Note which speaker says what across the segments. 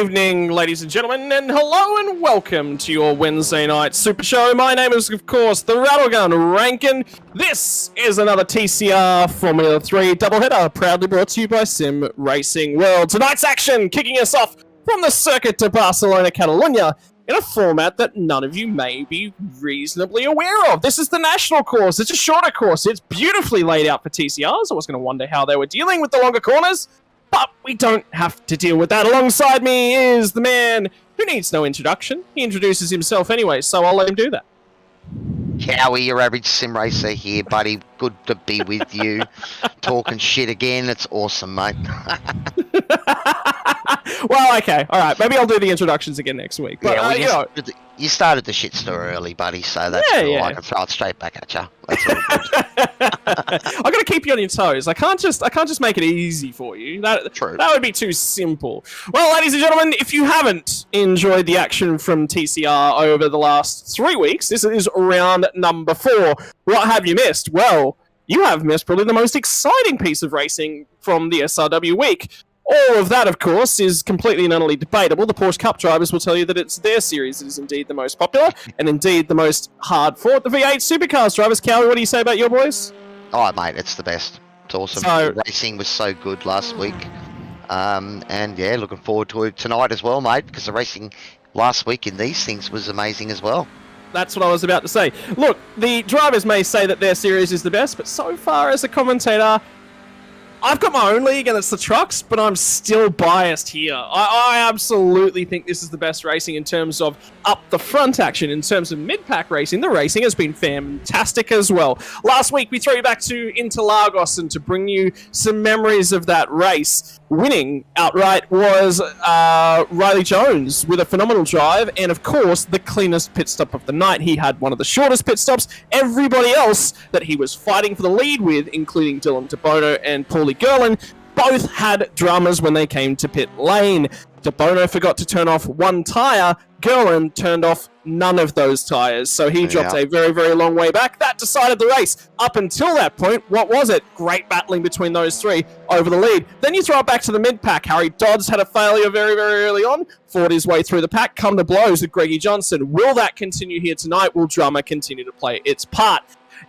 Speaker 1: evening, ladies and gentlemen, and hello and welcome to your Wednesday night Super Show. My name is, of course, the Rattlegun Rankin. This is another TCR Formula 3 doubleheader, proudly brought to you by Sim Racing World. Tonight's action kicking us off from the circuit to Barcelona, Catalunya, in a format that none of you may be reasonably aware of. This is the national course. It's a shorter course. It's beautifully laid out for TCRs. I was going to wonder how they were dealing with the longer corners. But we don't have to deal with that. Alongside me is the man who needs no introduction. He introduces himself anyway, so I'll let him do that.
Speaker 2: Howie, your average sim racer here, buddy. Good to be with you. Talking shit again. It's awesome, mate.
Speaker 1: Well, okay. All right. Maybe I'll do the introductions again next week. But,
Speaker 2: yeah, you started the shit store early, buddy, so that's cool.
Speaker 1: Yeah.
Speaker 2: I can throw it straight back at you. That's all good.
Speaker 1: I've got to keep you on your toes. I can't just make it easy for you.
Speaker 2: True.
Speaker 1: That would be too simple. Well, ladies and gentlemen, if you haven't enjoyed the action from TCR over the last 3 weeks, this is round number 4. What have you missed? Well, you have missed probably the most exciting piece of racing from the SRW week. All of that, of course, is completely and utterly debatable. The Porsche Cup drivers will tell you that it's their series that is indeed the most popular, and indeed the most hard-fought. The V8 Supercars drivers, Cowie, what do you say about your boys?
Speaker 2: Oh, mate, it's the best. It's awesome. The racing was so good last week. And, yeah, looking forward to it tonight as well, mate, because the racing last week in these things was amazing as well.
Speaker 1: That's what I was about to say. Look, the drivers may say that their series is the best, but so far as a commentator, I've got my own league and it's the trucks, but I'm still biased here. I absolutely think this is the best racing in terms of up the front action. In terms of mid-pack racing, the racing has been fantastic as well. Last week, we threw you back to Interlagos, and to bring you some memories of that race. Winning outright was Riley Jones with a phenomenal drive, and of course, the cleanest pit stop of the night. He had one of the shortest pit stops. Everybody else that he was fighting for the lead with, including Dylan DeBono and Paulie Gerlin, both had dramas when they came to pit lane. DeBono forgot to turn off one tyre. Gerlin turned off none of those tyres, so he dropped a very, very long way back. That decided the race. Up until that point, what was it? Great battling between those three over the lead. Then you throw it back to the mid-pack. Harry Dodds had a failure very, very early on, fought his way through the pack, come to blows with Greggy Johnson. Will that continue here tonight? Will drama continue to play its part?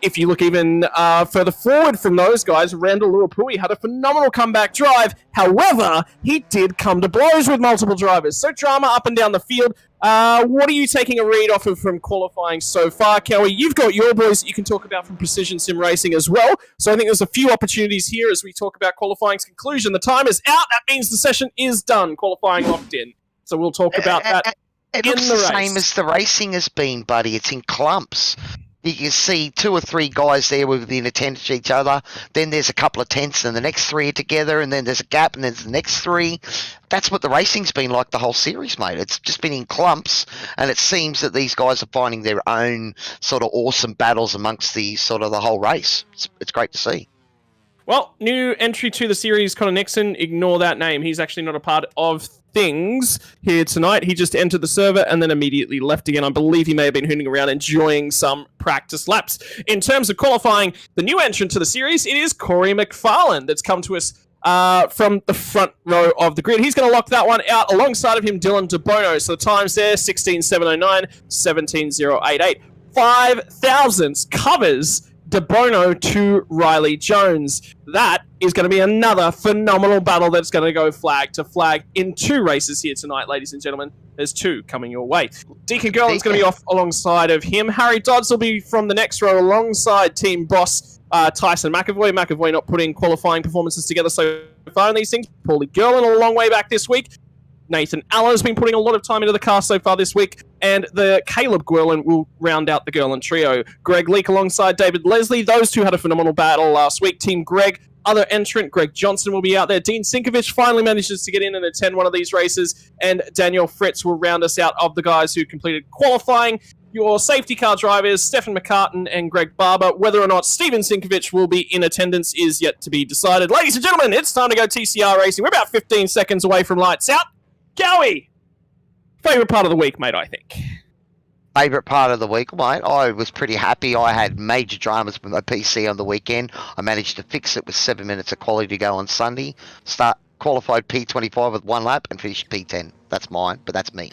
Speaker 1: If you look even further forward from those guys, Randall Luapui had a phenomenal comeback drive. However, he did come to blows with multiple drivers. So drama up and down the field. What are you taking a read off of from qualifying so far, Kelly? You've got your boys that you can talk about from Precision Sim Racing as well. So I think there's a few opportunities here as we talk about qualifying's conclusion. The time is out. That means the session is done. Qualifying locked in. So we'll talk about that.
Speaker 2: It looks the same as the racing has been, buddy. It's in clumps. You can see 2 or 3 guys there within a tenth of each other. Then there's a couple of tenths, and the next 3 are together, and then there's a gap, and there's the next 3. That's what the racing's been like the whole series, mate. It's just been in clumps, and it seems that these guys are finding their own sort of awesome battles amongst the sort of the whole race. It's great to see.
Speaker 1: Well, new entry to the series, Connor Nixon. Ignore that name. He's actually not a part of things here tonight. He just entered the server and then immediately left again. I believe he may have been hooning around enjoying some practice laps. In terms of qualifying, the new entrant to the series, it is Corey McFarlane that's come to us from the front row of the grid. He's going to lock that one out. Alongside of him, Dylan DeBono. So the times there, 16.709, 17.088. 5 thousandths covers DeBono to Riley Jones. That is going to be another phenomenal battle that's going to go flag to flag in 2 races here tonight, ladies and gentlemen. There's 2 coming your way. Deacon Gerlin's going to be off alongside of him. Harry Dodds will be from the next row alongside team boss Tyson McAvoy. McAvoy not putting qualifying performances together so far in these things. Paulie Gerlin a long way back this week. Nathan Allen's been putting a lot of time into the car so far this week, and the Caleb Gerlin will round out the Gerlin trio. Greg Leake alongside David Leslie. Those 2 had a phenomenal battle last week. Team Greg, other entrant, Greg Johnson will be out there. Dean Sinkovich finally manages to get in and attend one of these races, and Daniel Fritz will round us out of the guys who completed qualifying. Your safety car drivers, Stefan McCartan and Greg Barber. Whether or not Steven Sinkovich will be in attendance is yet to be decided. Ladies and gentlemen, it's time to go TCR racing. We're about 15 seconds away from lights out. Cowie, favourite part of the week, mate, I think.
Speaker 2: Favourite part of the week, mate? I was pretty happy. I had major dramas with my PC on the weekend. I managed to fix it with 7 minutes of quality to go on Sunday. qualified P25 with 1 lap and finished P10. That's mine, but that's me.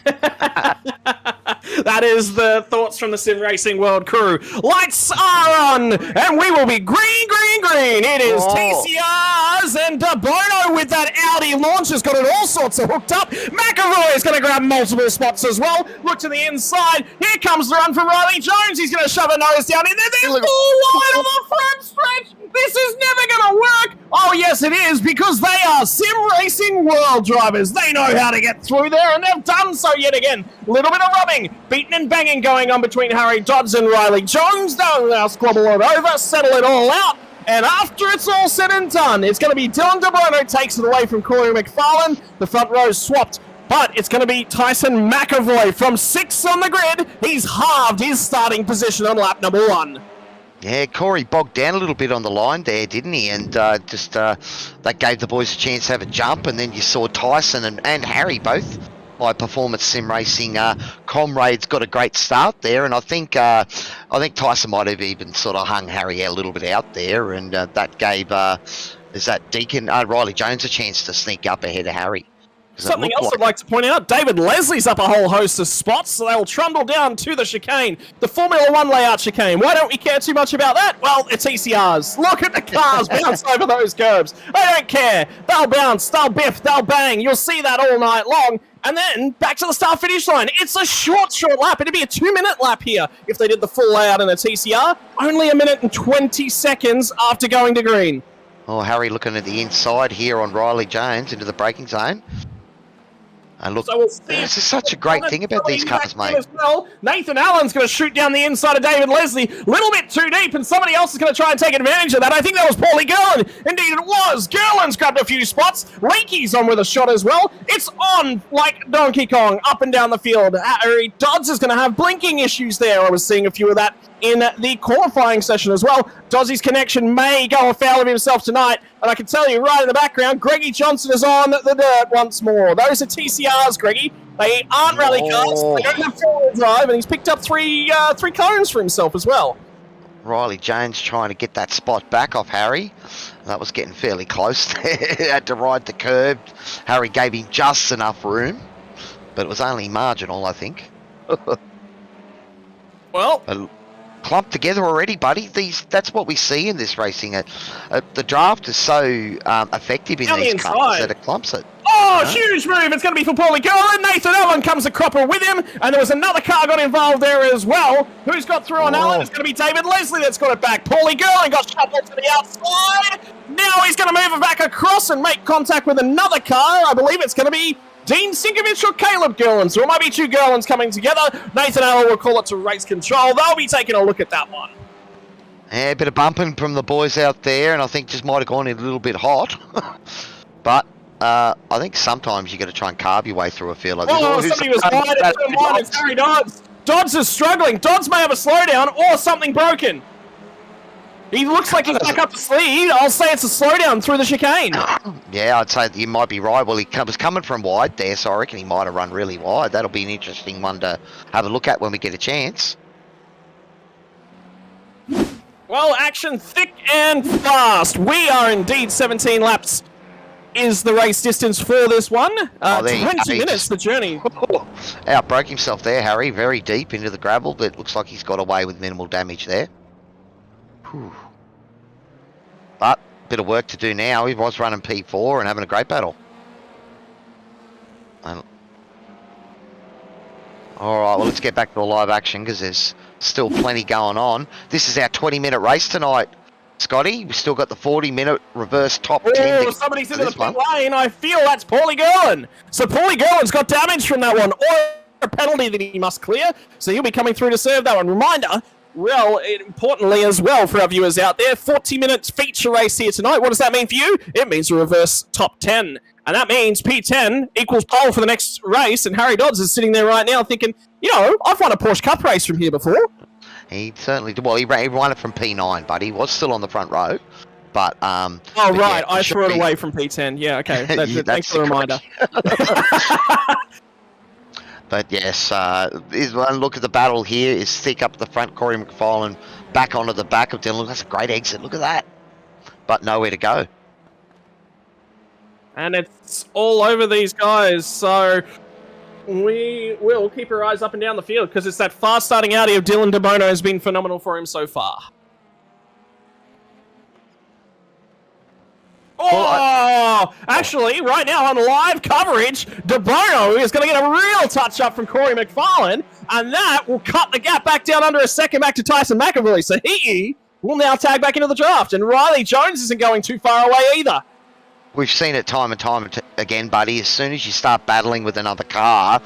Speaker 1: That is the thoughts from the Sim Racing World crew. Lights are on, and we will be green, green, green. It is TCRs, and De Bono with that Audi launch has got it all sorts of hooked up. McAvoy is going to grab multiple spots as well. Look to the inside. Here comes the run from Riley Jones. He's going to shove a nose down in there. They're full wide on the front stretch. This is never going to work. Oh, yes, it is, because they are Sim Racing World drivers. They know how to get through there, and they've done so yet again. A little bit of rubbing, beating and banging going on between Harry Dodds and Riley Jones. They'll now squabble it over, settle it all out, and after it's all said and done, it's going to be Dylan De Bono takes it away from Corey McFarlane. The front row's swapped, but it's going to be Tyson McAvoy from 6th on the grid. He's halved his starting position on lap number 1.
Speaker 2: Yeah, Corey bogged down a little bit on the line there, didn't he? And that gave the boys a chance to have a jump. And then you saw Tyson and Harry both by Performance Sim Racing comrades got a great start there. And I think Tyson might have even sort of hung Harry out a little bit out there, and that gave Riley Jones a chance to sneak up ahead of Harry.
Speaker 1: Something else I'd like to point out, David Leslie's up a whole host of spots, so they'll trundle down to the chicane, the Formula 1 layout chicane. Why don't we care too much about that? Well, it's ECRs. Look at the cars bounce over those curbs. I don't care. They'll bounce, they'll biff, they'll bang. You'll see that all night long. And then back to the start-finish line. It's a short lap. It'd be a 2-minute lap here if they did the full layout in a TCR. Only 1 minute and 20 seconds after going to green.
Speaker 2: Oh, Harry looking at the inside here on Riley Jones into the braking zone. And look,
Speaker 1: so
Speaker 2: this is such a great thing about these cars, mate.
Speaker 1: Well, Nathan Allen's going to shoot down the inside of David Leslie. A little bit too deep, and somebody else is going to try and take advantage of that. I think that was Paulie Gerland. Indeed, it was. Gerland's grabbed a few spots. Leakey's on with a shot as well. It's on like Donkey Kong, up and down the field. Harry Dodds is going to have blinking issues there. I was seeing a few of that in the qualifying session as well. Dozzie's connection may go afoul of himself tonight, and I can tell you right in the background, Greggy Johnson is on the dirt once more. Those are TCRs, Greggy. They aren't rally cars. They don't have four-wheel drive, and he's picked up three cones for himself as well.
Speaker 2: Riley Jones trying to get that spot back off Harry. That was getting fairly close there. Had to ride the curb. Harry gave him just enough room, but it was only marginal, I think.
Speaker 1: Well,
Speaker 2: clumped together already, buddy. That's what we see in this racing. The draft is so effective in these cars that it clumps it.
Speaker 1: Oh, huge move. It's going to be for Paulie Gerland. Nathan Allen comes a cropper with him, and there was another car got involved there as well. Who's got through on Allen? It's going to be David Leslie that's got it back. Paulie Gerland got shuffled to the outside. Now he's going to move it back across and make contact with another car. I believe it's going to be Dean Sinkovich or Caleb Gerland. So it might be two Gerlands coming together. Nathan Allen will call it to race control. They'll be taking a look at that one.
Speaker 2: Yeah, a bit of bumping from the boys out there, and I think just might have gone in a little bit hot. But I think sometimes you got to try and carve your way through a field like this.
Speaker 1: Oh, somebody was wide at turn one. It's Harry Dodds. Dodds is struggling. Dodds may have a slowdown or something broken. He looks like he's back up to speed. I'll say it's a slowdown through the chicane.
Speaker 2: Yeah, I'd say that you might be right. Well, he was coming from wide there, so I reckon he might have run really wide. That'll be an interesting one to have a look at when we get a chance.
Speaker 1: Well, action thick and fast. We are indeed 17 laps is the race distance for this one. 20 minutes, the journey.
Speaker 2: Outbroke himself there, Harry. Very deep into the gravel, but looks like he's got away with minimal damage there. Whew. But a bit of work to do now. He was running P4 and having a great battle. All right, well, let's get back to the live action because there's still plenty going on. This is our 20-minute race tonight, Scotty. We've still got the 40-minute reverse top 10.
Speaker 1: Oh, somebody's into the pit lane. I feel that's Paulie Gerland. So Paulie Gerland's got damage from that one, or a penalty that he must clear. So he'll be coming through to serve that one. Reminder, well, importantly as well for our viewers out there, 40 minutes feature race here tonight. What does that mean for you? It means a reverse top 10. And that means P10 equals pole for the next race. And Harry Dodds is sitting there right now thinking, you know, I've won a Porsche Cup race from here before.
Speaker 2: He certainly did. Well, he won it from P9, but he was still on the front row. But
Speaker 1: oh, right. Yeah, I threw it away from P10. Yeah, okay. Thanks for the reminder.
Speaker 2: But yes, one look at the battle here is thick up the front. Corey McFarlane back onto the back of Dylan. That's a great exit. Look at that. But nowhere to go.
Speaker 1: And it's all over these guys, so we will keep our eyes up and down the field because it's that fast starting outie of Dylan De Bono has been phenomenal for him so far. Oh, actually, right now on live coverage, De Bono is going to get a real touch-up from Corey McFarlane, and that will cut the gap back down under a second back to Tyson McAvoy, so he will now tag back into the draft, and Riley Jones isn't going too far away either.
Speaker 2: We've seen it time and time again, buddy. As soon as you start battling with another car,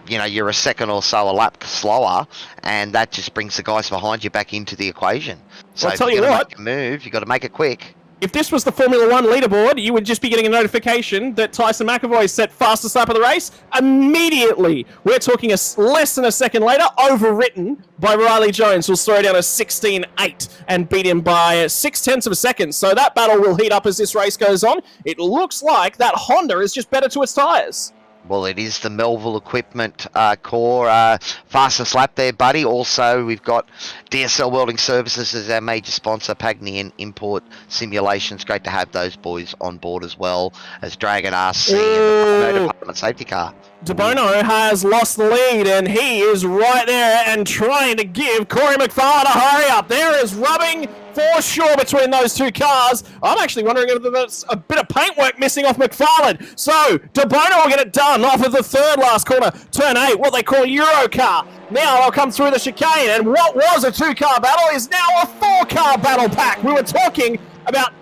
Speaker 2: you know, you're a second or so a lap slower, and that just brings the guys behind you back into the equation. So
Speaker 1: I'll tell
Speaker 2: if
Speaker 1: you
Speaker 2: you're going
Speaker 1: what,
Speaker 2: to make a move, you've got to make it quick.
Speaker 1: if this was the Formula 1 leaderboard, you would just be getting a notification that Tyson McAvoy set fastest lap of the race. Immediately, we're talking less than a second later, overwritten by Riley Jones, who'll slow down a 16.8 and beat him by 0.6 of a second. So that battle will heat up as this race goes on. It looks like that Honda is just better to its tyres.
Speaker 2: Well, it is the Melville Equipment core fastest lap there, buddy. Also, we've got DSL Welding Services as our major sponsor, Pagnian Import Simulation. It's great to have those boys on board as well as Dragon RC and the Department Safety Car.
Speaker 1: De Bono has lost the lead, and he is right there and trying to give Corey McFarlane a hurry up. There is rubbing for sure between those two cars. I'm actually wondering if there's a bit of paintwork missing off McFarlane. So, De Bono will get it done off of the third last corner, turn 8, what they call Euro car. Now they'll come through the chicane, and what was a 2-car battle is now a 4-car battle pack. We were talking about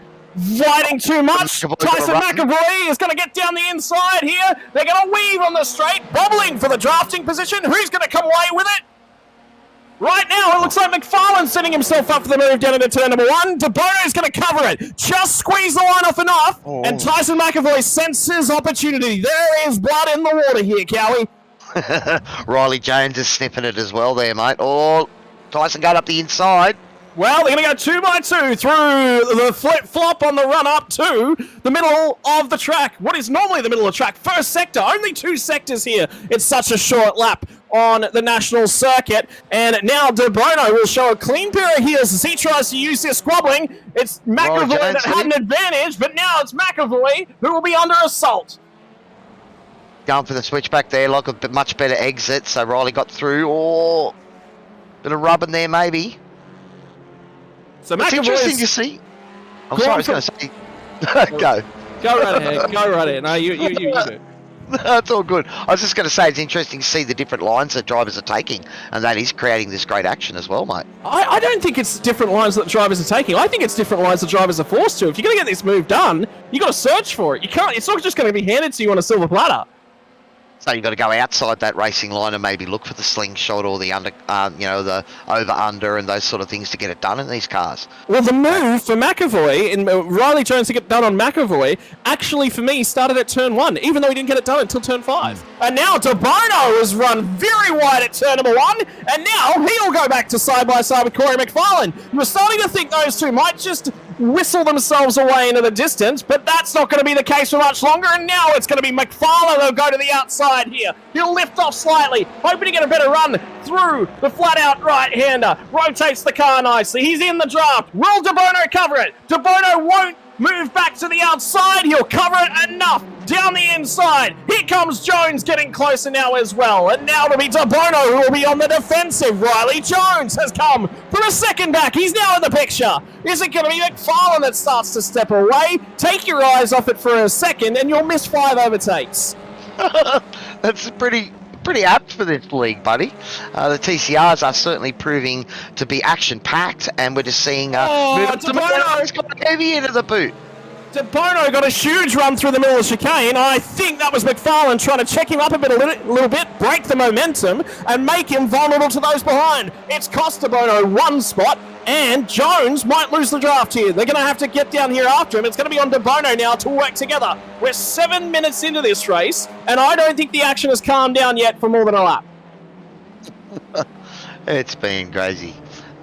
Speaker 1: fighting too much. Tyson McAvoy is going to get down the inside here. They're going to weave on the straight, bobbling for the drafting position. Who's going to come away with it? Right now, it looks like McFarlane's setting himself up for the move down into turn number 1. De Bono's going to cover it. Just squeeze the line off enough, and Tyson McAvoy senses opportunity. There is blood in the water here, Cowie.
Speaker 2: Riley Jones is sniffing it as well there, mate. Oh, Tyson got up the inside.
Speaker 1: Well, they're going to go 2 by 2 through the flip-flop on the run-up to the middle of the track. What is normally the middle of the track? First sector. Only 2 sectors here. It's such a short lap on the national circuit. And now De Bono will show a clean pair of heels as he tries to use this squabbling. It's McAvoy that had an advantage, but now it's McAvoy who will be under assault.
Speaker 2: Going for the switchback there, like a much better exit. So Riley got through. Oh, bit of rubbing there maybe.
Speaker 1: So
Speaker 2: it's interesting to see. I'm sorry, I was going to say. Go.
Speaker 1: Go right ahead. Go right ahead. No, you do.
Speaker 2: That's all good. I was just going to say it's interesting to see the different lines that drivers are taking, and that is creating this great action as well, mate.
Speaker 1: I don't think it's different lines that drivers are taking. I think it's different lines that drivers are forced to. If you're going to get this move done, you got to search for it. You can't. It's not just going to be handed to you on a silver platter.
Speaker 2: So you've got to go outside that racing line and maybe look for the slingshot or the under, the over-under and those sort of things to get it done in these cars.
Speaker 1: Well, the move for McAvoy, and Riley Jones to get done on McAvoy, actually for me started at turn 1, even though he didn't get it done until turn 5. And now De Bono has run very wide at turn number 1, and now he'll go back to side-by-side with Corey McFarlane. You were starting to think those two might just whistle themselves away into the distance, but that's not going to be the case for much longer, and now it's going to be McFarlane that'll go to the outside here. He'll lift off slightly, hoping to get a better run through the flat-out right-hander. Rotates the car nicely. He's in the draft. Will De Bono cover it? De Bono won't move back to the outside. He'll cover it enough down the inside. Here comes Jones getting closer now as well. And now it'll be De Bono who will be on the defensive. Riley Jones has come from a second back. He's now in the picture. Is it going to be McFarlane that starts to step away? Take your eyes off it for a second and you'll miss 5 overtakes.
Speaker 2: That's pretty apt for this league, buddy. The TCRs are certainly proving to be action-packed, and we're just seeing
Speaker 1: De Bono's
Speaker 2: got heavy into the boot.
Speaker 1: De Bono got a huge run through the middle of the chicane. I think that was McFarlane trying to check him up a little bit, break the momentum, and make him vulnerable to those behind. It's cost De Bono 1 spot, and Jones might lose the draft here. They're going to have to get down here after him. It's going to be on De Bono now to work together. We're 7 minutes into this race, and I don't think the action has calmed down yet for more than a lap.
Speaker 2: It's been crazy.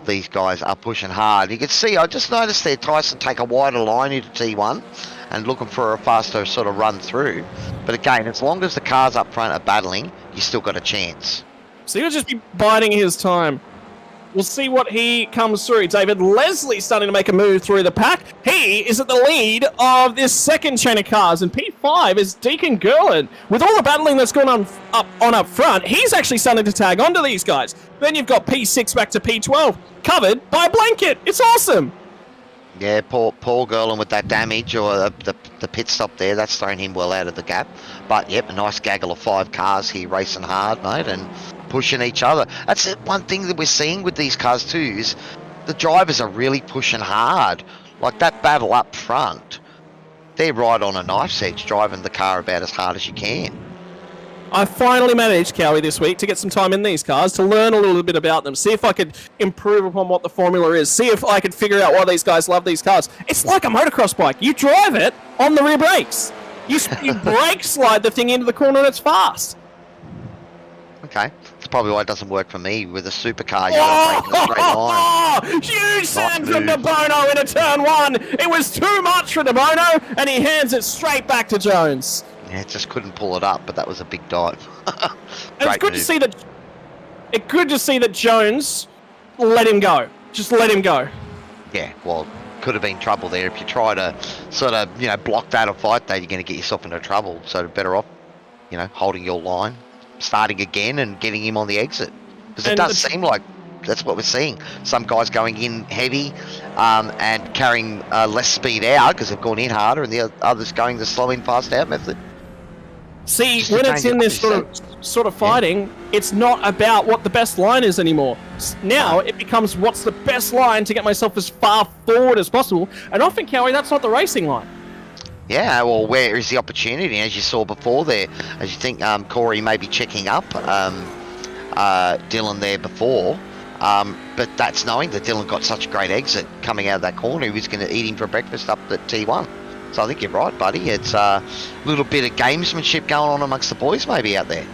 Speaker 2: These guys are pushing hard. You can see, I just noticed there Tyson take a wider line into T1 and looking for a faster sort of run through. But again, as long as the cars up front are battling, you still got a chance.
Speaker 1: So he'll just be biding his time. We'll see what he comes through. David Leslie starting to make a move through the pack. He is at the lead of this second chain of cars, and P4 P5 is Deacon Gerlin. With all the battling that's going on up front, he's actually starting to tag onto these guys. Then you've got P6 back to P12, covered by a blanket. It's awesome.
Speaker 2: Yeah, poor Gerlin with that damage or the pit stop there. That's thrown him well out of the gap. But, yep, a nice gaggle of 5 cars here racing hard, mate, and pushing each other. That's one thing that we're seeing with these cars too, is the drivers are really pushing hard. Like that battle up front, they're right on a knife's edge, driving the car about as hard as you can.
Speaker 1: I finally managed, Cowie, this week to get some time in these cars to learn a little bit about them, see if I could improve upon what the formula is, see if I could figure out why these guys love these cars. It's like a motocross bike. You drive it on the rear brakes. You brake slide the thing into the corner and it's fast.
Speaker 2: Okay. That's probably why it doesn't work for me with a supercar. You got to brake in a straight line.
Speaker 1: Huge sand from De Bono into turn 1. It was too much for De Bono, and he hands it straight back to Jones.
Speaker 2: Yeah, just couldn't pull it up, but that was a big dive.
Speaker 1: It's good to see that. It's good to see that Jones let him go. Just let him go.
Speaker 2: Yeah, well, could have been trouble there if you try to sort of block that or fight that. You're going to get yourself into trouble. So better off, holding your line, starting again, and getting him on the exit, because it does seem like that's what we're seeing. Some guys going in heavy and carrying less speed out because they've gone in harder, and the others going the slow in, fast out method.
Speaker 1: See, when it's in this sort of fighting, it's not about what the best line is anymore. Now it becomes what's the best line to get myself as far forward as possible, and often, Cowie, that's not the racing line.
Speaker 2: Yeah, well, where is the opportunity? As you saw before there, as you think Corey may be checking up Dylan there before, but that's knowing that Dylan got such a great exit coming out of that corner. He was going to eat him for breakfast up at T1. So I think you're right, buddy. It's a little bit of gamesmanship going on amongst the boys maybe out there.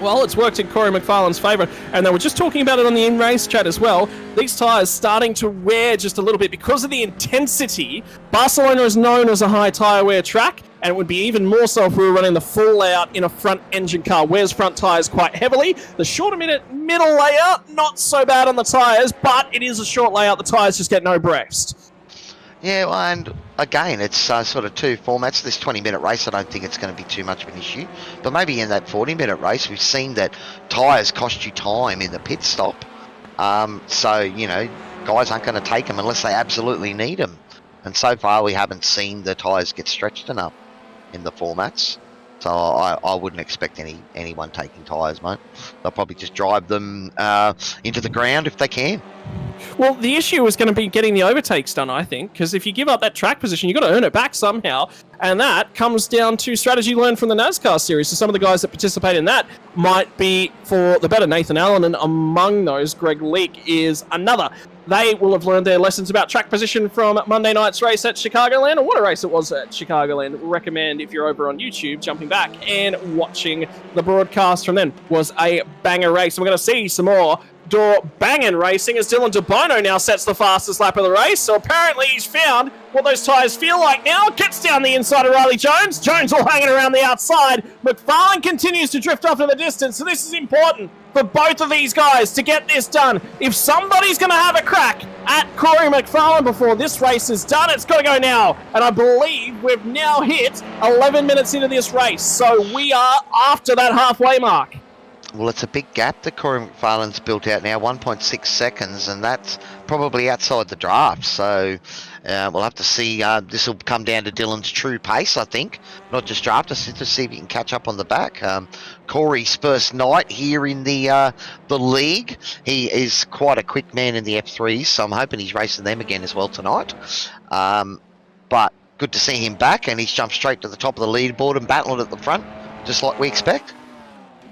Speaker 1: Well, it's worked in Corey McFarlane's favour, and they were just talking about it on the in-race chat as well. These tyres starting to wear just a little bit because of the intensity. Barcelona is known as a high tyre wear track, and it would be even more so if we were running the full layout in a front engine car. Wears front tyres quite heavily. The shorter middle layout, not so bad on the tyres, but it is a short layout. The tyres just get no breast.
Speaker 2: Yeah, well, and again, it's sort of two formats. This 20-minute race, I don't think it's going to be too much of an issue. But maybe in that 40-minute race, we've seen that tyres cost you time in the pit stop. So, guys aren't going to take them unless they absolutely need them. And so far, we haven't seen the tyres get stretched enough in the formats. So I wouldn't expect anyone taking tyres, mate. They'll probably just drive them into the ground if they can.
Speaker 1: Well, the issue is going to be getting the overtakes done, I think, because if you give up that track position, you've got to earn it back somehow, and that comes down to strategy learned from the NASCAR series. So some of the guys that participate in that might be for the better. Nathan Allen, and among those, Greg Leake is another. They will have learned their lessons about track position from Monday night's race at Chicagoland, or what a race it was at Chicagoland. Recommend, if you're over on YouTube, jumping back and watching the broadcast from then. Was a banger race. We're going to see some more door-banging racing as Dylan De Bono now sets the fastest lap of the race. So apparently he's found what those tyres feel like now. Gets down the inside of Riley Jones. Jones all hanging around the outside. McFarlane continues to drift off to the distance. So this is important for both of these guys to get this done. If somebody's going to have a crack at Corey McFarlane before this race is done, it's got to go now. And I believe we've now hit 11 minutes into this race. So we are after that halfway mark.
Speaker 2: Well, it's a big gap that Corey McFarlane's built out now, 1.6 seconds, and that's probably outside the draft. So we'll have to see. This will come down to Dylan's true pace, I think, not just draft us, to see if he can catch up on the back. Corey's first night here in the league. He is quite a quick man in the F3s, so I'm hoping he's racing them again as well tonight. But good to see him back, and he's jumped straight to the top of the leaderboard and battling at the front, just like we expect.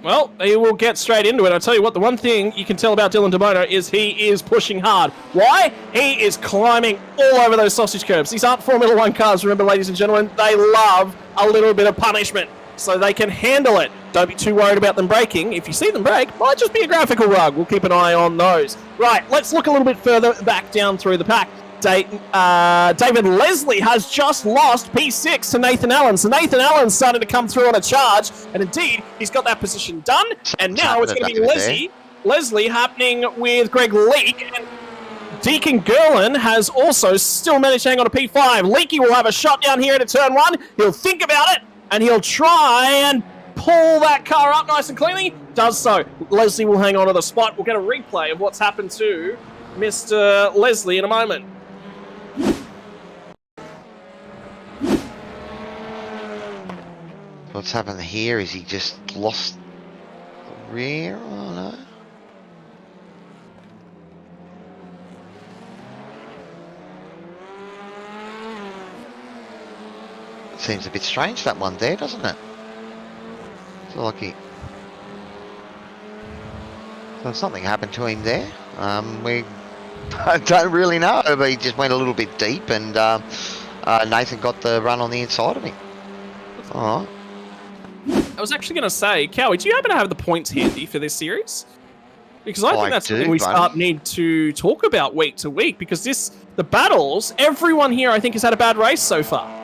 Speaker 1: Well, he will get straight into it. I'll tell you what, the one thing you can tell about Dylan De Bono is he is pushing hard. Why? He is climbing all over those sausage curbs. These aren't Formula 1 cars, remember, ladies and gentlemen. They love a little bit of punishment, so they can handle it. Don't be too worried about them braking. If you see them brake, might just be a graphical rug. We'll keep an eye on those. Right, let's look a little bit further back down through the pack. David Leslie has just lost P6 to Nathan Allen. So Nathan Allen's starting to come through on a charge. And indeed, he's got that position done. And now it's going to be Leslie happening with Greg Leake. And Deacon Gerlin has also still managed to hang on to P5. Leakey will have a shot down here into turn 1. He'll think about it. and he'll try and pull that car up nice and cleanly. Does so. Leslie will hang on to the spot. We'll get a replay of what's happened to Mr. Leslie in a moment.
Speaker 2: What's happened here is he just lost the rear. Oh no. Seems a bit strange, that one there, doesn't it? It's like so something happened to him there. We don't really know, but he just went a little bit deep, and Nathan got the run on the inside of him. All right.
Speaker 1: I was actually going to say, Cowie, do you happen to have the points handy for this series? Because I think that's something we need to talk about week to week, because the battles, everyone here I think has had a bad race so far.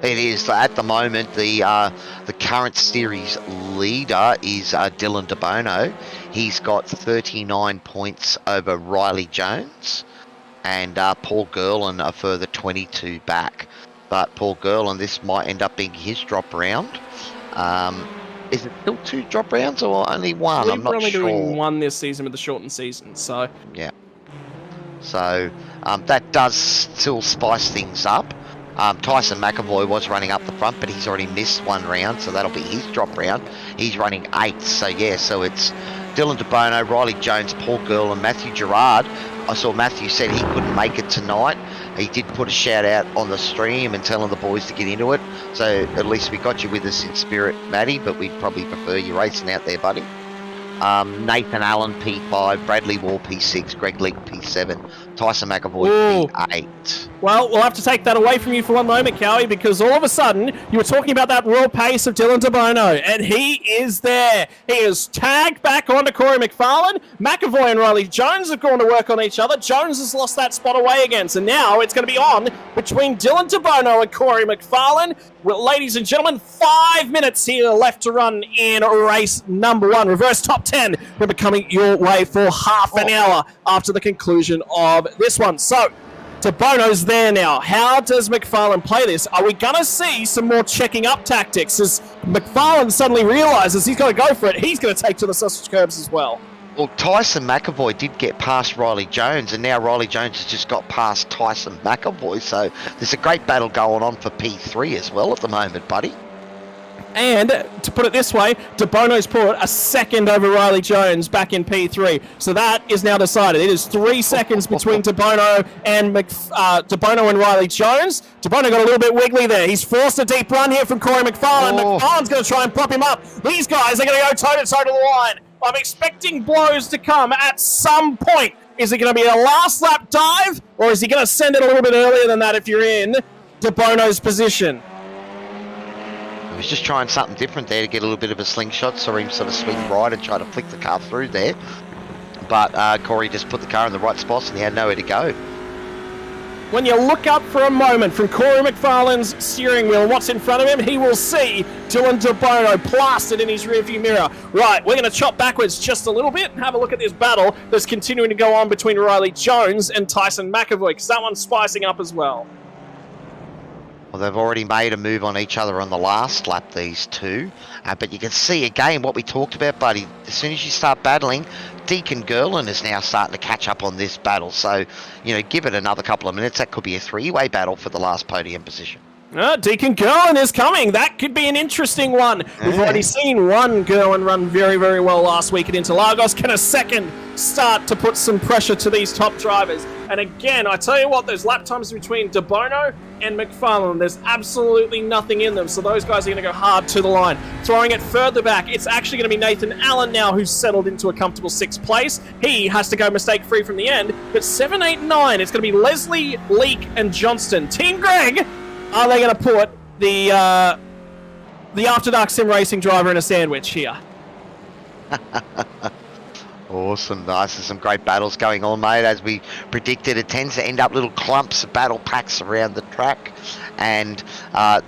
Speaker 2: It is. At the moment, the current series leader is Dylan DeBono. He's got 39 points over Riley Jones, and Paul Gerlin a further 22 back. But Paul Gerlin, this might end up being his drop round. Is it still 2 drop rounds or only 1? I'm not sure. We're only
Speaker 1: doing 1 this season with the shortened season, so...
Speaker 2: Yeah. So, that does still spice things up. Tyson McAvoy was running up the front, but he's already missed 1 round, so that'll be his drop round. He's running 8th, so yeah, so it's Dylan DeBono, Riley Jones, Paul Girl, and Matthew Gerard. I saw Matthew said he couldn't make it tonight. He did put a shout out on the stream and telling the boys to get into it, so at least we got you with us in spirit, Matty, but we'd probably prefer you racing out there, buddy. Nathan Allen P5, Bradley Wall P6, Greg Leake P7, Tyson McAvoy P8.
Speaker 1: Well, we'll have to take that away from you for one moment, Cowie, because all of a sudden you were talking about that raw pace of Dylan DeBono, and he is there. He is tagged back onto Corey McFarlane. McAvoy and Riley Jones have gone to work on each other. Jones has lost that spot away again, so now it's going to be on between Dylan DeBono and Corey McFarlane. Well, ladies and gentlemen, 5 minutes here left to run in race number 1. Reverse top 10 will be coming your way for half an hour after the conclusion of this one. So, DeBono's there now. How does McFarlane play this? Are we going to see some more checking up tactics as McFarlane suddenly realises he's got to go for it? He's going to take to the sausage curbs as well.
Speaker 2: Well, Tyson McAvoy did get past Riley Jones, and now Riley Jones has just got past Tyson McAvoy, so there's a great battle going on for P3 as well at the moment, buddy.
Speaker 1: And, to put it this way, DeBono's put a second over Riley Jones back in P3. So that is now decided. It is 3 seconds between DeBono and DeBono and Riley Jones. DeBono got a little bit wiggly there. He's forced a deep run here from Corey McFarlane. McFarlane's going to try and prop him up. These guys are going to go toe-to-toe to the line. I'm expecting blows to come at some point. Is it going to be a last lap dive, or is he going to send it a little bit earlier than that if you're in DeBono's position?
Speaker 2: He was just trying something different there to get a little bit of a slingshot, saw him sort of swing right and try to flick the car through there. But Corey just put the car in the right spots and he had nowhere to go.
Speaker 1: When you look up for a moment from Corey McFarlane's steering wheel, what's in front of him, he will see Dylan DeBono plastered in his rearview mirror. Right, we're going to chop backwards just a little bit and have a look at this battle that's continuing to go on between Riley Jones and Tyson McAvoy, because that one's spicing up as well.
Speaker 2: Well, they've already made a move on each other on the last lap, these two. But you can see, again, what we talked about, buddy. As soon as you start battling, Deacon Gerlin is now starting to catch up on this battle. So, you know, give it another couple of minutes. That could be a 3-way battle for the last podium position.
Speaker 1: Deacon Gerlin is coming. That could be an interesting one. We've already seen one Gerlin run very, very well last week at Interlagos. Can a second start to put some pressure to these top drivers? And again, I tell you what, those lap times between DeBono and McFarlane, there's absolutely nothing in them. So those guys are going to go hard to the line. Throwing it further back, it's actually going to be Nathan Allen now who's settled into a comfortable 6th place. He has to go mistake-free from the end. But 7, 8, 9, it's going to be Leslie, Leake, and Johnston. Team Greg, are they going to put the After Dark Sim Racing driver in a sandwich here?
Speaker 2: Awesome. Nice. There's some great battles going on, mate. As we predicted, it tends to end up little clumps of battle packs around the track. And,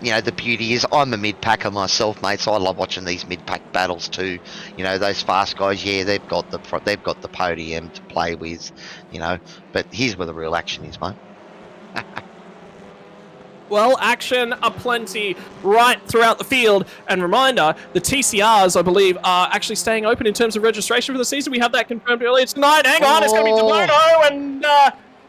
Speaker 2: you know, the beauty is I'm a mid-packer myself, mate, so I love watching these mid-pack battles too. You know, those fast guys, yeah, they've got the podium to play with, you know. But here's where the real action is, mate.
Speaker 1: Well, action aplenty right throughout the field. And reminder, the TCRs, I believe, are actually staying open in terms of registration for the season. We have that confirmed earlier tonight. Hang on, it's going to be DeBono and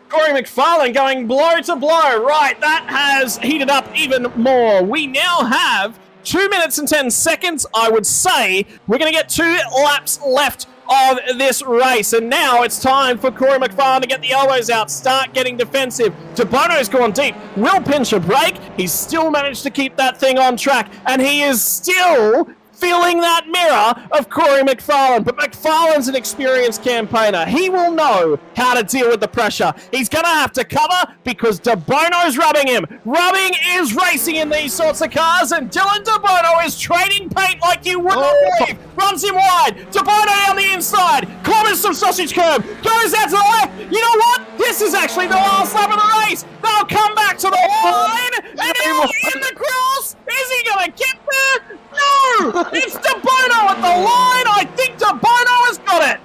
Speaker 1: Corey McFarlane going blow to blow. Right, that has heated up even more. We now have 2 minutes and 10 seconds, I would say. We're going to get 2 laps left of this race, and now it's time for Corey McFarlane to get the elbows out, start getting defensive. DeBono's gone deep, will pinch a break. He's still managed to keep that thing on track, and he is still feeling that mirror of Corey McFarlane. But McFarlane's an experienced campaigner. He will know how to deal with the pressure. He's going to have to cover because DeBono's rubbing him. Rubbing is racing in these sorts of cars, and Dylan DeBono is trading paint like you would not believe. Runs him wide. DeBono down the inside. Corners some sausage curb. Goes out to the left. You know what? This is actually the last lap of the race. They'll come back to the line. And he's in the cross. Is he going to get there? No! It's DeBono at the line! I think DeBono has got it!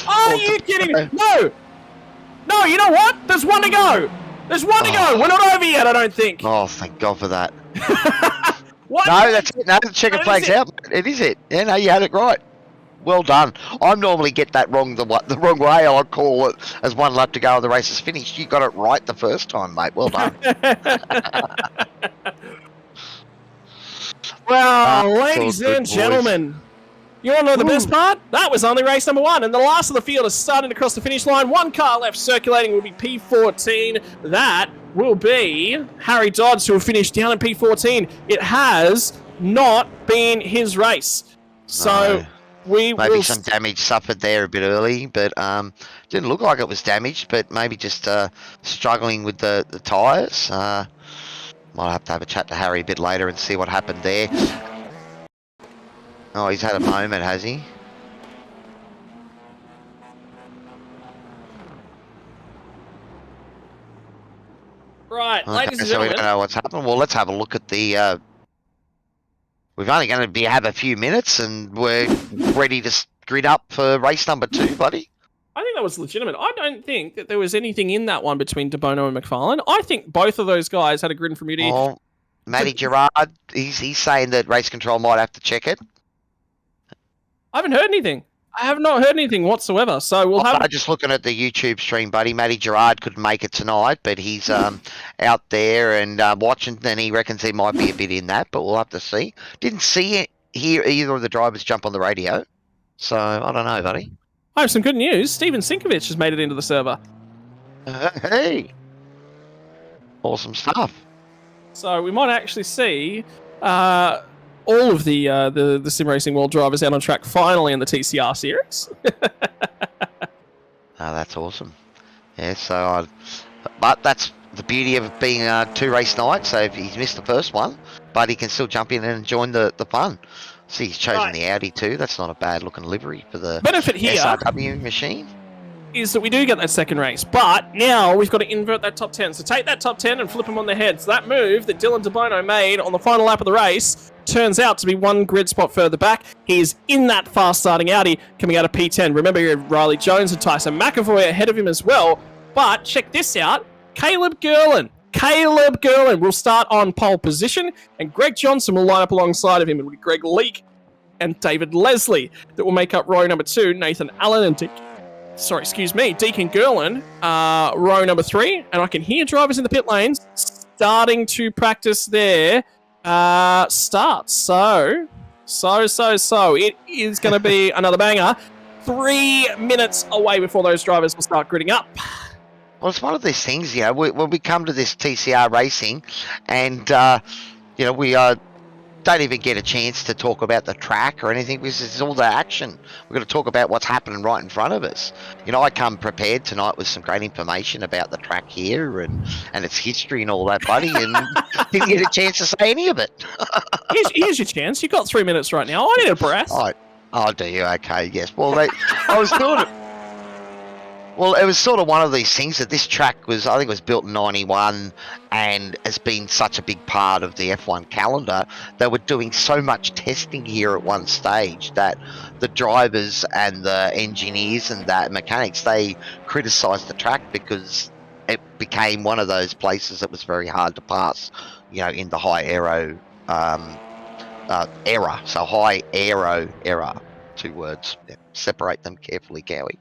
Speaker 1: Are you kidding me? No! No, you know what? There's one to go! There's one to go! We're not over yet, I don't think.
Speaker 2: Oh, thank God for that.
Speaker 1: What?
Speaker 2: No, that's it. No, the checker flag's out. It is it. Yeah, no, you had it right. Well done. I normally get that wrong the wrong way. I call it as 1 lap to go and the race is finished. You got it right the first time, mate. Well done.
Speaker 1: Well, ladies and gentlemen, you want to know the best part? That was only race number 1, and the last of the field is starting to cross the finish line. 1 car left circulating will be P14. That will be Harry Dodds, who will finish down in P14. It has not been his race. So maybe some damage suffered there a bit early, but didn't look like it was damaged, but maybe just struggling with the tyres. Might have to have a chat to Harry a bit later and see what happened there. Oh, he's had a moment, has he? Right,
Speaker 2: okay,
Speaker 1: ladies and
Speaker 2: so we
Speaker 1: gentlemen.
Speaker 2: don't know what's happened. Well, let's have a look at the... We've only going to have a few minutes and we're ready to grid up for race number 2, buddy.
Speaker 1: I think that was legitimate. I don't think that there was anything in that one between DeBono and McFarlane. I think both of those guys had a grid from Fuji.
Speaker 2: Oh, Matty Gerard, he's saying that race control might have to check it.
Speaker 1: I haven't heard anything. I have not heard anything whatsoever. So we'll have.
Speaker 2: Just looking at the YouTube stream, buddy. Matty Gerard couldn't make it tonight, but he's out there and watching, and he reckons he might be a bit in that, but we'll have to see. Didn't hear either of the drivers jump on the radio, so I don't know, buddy.
Speaker 1: I have some good news. Steven Sinkovich has made it into the server.
Speaker 2: Hey, awesome stuff.
Speaker 1: So we might actually see all of the Sim Racing World drivers out on track finally in the TCR series.
Speaker 2: That's awesome. Yeah, so but that's the beauty of being 2 race night. So if he's missed the first one, but he can still jump in and join the fun. See, he's chosen the Audi too. That's not a bad looking livery for the
Speaker 1: benefit here
Speaker 2: SRW machine.
Speaker 1: Is that we do get that second race, but now we've got to invert that top 10. So take that top 10 and flip them on their heads. So that move that Dylan DeBono made on the final lap of the race turns out to be 1 grid spot further back. He is in that fast starting Audi coming out of P10. Remember, you had Riley Jones and Tyson McAvoy ahead of him as well. But check this out. Caleb Gerlin will start on pole position, and Greg Johnson will line up alongside of him. It will be Greg Leake and David Leslie that will make up row number 2. Nathan Allen and Deacon Gerlin, row number 3. And I can hear drivers in the pit lanes starting to practice their starts. So it is going to be another banger. 3 minutes away before those drivers will start gridding up.
Speaker 2: Well, it's one of these things, you know, when we come to this TCR racing and, you know, we don't even get a chance to talk about the track or anything because it's all the action. We're going to talk about what's happening right in front of us. You know, I come prepared tonight with some great information about the track here and its history and all that, buddy, and didn't get a chance to say any of it.
Speaker 1: here's your chance. You've got 3 minutes right now. I need a breath.
Speaker 2: Oh, do you? Okay, yes. Well, I was doing it. Well, it was sort of one of these things that this track was, I think it was built in 91 and has been such a big part of the F1 calendar. They were doing so much testing here at one stage that the drivers and the engineers and the mechanics, they criticised the track because it became one of those places that was very hard to pass, you know, in the high aero era. So high aero era, 2 words. Yeah, separate them carefully, Cowie.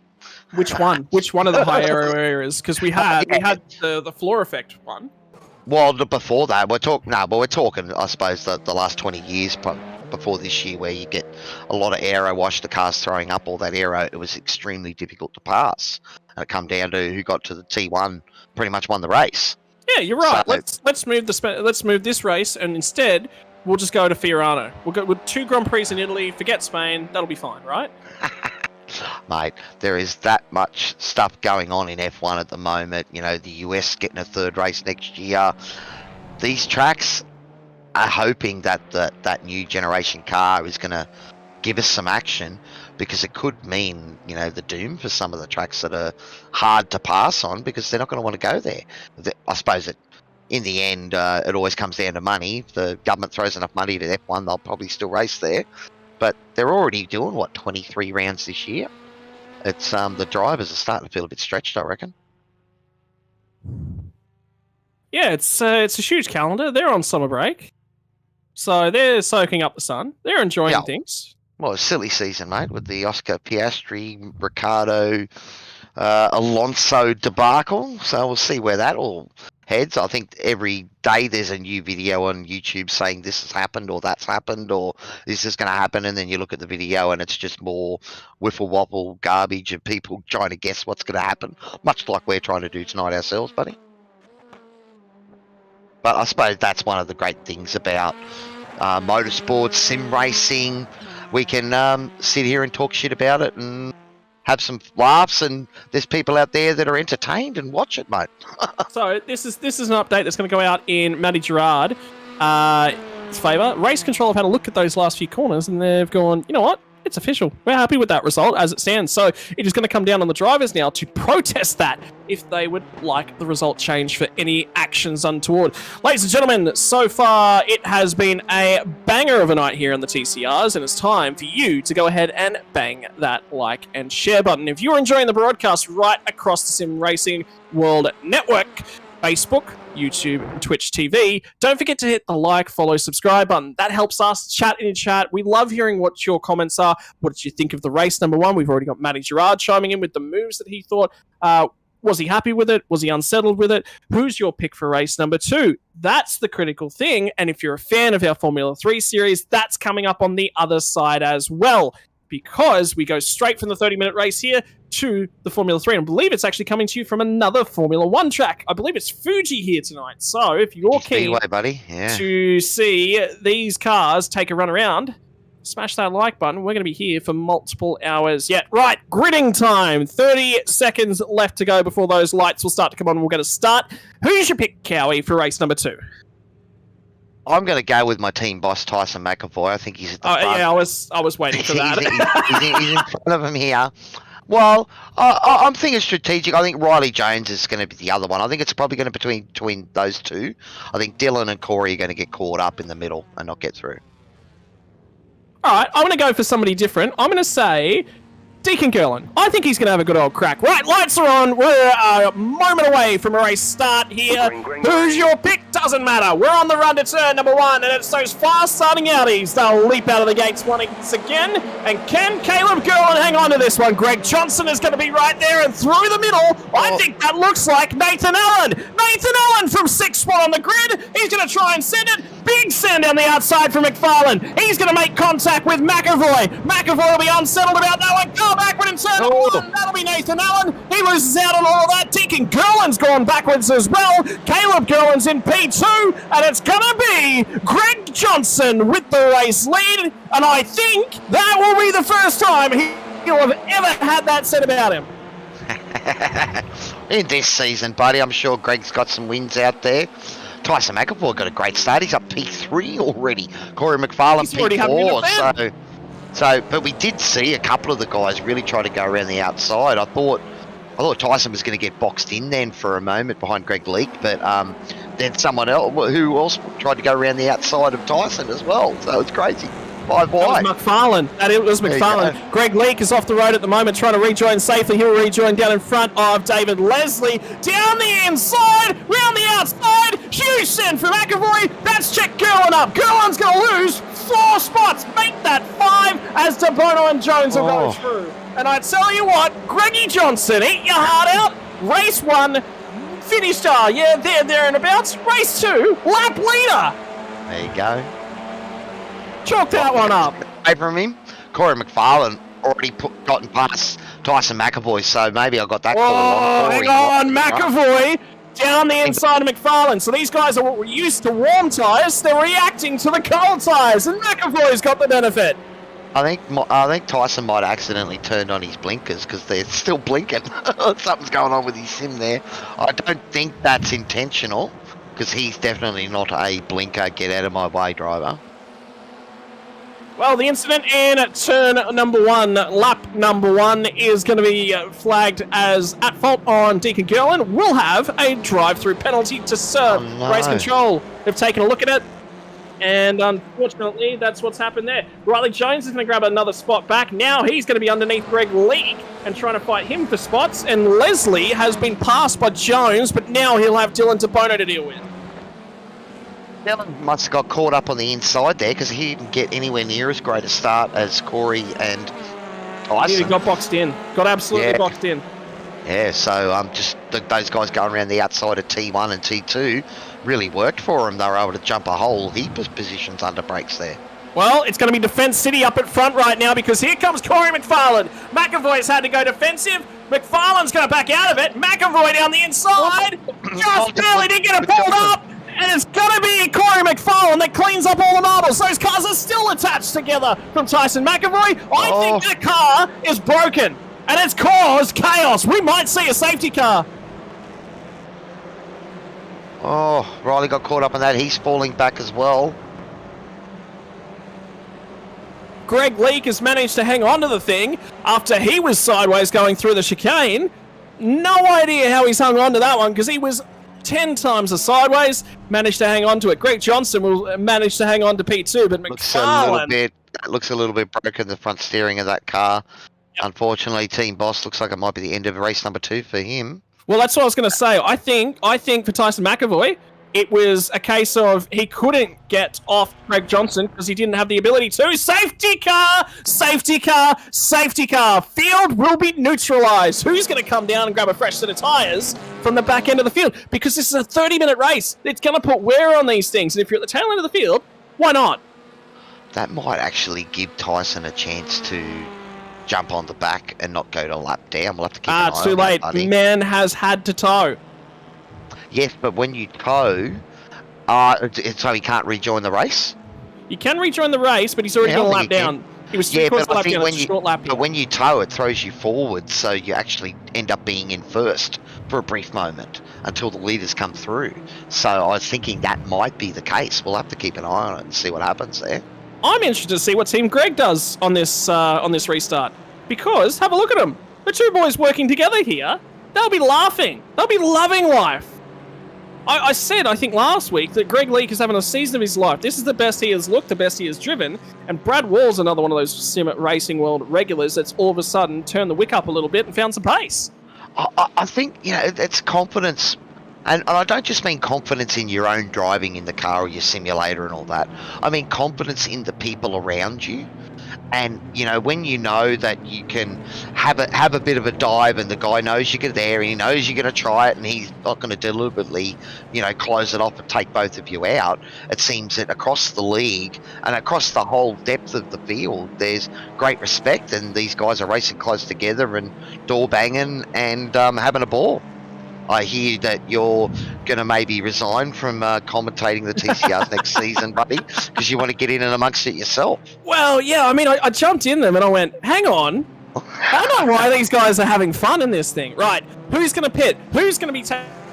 Speaker 1: Which one? Which one of the high aero areas? Because we had the floor effect one.
Speaker 2: Well, before that, we're talking. I suppose the last 20 years before this year, where you get a lot of aero wash, the cars throwing up all that aero. It was extremely difficult to pass, and it come down to who got to the T1, pretty much won the race.
Speaker 1: Yeah, you're right.
Speaker 2: So,
Speaker 1: let's move this race, and instead we'll just go to Fiorano. We'll go with 2 Grand Prix in Italy. Forget Spain. That'll be fine, right?
Speaker 2: Mate, there is that much stuff going on in F1 at the moment. You know, the US getting a 3rd race next year. These tracks are hoping that that new generation car is going to give us some action, because it could mean, you know, the doom for some of the tracks that are hard to pass on, because they're not going to want to go there. I suppose in the end, it always comes down to money. If the government throws enough money to F1, they'll probably still race there. But they're already doing, 23 rounds this year? It's the drivers are starting to feel a bit stretched, I reckon.
Speaker 1: Yeah, it's a huge calendar. They're on summer break, so they're soaking up the sun. They're enjoying things.
Speaker 2: Well, it's silly season, mate, with the Oscar Piastri, Ricciardo, Alonso debacle. So we'll see where that all heads. I think every day there's a new video on YouTube saying this has happened or that's happened or this is going to happen, and then you look at the video and it's just more wiffle wobble garbage of people trying to guess what's going to happen, much like we're trying to do tonight ourselves, buddy. But I suppose that's one of the great things about motorsports, sim racing. We can sit here and talk shit about it and have some laughs, and there's people out there that are entertained and watch it, mate.
Speaker 1: So this is an update that's going to go out in Matty Gerard's favour. Race Control have had a look at those last few corners, and they've gone, you know what? It's official. We're happy with that result as it stands. So it is going to come down on the drivers now to protest that if they would like the result changed for any actions untoward. Ladies and gentlemen, so far it has been a banger of a night here on the TCRs, and it's time for you to go ahead and bang that like and share button. If you're enjoying the broadcast right across the Sim Racing World Network, Facebook, YouTube, and Twitch TV, don't forget to hit the like, follow, subscribe button. That helps us chat in chat. We love hearing what your comments are. What did you think of the race, number 1? We've already got Matty Gerard chiming in with the moves that he thought. Was he happy with it? Was he unsettled with it? Who's your pick for race number 2? That's the critical thing. And if you're a fan of our Formula 3 series, that's coming up on the other side as well, because we go straight from the 30-minute race here to the Formula 3. And I believe it's actually coming to you from another Formula 1 track. I believe it's Fuji here tonight. So if you're keen
Speaker 2: Speedway, buddy. Yeah.
Speaker 1: to see these cars take a run around, smash that like button. We're going to be here for multiple hours yet. Right, gridding time. 30 seconds left to go before those lights will start to come on. We're going to start. Who's your pick, Cowie, for race number 2?
Speaker 2: I'm going to go with my team boss, Tyson McAvoy. I think he's at the front.
Speaker 1: Yeah, I was waiting for that.
Speaker 2: he's in front of him here. Well, I'm thinking strategic. I think Riley Jones is going to be the other one. I think it's probably going to be between those two. I think Dylan and Corey are going to get caught up in the middle and not get through.
Speaker 1: All right, I'm going to go for somebody different. I'm going to say Deacon Gerlin. I think he's going to have a good old crack. Right, lights are on. We're a moment away from a race start here. Who's your pick? Doesn't matter. We're on the run to turn number 1, and it's those fast-starting Audis. They'll leap out of the gates once again. And can Caleb Gerlin hang on to this one? Greg Johnson is going to be right there, and through the middle, I think that looks like Nathan Allen. Nathan Allen from 6th spot on the grid. He's going to try and send it. Big send down the outside from McFarlane. He's going to make contact with McAvoy. McAvoy will be unsettled about that one. Go backward in turn number 1. That'll be Nathan Allen. He loses out on all of that. Deacon Gerlin's gone backwards as well. Caleb Gerlin's in P2, and it's going to be Greg Johnson with the race lead. And I think that will be the first time he'll have ever had that said about him.
Speaker 2: In this season, buddy, I'm sure Greg's got some wins out there. Tyson McAvoy got a great start. He's up P3 already. Corey McFarlane P4. But we did see a couple of the guys really try to go around the outside. I thought Tyson was going to get boxed in then for a moment behind Greg Leake, but then someone else who also tried to go around the outside of Tyson as well. So it's crazy. 5
Speaker 1: That was
Speaker 2: wide.
Speaker 1: McFarlane. That was
Speaker 2: There you
Speaker 1: McFarlane.
Speaker 2: go.
Speaker 1: Greg Leake is off the road at the moment, trying to rejoin safely. He'll rejoin down in front of David Leslie. Down the inside, round the outside. Huge send from McAvoy. That's Chick Gerlin up. Gerlin's going to lose 4 spots. Make that 5 as De Bono and Jones will go through. And I tell you what, Greggy Johnson, eat your heart out. Race 1, finished. Yeah, there and abouts. Race 2, lap leader.
Speaker 2: There you go.
Speaker 1: Chalk that one up.
Speaker 2: Away from him. Corey McFarlane already gotten past Tyson McAvoy, so maybe I got that call
Speaker 1: Oh,
Speaker 2: wrong.
Speaker 1: hang on, McAvoy down the inside of McFarlane. So these guys are used to warm tyres. They're reacting to the cold tyres, and McAvoy's got the benefit.
Speaker 2: I think Tyson might have accidentally turned on his blinkers because they're still blinking. Something's going on with his sim there. I don't think that's intentional because he's definitely not a blinker, get out of my way driver.
Speaker 1: Well, the incident in turn number 1, lap number 1, is going to be flagged as at fault on Deacon Gerlin. We'll have a drive-through penalty to serve.
Speaker 2: Oh, no.
Speaker 1: Race control, they've taken a look at it, and unfortunately, that's what's happened there. Riley Jones is going to grab another spot back. Now he's going to be underneath Greg Leake and trying to fight him for spots, and Leslie has been passed by Jones, but now he'll have Dylan De Bono to deal with.
Speaker 2: Dylan must have got caught up on the inside there because he didn't get anywhere near as great a start as Corey and Tyson.
Speaker 1: He got boxed in. Got absolutely boxed in.
Speaker 2: Yeah, so just those guys going around the outside of T1 and T2 really worked for them. They were able to jump a whole heap of positions under brakes there.
Speaker 1: Well, it's going to be Defence City up at front right now because here comes Corey McFarlane. McAvoy's had to go defensive. McFarlane's going to back out of it. McAvoy down the inside. Just barely didn't get it pulled up. And it's going to be Corey McFarlane that cleans up all the marbles. Those cars are still attached together from Tyson McAvoy. I think that car is broken. And it's caused chaos. We might see a safety car.
Speaker 2: Oh, Riley got caught up on that. He's falling back as well.
Speaker 1: Greg Leake has managed to hang on to the thing after he was sideways going through the chicane. No idea how he's hung on to that one because he was 10 times the sideways, managed to hang on to it. Greg Johnson will manage to hang on to P2, but McFarlane...
Speaker 2: Looks a little bit broken, the front steering of that car. Yep. Unfortunately, Team Boss looks like it might be the end of race number 2 for him. Well,
Speaker 1: that's what I was going to say. I think for Tyson McAvoy, it was a case of he couldn't get off Greg Johnson because he didn't have the ability to. Safety car! Safety car! Safety car! Field will be neutralised. Who's going to come down and grab a fresh set of tyres from the back end of the field? Because this is a 30-minute race. It's going to put wear on these things. And if you're at the tail end of the field, why not?
Speaker 2: That might actually give Tyson a chance to jump on the back and not go to lap down. We'll have to keep an eye on
Speaker 1: it's too late.
Speaker 2: Buddy.
Speaker 1: Man has had to tow.
Speaker 2: Yes, but when you tow, so he can't rejoin the race?
Speaker 1: You can rejoin the race, but he's already got a lap down. He was 3/4 lap down, it's a short lap.
Speaker 2: But when you tow, it throws you forward, so you actually end up being in first for a brief moment until the leaders come through. So I was thinking that might be the case. We'll have to keep an eye on it and see what happens there.
Speaker 1: I'm interested to see what Team Greg does on this restart. Because, have a look at them. The two boys working together here, they'll be laughing. They'll be loving life. I said, I think last week, that Greg Leake is having a season of his life. This is the best he has looked, the best he has driven. And Brad Wall's another one of those Sim Racing World regulars that's all of a sudden turned the wick up a little bit and found some pace.
Speaker 2: I think, it's confidence. And I don't just mean confidence in your own driving in the car or your simulator and all that. I mean confidence in the people around you. And, when you know that you can have a bit of a dive and the guy knows you're there and he knows you're going to try it and he's not going to deliberately, close it off and take both of you out, it seems that across the league and across the whole depth of the field, there's great respect and these guys are racing close together and door banging and having a ball. I hear that you're going to maybe resign from commentating the TCRs next season, buddy, because you want to get in and amongst it yourself.
Speaker 1: Well, yeah, I mean, I jumped in them and I went, hang on. I don't know why these guys are having fun in this thing. Right, who's going to pit? Who's going to be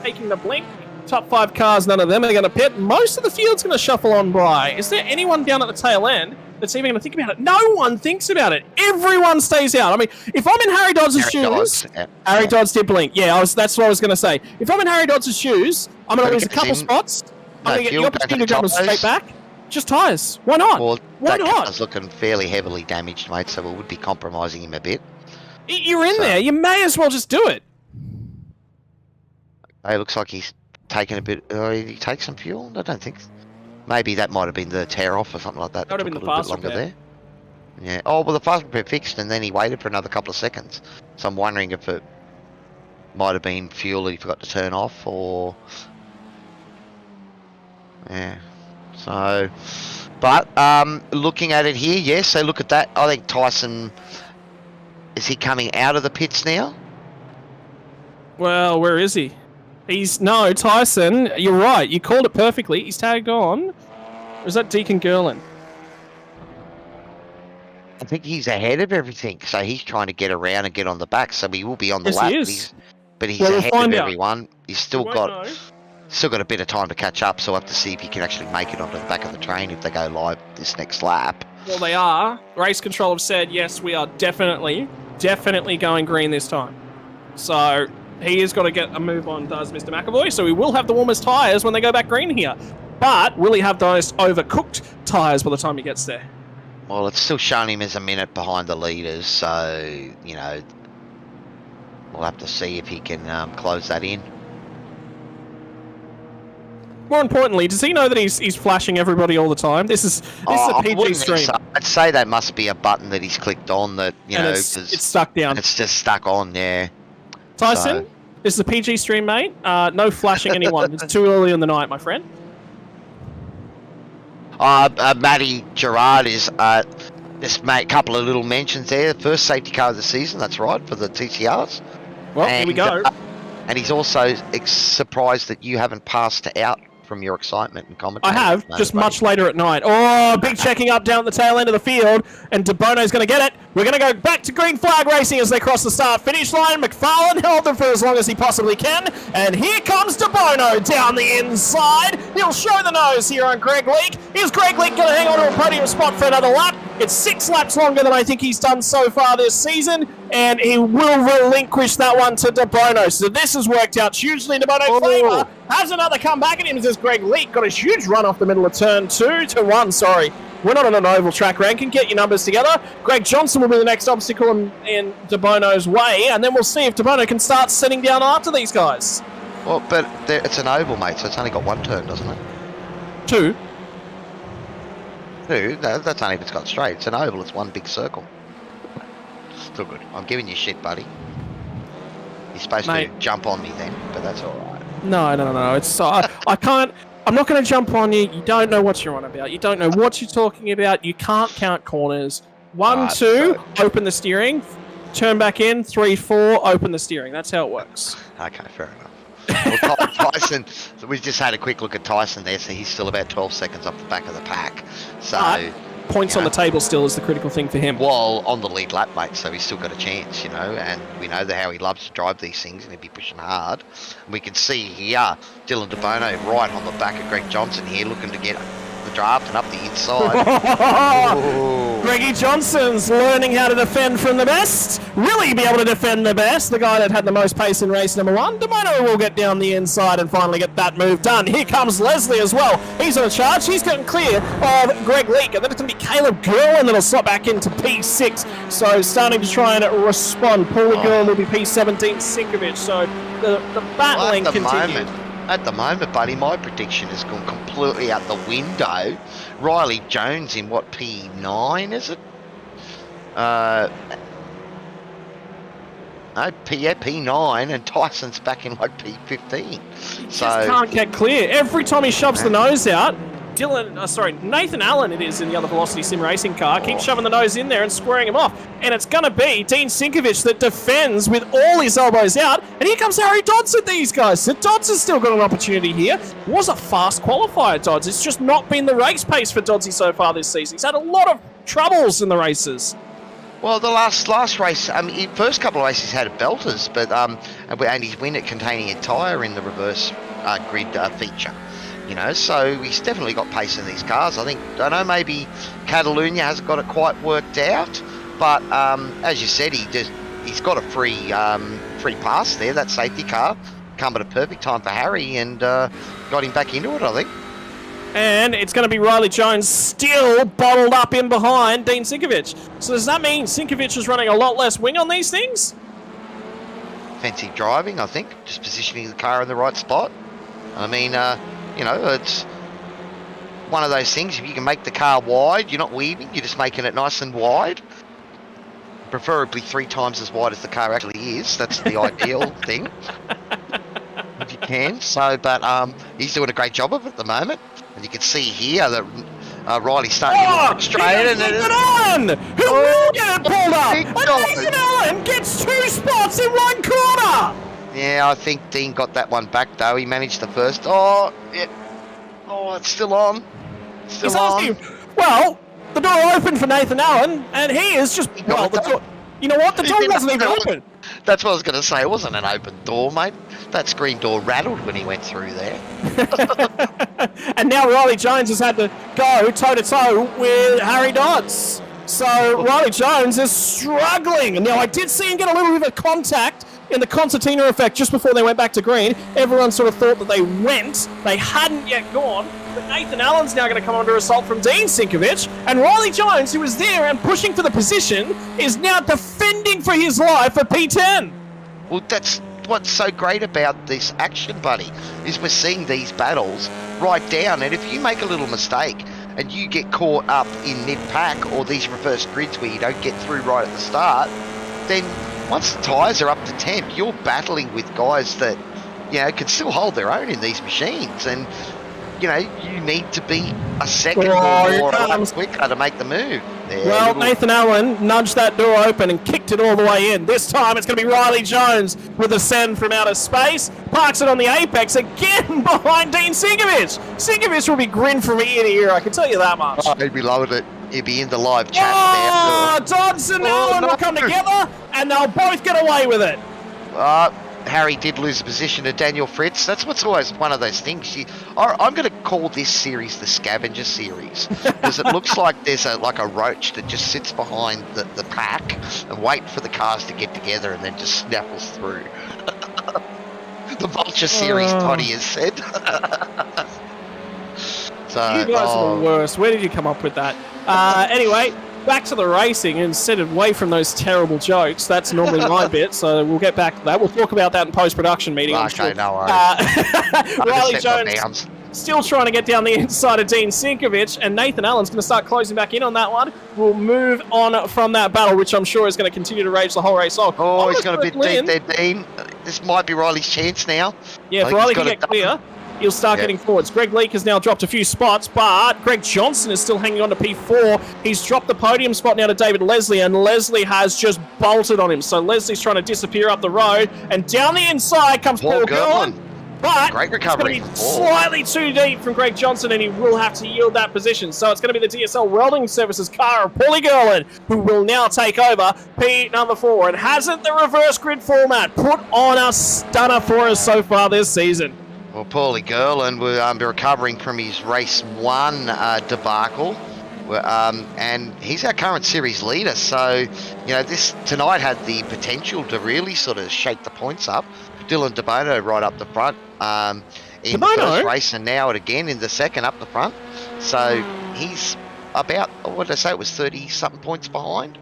Speaker 1: taking the blink? Top 5 cars, none of them are going to pit. Most of the field's going to shuffle on by. Is there anyone down at the tail end that's even going to think about it? No one thinks about it. Everyone stays out. I mean, if I'm in Harry Dodds' shoes... Harry Dodds did blink. Yeah, that's what I was going to say. If I'm in Harry Dodds' shoes, I'm going to lose a couple spots. I'm going to get the opportunity to grab them straight back. Just tyres. Why not?
Speaker 2: Well,
Speaker 1: Why
Speaker 2: that
Speaker 1: not?
Speaker 2: car's looking fairly heavily damaged, mate, so it would be compromising him a bit.
Speaker 1: You're in there. You may as well just do it.
Speaker 2: It looks like he's taken a bit. Did he take some fuel? I don't think. Maybe that might have been the tear off or something like that.
Speaker 1: That would have been the
Speaker 2: a
Speaker 1: fast
Speaker 2: little bit longer
Speaker 1: repair.
Speaker 2: there. Yeah. Oh, well, the fast repair fixed, and then he waited for another couple of seconds. So I'm wondering if it might have been fuel that he forgot to turn off, or yeah. So, but looking at it here, yes. So look at that. I think Tyson, is he coming out of the pits now?
Speaker 1: Well, where is he? No, Tyson, you're right. You called it perfectly. He's tagged on. Or is that Deacon Gerlin?
Speaker 2: I think he's ahead of everything, so he's trying to get around and get on the back, so he will be on the
Speaker 1: Yes,
Speaker 2: lap.
Speaker 1: he is.
Speaker 2: But he's
Speaker 1: Well, we'll
Speaker 2: ahead
Speaker 1: find
Speaker 2: of
Speaker 1: out.
Speaker 2: everyone. He's still
Speaker 1: We
Speaker 2: got
Speaker 1: won't know.
Speaker 2: a bit of time to catch up, so we'll have to see if he can actually make it onto the back of the train if they go live this next lap.
Speaker 1: Well, they are. Race Control have said, yes, we are definitely going green this time. So he has got to get a move on, does Mr. McAvoy. So he will have the warmest tyres when they go back green here. But will he have those overcooked tyres by the time he gets there?
Speaker 2: Well, it's still showing him as a minute behind the leaders, so, you know, we'll have to see if he can close that in.
Speaker 1: More importantly, does he know that he's flashing everybody all the time? This is a PG
Speaker 2: wouldn't
Speaker 1: stream.
Speaker 2: think so. I'd say that must be a button that he's clicked on that, you
Speaker 1: And
Speaker 2: know,
Speaker 1: it's stuck down.
Speaker 2: it's just stuck on there.
Speaker 1: Tyson,
Speaker 2: So-
Speaker 1: this is a PG stream, mate. No flashing anyone. It's too early in the night, my friend.
Speaker 2: Matty Gerard is just made a couple of little mentions there. First safety car of the season, that's right, for the TCRs.
Speaker 1: Well, here we go.
Speaker 2: And he's also surprised that you haven't passed out from your excitement and commentating.
Speaker 1: I have, just much later at night. Oh, big checking up down the tail end of the field, and De Bono's going to get it. We're going to go back to green flag racing as they cross the start-finish line. McFarlane held them for as long as he possibly can, and here comes De Bono down the inside. He'll show the nose here on Greg Leake. Is Greg Leake going to hang on to a podium spot for another lap? It's 6 laps longer than I think he's done so far this season, and he will relinquish that one to De Bono. So this has worked out hugely in De Bono's favour. Has another comeback at him as Greg Leake got a huge run off the middle of turn 2 to 1. Sorry, we're not on an oval track ranking. Get your numbers together. Greg Johnson will be the next obstacle in De Bono's way, and then we'll see if De Bono can start sitting down after these guys.
Speaker 2: Well, but it's an oval, mate, so it's only got one turn, doesn't it?
Speaker 1: 2.
Speaker 2: No, that's only if it's got straight. It's an oval, it's one big circle. Still good. I'm giving you shit, buddy. You're supposed to jump on me then, but that's alright.
Speaker 1: No. It's I can't. I'm not going to jump on you. You don't know what you're on about. You don't know what you're talking about. You can't count corners. 1, 2, open the steering. Turn back in. 3, 4, open the steering. That's how it works.
Speaker 2: Okay, fair enough. Well, Tyson, so we just had a quick look at Tyson there, so he's still about 12 seconds off the back of the pack. So
Speaker 1: points on the table still is the critical thing for him.
Speaker 2: Well, on the lead lap, mate, so he's still got a chance, you know, and we know how he loves to drive these things and he'll be pushing hard. We can see here Dylan De Bono right on the back of Greg Johnson here, looking to get the draft and up the inside.
Speaker 1: Greggy Johnson's learning how to defend from the best. Will he be able to defend the best? The guy that had the most pace in race number 1. De Bono will get down the inside and finally get that move done. Here comes Leslie as well. He's on a charge. He's getting clear of Greg Leake. And then it's going to be Caleb Gerlin that'll slot back into P6. So starting to try and respond. Paulie Gerlin will be P17 Sinkovic. So the battling continues.
Speaker 2: At the moment, buddy, my prediction has gone completely out the window. Riley Jones in what, P9 is it? No, P9, and Tyson's back in like P15.
Speaker 1: Just can't get clear. Every time he shoves the nose out, Nathan Allen it is in the other Velocity Sim racing car, keeps shoving the nose in there and squaring him off. And it's going to be Dean Sinkovic that defends with all his elbows out. And here comes Harry Dodds at these guys. So Dodds has still got an opportunity here. Was a fast qualifier, Dodds. It's just not been the race pace for Doddsy so far this season. He's had a lot of troubles in the races.
Speaker 2: Well, the last race, first couple of races had belters, but and he's win it containing a tyre in the reverse grid feature. You know, so he's definitely got pace in these cars. I know maybe Catalunya hasn't got it quite worked out, but as you said, he's got a free pass there. That safety car come at a perfect time for Harry and got him back into it, I think.
Speaker 1: And it's going to be Riley Jones still bottled up in behind Dean Sinkovic. So does that mean Sinkovic is running a lot less wing on these things?
Speaker 2: Defensive driving, I think. Just positioning the car in the right spot. I mean, you know, it's one of those things. If you can make the car wide, you're not weaving. You're just making it nice and wide. Preferably 3 times as wide as the car actually is. That's the ideal thing. If you can. So, but he's doing a great job of it at the moment. And you can see here that Riley's starting to look frustrated.
Speaker 1: Who will get it pulled up? And Nathan Allen gets 2 spots in 1 corner.
Speaker 2: Yeah, I think Dean got that one back though. He managed the first. Oh, yeah. Oh, it's still on. Still on.
Speaker 1: Well, the door opened for Nathan Allen, and he is just. Well, the door. You know what? The door wasn't even open.
Speaker 2: That's what I was going to say. It wasn't an open door, mate. That screen door rattled when he went through there.
Speaker 1: And now Riley Jones has had to go toe-to-toe with Harry Dodds. So Riley Jones is struggling. Now, I did see him get a little bit of contact in the concertina effect just before they went back to green. Everyone sort of thought that they went. They hadn't yet gone. But Nathan Allen's now going to come under assault from Dean Sinkovic. And Riley Jones, who was there and pushing for the position, is now defending for his life at P10.
Speaker 2: Well, that's what's so great about this action, buddy, is we're seeing these battles right down. And if you make a little mistake and you get caught up in mid-pack or these reverse grids where you don't get through right at the start, then once the tyres are up to temp, you're battling with guys that, you know, can still hold their own in these machines. And, you know, you need to be a second or quicker to make the move. There,
Speaker 1: well, Nathan Allen nudged that door open and kicked it all the way in. This time it's going to be Riley Jones with a send from outer space. Parks it on the apex again behind Dean Sinkovic. Sinkovic will be grinned from ear to ear, I can tell you that much.
Speaker 2: Oh, he'd be loving it. He'd be in the live chat there.
Speaker 1: Dodds and Allen will come together and they'll both get away with it.
Speaker 2: Harry did lose the position to Daniel Fritz. That's what's always one of those things. I'm going to call this series the scavenger series because it looks like there's a roach that just sits behind the pack and wait for the cars to get together and then just snaffles through. The vulture series, Toddy has said. So,
Speaker 1: you guys are the worst. Where did you come up with that? Anyway, back to the racing instead of away from those terrible jokes. That's normally my bit, so we'll get back to that. We'll talk about that in post-production meeting.
Speaker 2: Okay, no worries.
Speaker 1: Riley Jones still trying to get down the inside of Dean Sinkovic, and Nathan Allen's going to start closing back in on that one. We'll move on from that battle, which I'm sure is going to continue to rage the whole race on.
Speaker 2: Oh, he's going to be deep there, Dean. This might be Riley's chance now.
Speaker 1: Yeah, if Riley can get clear, he'll start getting forwards. Greg Leake has now dropped a few spots, but Greg Johnson is still hanging on to P4. He's dropped the podium spot now to David Leslie, and Leslie has just bolted on him. So Leslie's trying to disappear up the road, and down the inside comes Paul Gerlin. But
Speaker 2: great recovery.
Speaker 1: It's going to be slightly too deep from Greg Johnson, and he will have to yield that position. So it's going to be the DSL Welding Services car of Paulie Gerlin, who will now take over P number 4. And hasn't the reverse grid format put on a stunner for us so far this season?
Speaker 2: Well, Paulie Gerlin will be recovering from his race 1 debacle, and he's our current series leader. So, you know, this tonight had the potential to really sort of shake the points up. Dylan DeBono right up the front in the first race, and now again in the second up the front. So he's about, what did I say, it was 30-something points behind.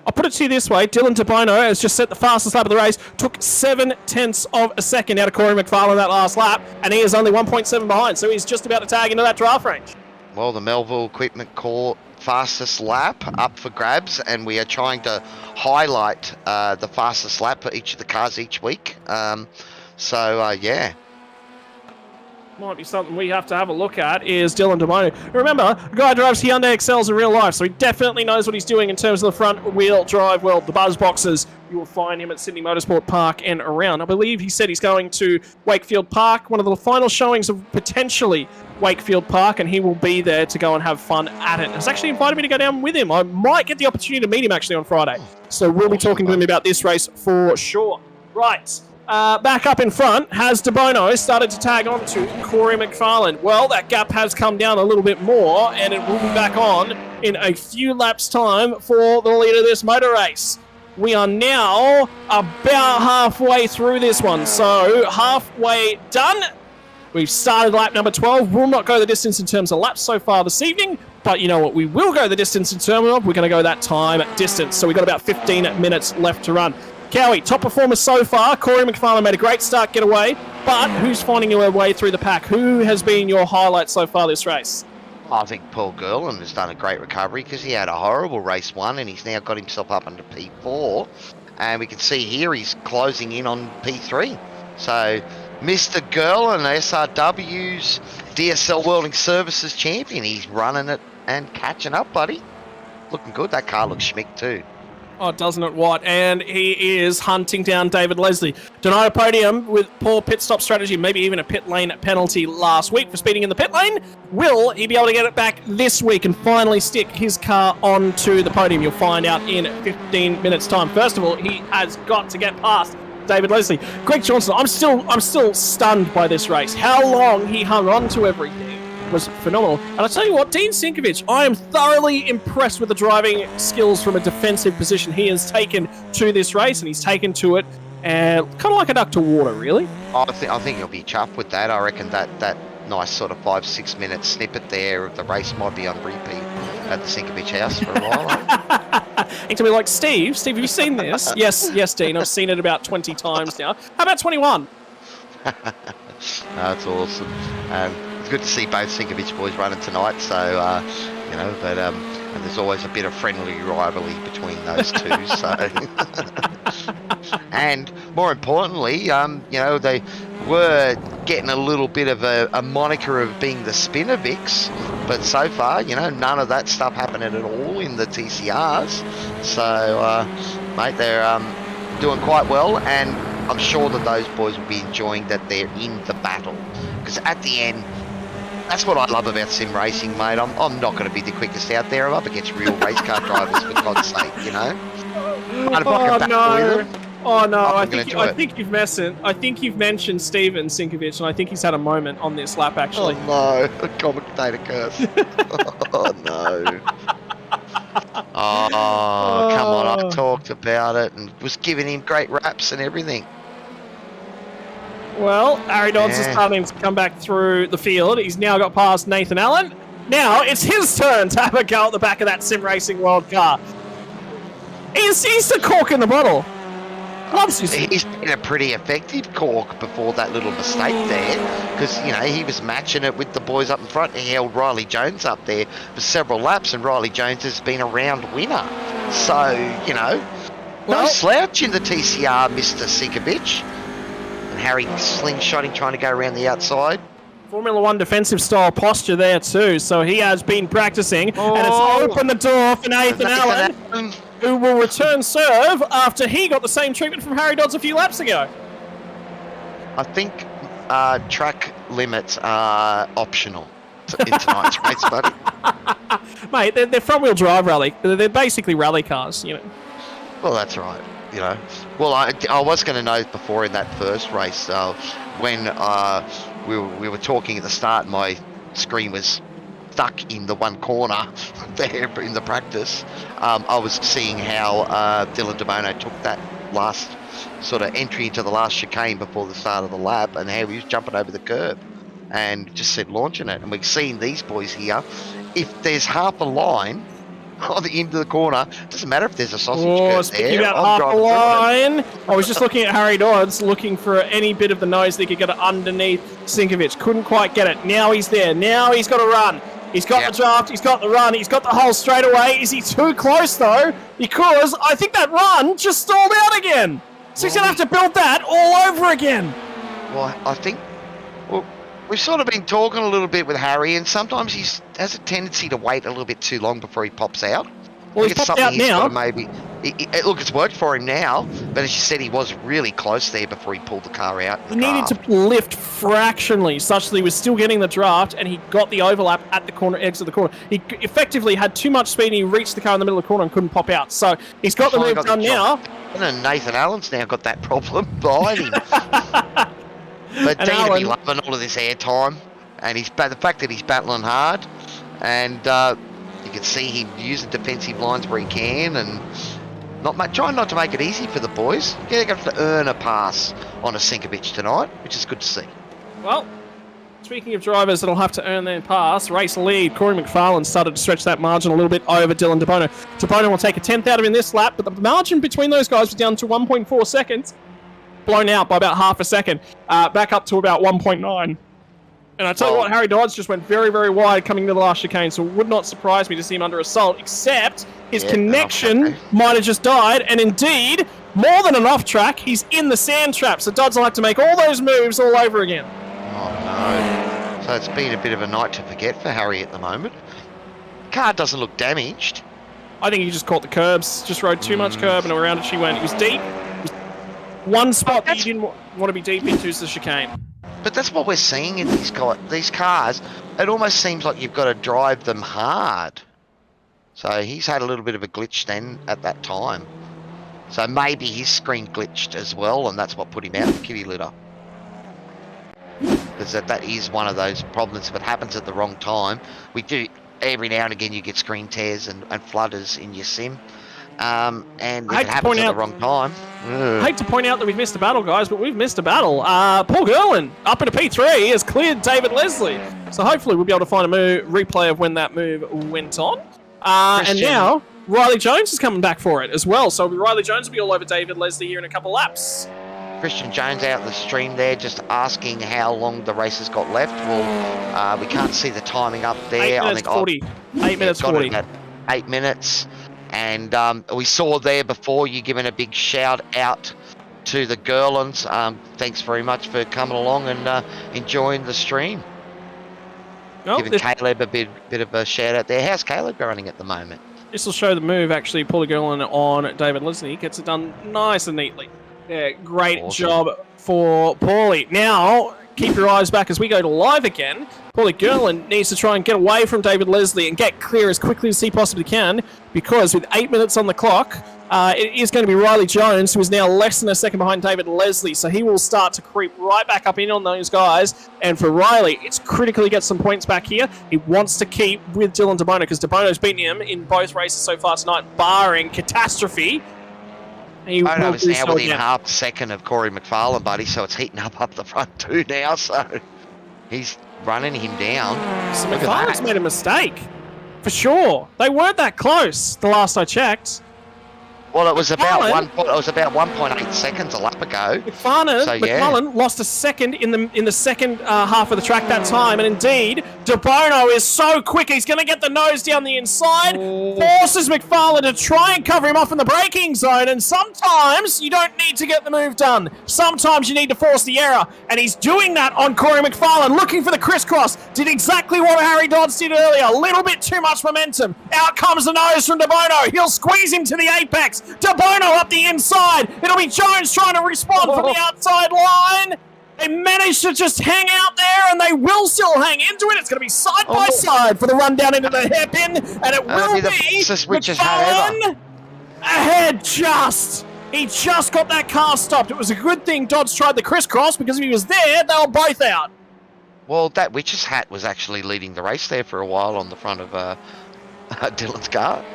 Speaker 1: I'll put it to you this way. Dylan DeBono has just set the fastest lap of the race, took 0.7 of a second out of Corey McFarlane that last lap, and he is only 1.7 behind, so he's just about to tag into that draft range.
Speaker 2: Well, the Melville Equipment Corp fastest lap up for grabs, and we are trying to highlight the fastest lap for each of the cars each week. Yeah.
Speaker 1: Might be something we have to have a look at is Dylan DeMone. Remember, the guy drives Hyundai Excels in real life, so he definitely knows what he's doing in terms of the front wheel drive. Well, the buzz boxes, you will find him at Sydney Motorsport Park and around. I believe he said he's going to Wakefield Park, one of the final showings of potentially Wakefield Park, and he will be there to go and have fun at it. He's actually invited me to go down with him. I might get the opportunity to meet him actually on Friday, so we'll be talking to him about this race for sure. Right. Back up in front, has DeBono started to tag on to Corey McFarlane. Well, that gap has come down a little bit more, and it will be back on in a few laps' time for the lead of this motor race. We are now about halfway through this one, so halfway done. We've started lap number 12. We'll not go the distance in terms of laps so far this evening, but you know what we will go the distance in terms of? We're going to go that time distance. So we've got about 15 minutes left to run. Cowie, top performer so far. Corey McFarlane made a great start getaway, but who's finding your way through the pack? Who has been your highlight so far this race?
Speaker 2: I think Paul Gerland has done a great recovery because he had a horrible race 1 and he's now got himself up into P4. And we can see here he's closing in on P3. So Mr. Gerland, SRW's DSL Welding Services champion. He's running it and catching up, buddy. Looking good. That car looks schmick too.
Speaker 1: Oh, doesn't it what? And he is hunting down David Leslie. Denied a podium with poor pit stop strategy, maybe even a pit lane penalty last week for speeding in the pit lane. Will he be able to get it back this week and finally stick his car onto the podium? You'll find out in 15 minutes' time. First of all, he has got to get past David Leslie. Greg Johnson, I'm still stunned by this race. How long he hung on to everything was phenomenal. And I tell you what, Dean Sinkovic, I am thoroughly impressed with the driving skills from a defensive position he has taken to this race, and he's taken to it and kind of like a duck to water, really.
Speaker 2: I think he'll be chuffed with that. I reckon that nice sort of 5-6 minute snippet there of the race might be on repeat at the Sinkovic house for a while.
Speaker 1: It's gonna be like, Steve, have you seen this? yes, Dean, I've seen it about 20 times now. How about 21?
Speaker 2: That's awesome. It's good to see both Sinkovic boys running tonight. So you know, but and there's always a bit of friendly rivalry between those two. So, and more importantly, you know, they were getting a little bit of a moniker of being the Spinovics, but so far, you know, none of that stuff happening at all in the TCRs. So, mate, they're doing quite well, and I'm sure that those boys will be enjoying that they're in the battle, because at the end, that's what I love about sim racing, mate. I'm not going to be the quickest out there. I'm up against real race car drivers, for God's sake, you know. But if I can battle with them,
Speaker 1: oh no! I think you've mentioned Steven Sinkovic, and I think he's had a moment on this lap actually.
Speaker 2: Oh no! A commentator curse. Oh no! Oh, come on! I talked about it and was giving him great raps and everything.
Speaker 1: Well, Harry Dodds is starting to come back through the field. He's now got past Nathan Allen. Now it's his turn to have a go at the back of that sim racing world car. He's the cork in the bottle.
Speaker 2: He's been a pretty effective cork before that little mistake there, because, you know, he was matching it with the boys up in front. He held Riley Jones up there for several laps, and Riley Jones has been a round winner. So, you know, no slouch in the TCR, Mr. Sinkovic. And Harry slingshotting, trying to go around the outside.
Speaker 1: Formula One defensive style posture there too, so he has been practicing, and it's opened the door for Nathan Allen, who will return serve after he got the same treatment from Harry Dodds a few laps ago.
Speaker 2: I think track limits are optional in tonight's race, buddy.
Speaker 1: Mate, they're front-wheel drive rally. They're basically rally cars, you know.
Speaker 2: Well, that's right. You know, well, I was going to note before in that first race, when we were talking at the start, my screen was stuck in the one corner there in the practice. I was seeing how Dylan DeMono took that last sort of entry into the last chicane before the start of the lap, and how he was jumping over the curb and just said launching it. And we've seen these boys here. If there's half a line on the end of the corner, doesn't matter if there's a sausage curve there.
Speaker 1: About half a line. I was just looking at Harry Dodds, looking for any bit of the nose that he could get it underneath Sinkovic. Couldn't quite get it. Now he's there. Now he's got to run. He's got the draft. He's got the run. He's got the hole straight away. Is he too close though? Because I think that run just stalled out again. So he's going to have to build that all over again.
Speaker 2: Well, I think we've sort of been talking a little bit with Harry, and sometimes he has a tendency to wait a little bit too long before he pops out.
Speaker 1: Well, he's popped out now.
Speaker 2: Look, it's worked for him now, but as you said, he was really close there before he pulled the car out.
Speaker 1: He needed to lift fractionally, such that he was still getting the draft, and he got the overlap at the corner, exit of the corner. He effectively had too much speed, and he reached the car in the middle of the corner and couldn't pop out. So he's got the move done now.
Speaker 2: And then Nathan Allen's now got that problem behind him. But Dean will be loving all of this airtime, and the fact that he's battling hard, and you can see him using defensive lines where he can, and trying not to make it easy for the boys. Yeah, they're going to have to earn a pass on a Sinkovic tonight, which is good to see.
Speaker 1: Well, Speaking of drivers that'll have to earn their pass, race lead, Corey McFarlane started to stretch that margin a little bit over Dylan DeBono. DeBono will take a 10th out of him this lap, but the margin between those guys was down to 1.4 seconds, blown out by about half a second, back up to about 1.9. And I tell you what, Harry Dodds just went very, very wide coming into the last chicane, so it would not surprise me to see him under assault, except his connection might have just died, and indeed, more than an off-track, he's in the sand trap, so Dodds will have to make all those moves all over again.
Speaker 2: Oh no. So it's been a bit of a night to forget for Harry at the moment. Car doesn't look damaged.
Speaker 1: I think he just caught the curbs, just rode too much curb, and around it she went. It was deep. It was one spot that you didn't want to be deep into is the chicane.
Speaker 2: But that's what we're seeing in these cars. It almost seems like you've got to drive them hard. So he's had a little bit of a glitch then at that time. So maybe his screen glitched as well, and that's what put him out of the kitty litter. Because that is one of those problems. If it happens at the wrong time, we do every now and again. You get screen tears and flutters in your sim, and if it happens at the wrong time.
Speaker 1: I hate to point out that we've missed a battle, guys, but we've missed a battle. Paul Gerlin up into P3 has cleared David Leslie, so hopefully we'll be able to find a replay of when that move went on. And now Riley Jones is coming back for it as well. So Riley Jones will be all over David Leslie here in a couple laps.
Speaker 2: Christian Jones out the stream there, just asking how long the race has got left. Well, we can't see the timing up there.
Speaker 1: 8 minutes 40. 8 minutes 40.
Speaker 2: 8 minutes. And we saw there before you giving a big shout out to the Gerlins. Thanks very much for coming along and enjoying the stream. Giving Caleb a bit of a shout out there. How's Caleb running at the moment?
Speaker 1: This will show the move, actually. Paul Gerlin on David Leslie. Gets it done nice and neatly. Yeah, great job for Paulie. Now, keep your eyes back as we go to live again. Paulie Gerlin needs to try and get away from David Leslie and get clear as quickly as he possibly can, because with 8 minutes on the clock, it is going to be Riley Jones, who is now less than a second behind David Leslie, so he will start to creep right back up in on those guys. And for Riley, it's critical he gets some points back here. He wants to keep with Dylan DeBono, because DeBono's beaten him in both races so far tonight, barring catastrophe.
Speaker 2: Bono is now within half a second of Corey McFarlane, buddy, so it's heating up the front too now, so he's running him down.
Speaker 1: So McFarlane's made a mistake, for sure. They weren't that close the last I checked.
Speaker 2: Well, it was about 1.8 seconds a lap ago.
Speaker 1: McFarlane lost a second in the second half of the track that time, and indeed, DeBono is so quick, he's going to get the nose down the inside, forces McFarlane to try and cover him off in the braking zone, and sometimes you don't need to get the move done. Sometimes you need to force the error, and he's doing that on Corey McFarlane, looking for the crisscross. Did exactly what Harry Dodds did earlier, a little bit too much momentum. Out comes the nose from DeBono. He'll squeeze him to the apex. DeBono up the inside. It'll be Jones trying to respond from the outside line. They managed to just hang out there, and they will still hang into it. It's going to be side by side for the run down into the hairpin, and it will be McFarlane ahead just. He just got that car stopped. It was a good thing Dodds tried the crisscross, because if he was there, they were both out.
Speaker 2: Well, that witch's hat was actually leading the race there for a while on the front of Dylan's car.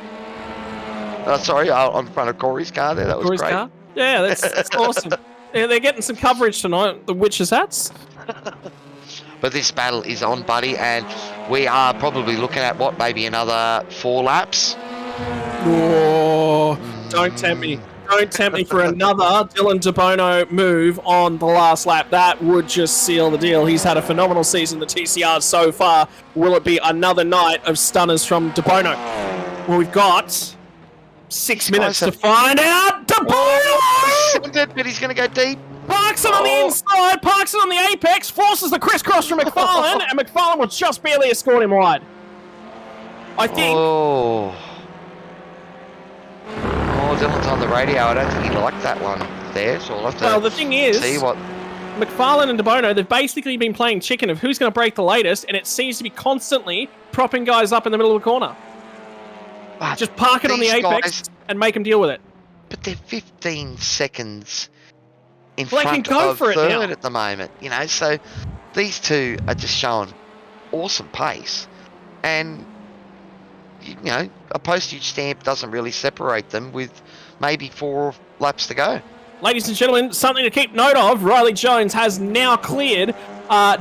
Speaker 2: Sorry, on front of Corey's car there. That was
Speaker 1: Corey's
Speaker 2: great.
Speaker 1: Car? Yeah, that's awesome. They're getting some coverage tonight, the witches' hats.
Speaker 2: But this battle is on, buddy, and we are probably looking at, what, maybe another 4 laps?
Speaker 1: Oh, don't tempt me. Don't tempt me for another Dylan DeBono move on the last lap. That would just seal the deal. He's had a phenomenal season, the TCR, so far. Will it be another night of stunners from DeBono? Well, we've got 6 minutes to find out. DeBono!
Speaker 2: But he's going to go deep.
Speaker 1: Parks it on the inside, parks it on the apex, forces the crisscross from McFarlane, and McFarlane will just barely escort him wide. I think.
Speaker 2: Dylan's on the radio. I don't think he liked that one there, so we'll have to
Speaker 1: the thing is,
Speaker 2: see what.
Speaker 1: McFarlane and DeBono, they've basically been playing chicken of who's going to break the latest, and it seems to be constantly propping guys up in the middle of the corner.
Speaker 2: But
Speaker 1: just park it on the apex and make them deal with it.
Speaker 2: But they're 15 seconds in
Speaker 1: well,
Speaker 2: front of third at the moment, you know. So these two are just showing awesome pace, and you know, a postage stamp doesn't really separate them with maybe 4 laps to go.
Speaker 1: Ladies and gentlemen, something to keep note of. Riley Jones has now cleared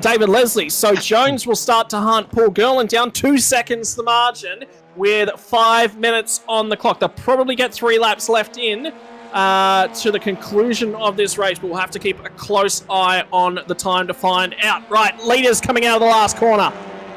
Speaker 1: David Leslie. So Jones will start to hunt Paul Gerlin down 2 seconds the margin with 5 minutes on the clock. They'll probably get 3 laps left in to the conclusion of this race, but we'll have to keep a close eye on the time to find out. Right, leaders coming out of the last corner.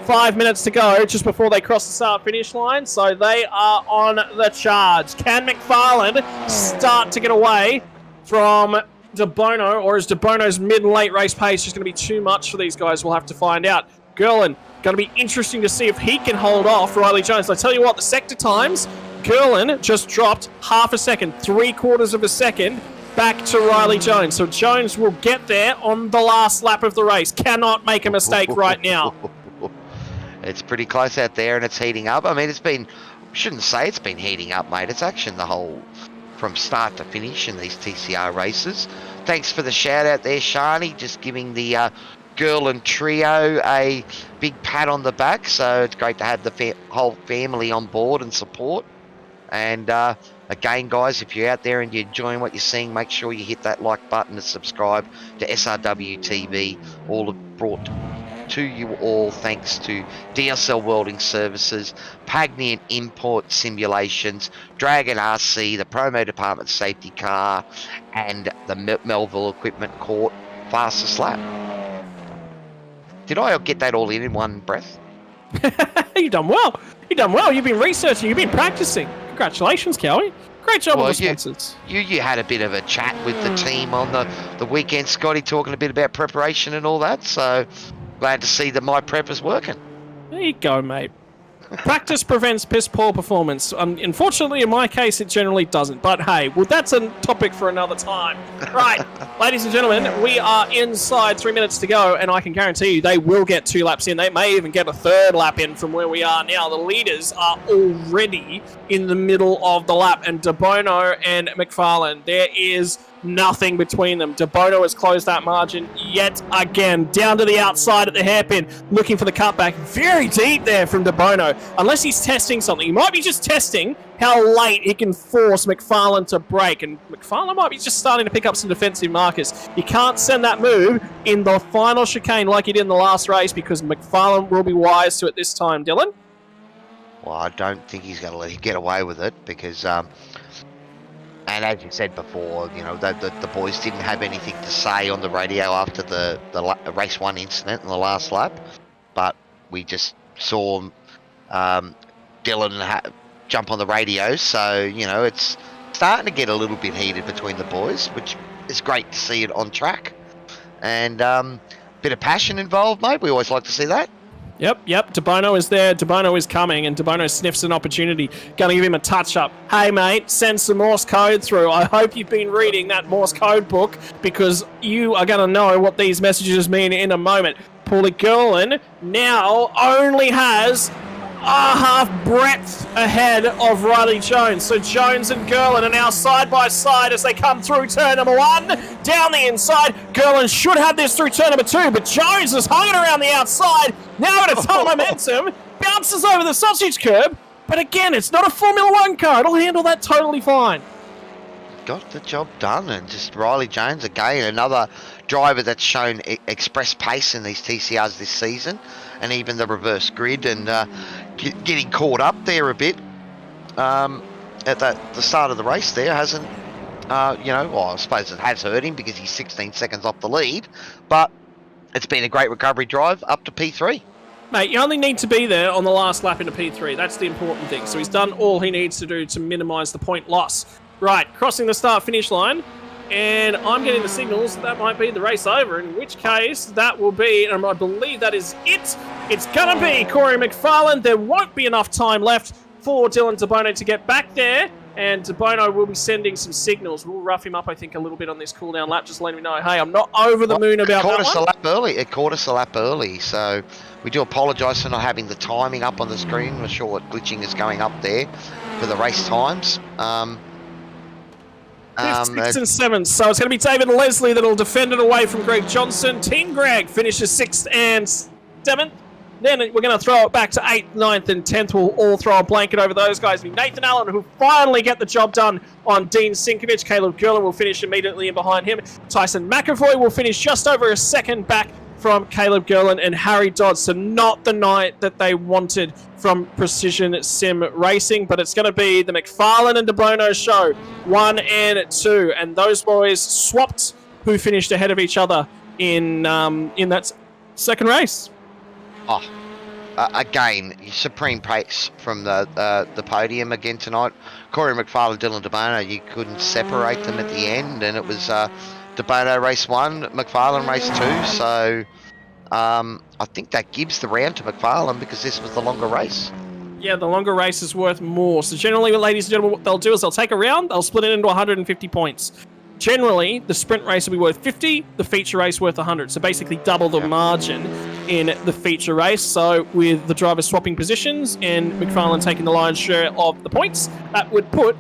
Speaker 1: 5 minutes to go just before they cross the start-finish line, so they are on the charge. Can McFarland start to get away from De Bono, or is De Bono's mid and late race pace just going to be too much for these guys? We'll have to find out. Gerlin, going to be interesting to see if he can hold off Riley Jones. I tell you what, the sector times, Gerlin just dropped half a second, 3/4 of a second back to Riley Jones. So Jones will get there on the last lap of the race. Cannot make a mistake right now.
Speaker 2: It's pretty close out there, and it's heating up. I mean, it's been, shouldn't say it's been heating up, mate. It's action the whole, from start to finish in these TCR races. Thanks for the shout out there, Shani, just giving the Gerlin trio a big pat on the back. So it's great to have the whole family on board and support. And again, guys, if you're out there and you're enjoying what you're seeing, make sure you hit that like button and subscribe to SRW TV. All brought to you all thanks to DSL Welding Services, Pagnian Imports Simulations, Dragon RC, the Promo Department Safety Car, and the Melville Equipment Court Fastest Lap. Did I get that all in one breath?
Speaker 1: You've done well. You've done well. You've been researching. You've been practicing. Congratulations, Cowie. Great job with the sponsors.
Speaker 2: You had a bit of a chat with the team on the weekend, Scotty, talking a bit about preparation and all that. So glad to see that my prep is working.
Speaker 1: There you go, mate. Practice prevents piss poor performance. Unfortunately, in my case, it generally doesn't. But hey, well, that's a topic for another time. Right, ladies and gentlemen, we are inside 3 minutes to go, and I can guarantee you they will get 2 laps in. They may even get a 3rd lap in from where we are now. The leaders are already in the middle of the lap, and De Bono and McFarland, there is nothing between them. De Bono has closed that margin yet again, down to the outside at the hairpin, looking for the cutback. Very deep there from De Bono. Unless he's testing something. He might be just testing how late he can force McFarland to brake, and McFarland might be just starting to pick up some defensive markers. You can't send that move in the final chicane like he did in the last race, because McFarland will be wise to it this time. Dylan?
Speaker 2: Well, I don't think he's going to let him get away with it, because and as you said before, you know, the boys didn't have anything to say on the radio after the race 1 incident in the last lap, but we just saw Dylan jump on the radio. So, you know, it's starting to get a little bit heated between the boys, which is great to see it on track. And bit of passion involved, mate. We always like to see that.
Speaker 1: Yep. De Bono is there. De Bono is coming, and De Bono sniffs an opportunity. Going to give him a touch-up. Hey, mate, send some Morse code through. I hope you've been reading that Morse code book, because you are going to know what these messages mean in a moment. Paulie Gerlin now only has a half breadth ahead of Riley Jones. So Jones and Gerlin are now side by side as they come through turn number 1. Down the inside, Gerlin should have this through turn number 2, but Jones is hanging around the outside. Now at a ton of momentum, bounces over the sausage curb. But again, it's not a Formula 1 car. It'll handle that totally fine.
Speaker 2: Got the job done, and just Riley Jones again, another driver that's shown express pace in these TCRs this season, and even the reverse grid, and getting caught up there a bit at the start of the race there hasn't, you know, well, I suppose it has hurt him because he's 16 seconds off the lead, but it's been a great recovery drive up to P3.
Speaker 1: Mate, you only need to be there on the last lap into P3. That's the important thing. So he's done all he needs to do to minimise the point loss. Right, crossing the start-finish line, and I'm getting the signals that might be the race over, in which case that will be, and I believe that is it. It's going to be Corey McFarland. There won't be enough time left for Dylan De Bono to get back there, and De Bono will be sending some signals. We'll rough him up, I think, a little bit on this cool-down lap, just letting him know, hey, I'm not over the moon about that one.
Speaker 2: It caught us a lap early, so we do apologise for not having the timing up on the screen. I'm not sure what glitching is going up there for the race times.
Speaker 1: 5th, 6th and 7th. So it's going to be David Leslie that'll defend it away from Greg Johnson. Team Greg finishes 6th and 7th. Then we're going to throw it back to 8th, 9th and 10th. We'll all throw a blanket over those guys. Nathan Allen, who finally get the job done on Dean Sinkovich. Caleb Gerlin will finish immediately in behind him. Tyson McAvoy will finish just over a second back from Caleb Gerland and Harry Dodd. So not the night that they wanted from Precision Sim Racing, but it's going to be the McFarlane and De Bono show, 1 and 2. And those boys swapped who finished ahead of each other in that second race.
Speaker 2: Oh, again, supreme pace from the podium again tonight. Corey McFarlane, Dylan De Bono, you couldn't separate them at the end, and it was De Bono race 1, McFarlane race 2. So I think that gives the round to McFarlane because this was the longer race.
Speaker 1: Yeah, the longer race is worth more. So generally, ladies and gentlemen, what they'll do is they'll take a round, they'll split it into 150 points. Generally, the sprint race will be worth 50, the feature race worth 100. So basically double the margin in the feature race. So with the drivers swapping positions and McFarlane taking the lion's share of the points, that would put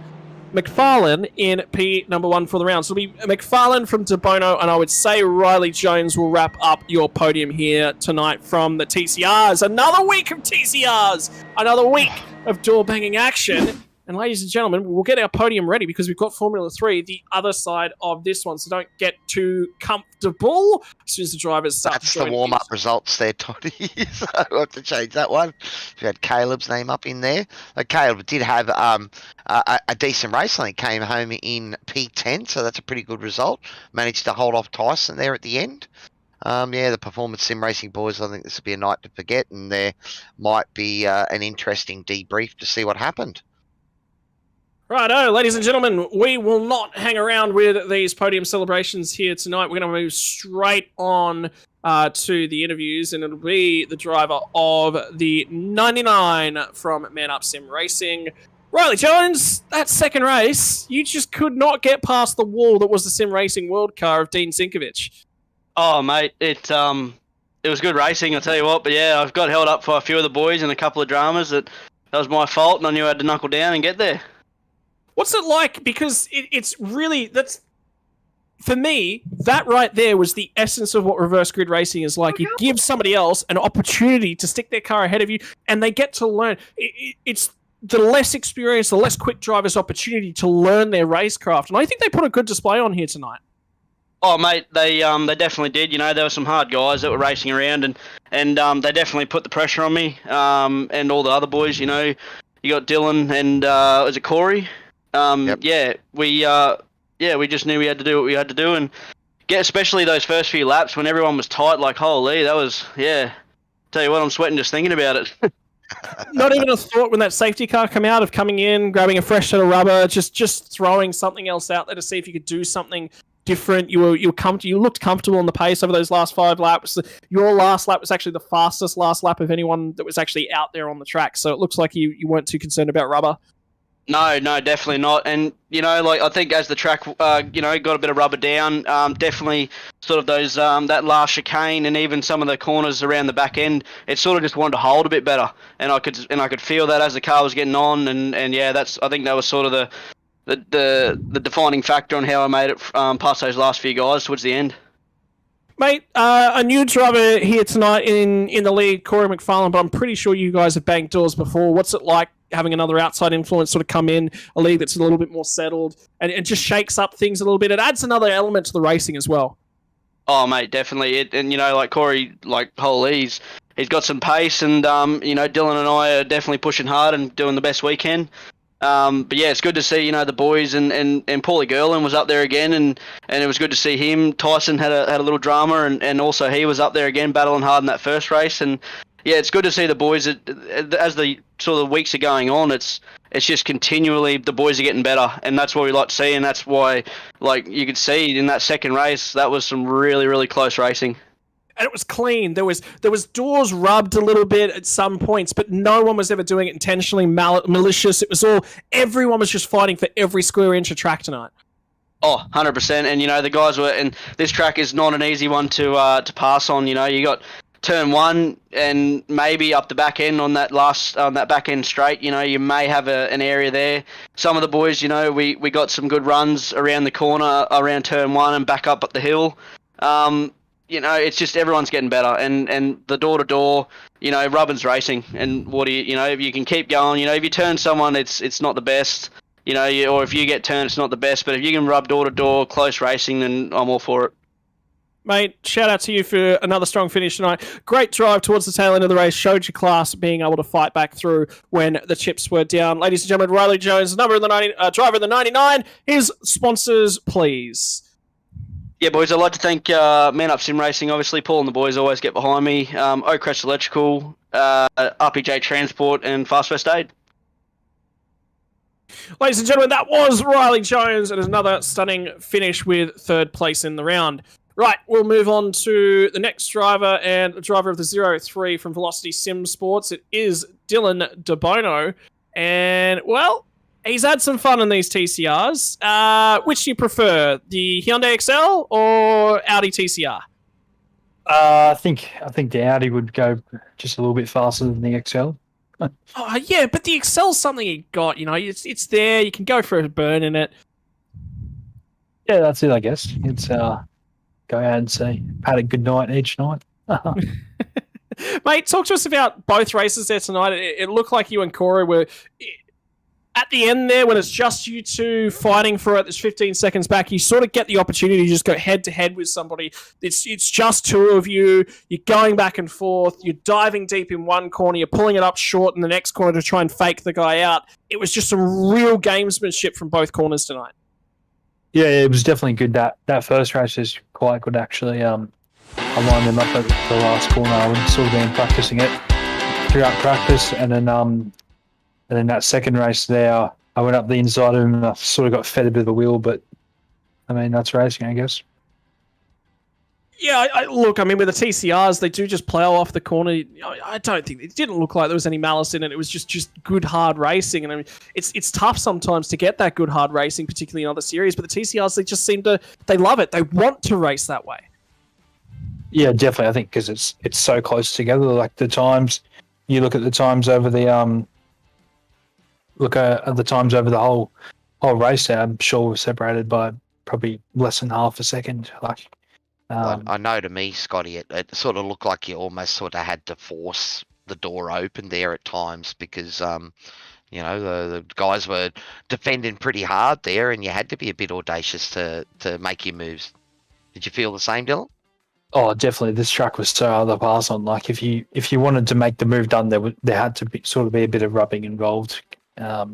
Speaker 1: McFarlane in P number 1 for the round. So it'll be McFarlane from De Bono, and I would say Riley Jones will wrap up your podium here tonight from the TCRs. Another week of TCRs! Another week of door-banging action. And ladies and gentlemen, we'll get our podium ready because we've got Formula 3, the other side of this one. So don't get too comfortable as soon as the drivers start.
Speaker 2: That's the warm-up results there, Toddy. So we'll have to change that one. We had Caleb's name up in there. Caleb did have a decent race. I think came home in P10, so that's a pretty good result. Managed to hold off Tyson there at the end. The performance sim racing boys, I think this will be a night to forget, and there might be an interesting debrief to see what happened.
Speaker 1: Righto, ladies and gentlemen, we will not hang around with these podium celebrations here tonight. We're going to move straight on to the interviews, and it'll be the driver of the 99 from Man Up Sim Racing. Riley Jones, that second race, you just could not get past the wall that was the Sim Racing World Car of Dean Sinkovich.
Speaker 3: Oh, mate, it was good racing, I'll tell you what, but yeah, I've got held up for a few of the boys and a couple of dramas that was my fault, and I knew I had to knuckle down and get there.
Speaker 1: What's it like? Because it's really, that's, for me, that right there was the essence of what reverse grid racing is like. You give somebody else an opportunity to stick their car ahead of you, and they get to learn. It's the less experienced, the less quick drivers' opportunity to learn their racecraft. And I think they put a good display on here tonight.
Speaker 3: Oh, mate, they definitely did. You know, there were some hard guys that were racing around, and they definitely put the pressure on me, and all the other boys. You know, you got Dylan and was it Corey?
Speaker 2: Yep.
Speaker 3: We just knew we had to do what we had to do, and get especially those first few laps when everyone was tight. Like, holy, that was Tell you what, I'm sweating just thinking about it.
Speaker 1: Not even a thought when that safety car came out of coming in, grabbing a fresh set of rubber, just throwing something else out there to see if you could do something different. You looked comfortable on the pace over those last 5 laps. Your last lap was actually the fastest last lap of anyone that was actually out there on the track. So it looks like you weren't too concerned about rubber.
Speaker 3: No, definitely not. And, you know, like, I think as the track, got a bit of rubber down, definitely sort of those, that last chicane and even some of the corners around the back end, it sort of just wanted to hold a bit better. And I could feel that as the car was getting on. And I think that was sort of the defining factor on how I made it past those last few guys towards the end.
Speaker 1: Mate, a new driver here tonight in the lead, Corey McFarlane, but I'm pretty sure you guys have banged doors before. What's it like having another outside influence sort of come in, a league that's a little bit more settled, and it just shakes up things a little bit? It adds another element to the racing as well.
Speaker 3: Oh, mate, definitely. And, you know, like Corey, like, he's got some pace, and, Dylan and I are definitely pushing hard and doing the best we can. But yeah, it's good to see, the boys and Paulie Gerlin was up there again, and it was good to see him. Tyson had a little drama, and also he was up there again battling hard in that first race. And yeah, it's good to see the boys as the sort of weeks are going on. It's just continually the boys are getting better, and that's what we like to see, and that's why, like, you could see in that second race that was some really, really close racing.
Speaker 1: And it was clean. There was doors rubbed a little bit at some points, but no one was ever doing it intentionally malicious. It was everyone was just fighting for every square inch of track tonight.
Speaker 3: Oh, 100%. And, the guys were, and this track is not an easy one to pass on. You got turn one and maybe up the back end on that back end straight, you may have an area there. Some of the boys, we got some good runs around the corner, around turn one and back up the hill. It's just everyone's getting better, and the door-to-door, rubbing's racing, and if you can keep going, if you turn someone, it's not the best, or if you get turned, it's not the best, but if you can rub door-to-door, close racing, then I'm all for it.
Speaker 1: mate. Shout out to you for another strong finish tonight. Great drive towards the tail end of the race. Showed your class being able to fight back through when the chips were down. Ladies and gentlemen, Riley Jones, driver of the 99. His sponsors, please.
Speaker 3: Yeah, boys, I'd like to thank Man Up Sim Racing. Obviously, Paul and the boys always get behind me. Oakcrest Electrical, RPJ Transport, and Fast First Aid.
Speaker 1: Ladies and gentlemen, that was Riley Jones, and another stunning finish with third place in the round. Right, we'll move on to the next driver, and the driver of the 03 from Velocity Sim Sports. It is Dylan DeBono, and, well, he's had some fun in these TCRs. Which do you prefer, the Hyundai XL or Audi TCR?
Speaker 4: I think the Audi would go just a little bit faster than the XL.
Speaker 1: Oh, yeah, but the Excel's something you got, it's there, you can go for a burn in it.
Speaker 4: Yeah, that's it, I guess. It's go out and say, had a good night each night.
Speaker 1: Mate, talk to us about both races there tonight. It looked like you and Corey were at the end there, when it's just you two fighting for it, there's 15 seconds back, you sort of get the opportunity to just go head-to-head with somebody. It's just two of you. You're going back and forth. You're diving deep in one corner. You're pulling it up short in the next corner to try and fake the guy out. It was just some real gamesmanship from both corners tonight.
Speaker 4: Yeah, it was definitely good. That first race is quite good, actually. I lined them up at the last corner. I was sort of been practicing it throughout practice, and then that second race there, I went up the inside of him and I sort of got fed a bit of a wheel, but I mean, that's racing, I guess.
Speaker 1: Yeah, look, with the TCRs, they do just plow off the corner. I don't think, it didn't look like there was any malice in it. It was just good, hard racing. And it's tough sometimes to get that good, hard racing, particularly in other series, but the TCRs, they just they love it. They want to race that way.
Speaker 4: Yeah, definitely. I think because it's so close together. Like the times, you look at the times over the, whole race there, I'm sure we're separated by probably less than half a second.
Speaker 2: I know, to me, Scotty, it sort of looked like you almost sort of had to force the door open there at times because, the guys were defending pretty hard there, and you had to be a bit audacious to make your moves. Did you feel the same, Dylan?
Speaker 4: Oh, definitely. This track was so hard to pass on. Like if you wanted to make the move done, there had to be sort of be a bit of rubbing involved. But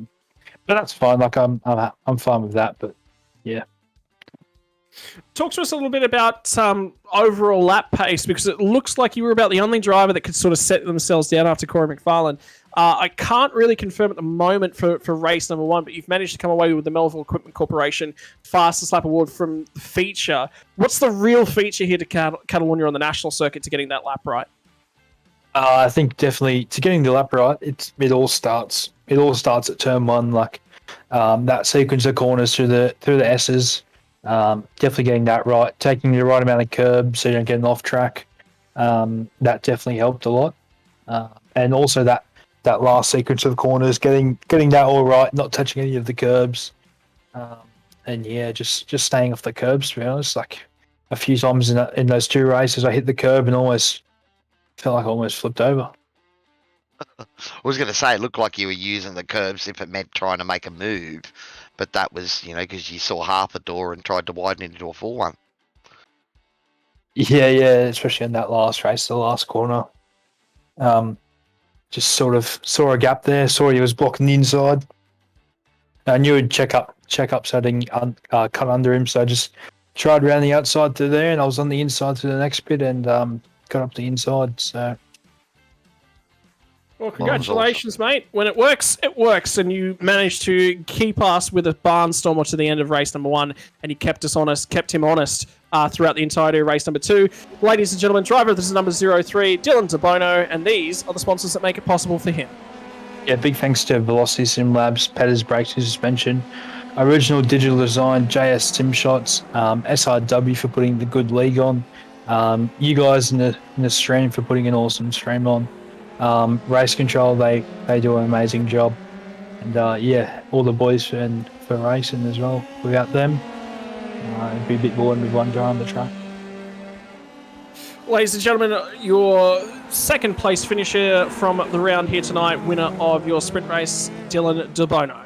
Speaker 4: that's fine. Like I'm fine with that. But yeah.
Speaker 1: Talk to us a little bit about overall lap pace, because it looks like you were about the only driver that could sort of set themselves down after Corey McFarlane. I can't really confirm at the moment for race number one, but you've managed to come away with the Melville Equipment Corporation Fastest Lap Award from the feature. What's the real feature here to Catalunya on the national circuit to getting that lap right?
Speaker 4: I think definitely to getting the lap right, it all starts at turn one, like that sequence of corners through the S's. Definitely getting that right, taking the right amount of curb so you don't get off track. That definitely helped a lot, and also that last sequence of corners, getting that all right, not touching any of the curbs, and yeah, just staying off the curbs. To be honest, like a few times in those two races, I hit the curb and felt like I almost flipped over.
Speaker 2: I was going to say it looked like you were using the curbs if it meant trying to make a move, but that was, because you saw half a door and tried to widen it into a full one.
Speaker 4: Yeah, especially in that last race, the last corner. Just sort of saw a gap there, saw he was blocking the inside. I knew he'd check up so I didn't cut under him, so I just tried around the outside to there, and I was on the inside to the next bit and got up the inside, so...
Speaker 1: Well, congratulations, mate. When it works, and you managed to keep us with a barnstormer to the end of race number one, and you kept him honest throughout the entirety of race number two. Ladies and gentlemen, driver, this is number 03, Dylan DeBono, and these are the sponsors that make it possible for him.
Speaker 4: Yeah, big thanks to Velocity Sim Labs, Petters Brakes and Suspension, Original Digital Design, JS Sim Shots, SRW for putting the good league on, you guys in the stream for putting an awesome stream on. Race Control, they do an amazing job, and all the boys for racing as well. Without them, it'd be a bit boring with one guy on the track.
Speaker 1: Ladies and gentlemen, your second place finisher from the round here tonight, winner of your sprint race, Dylan DeBono.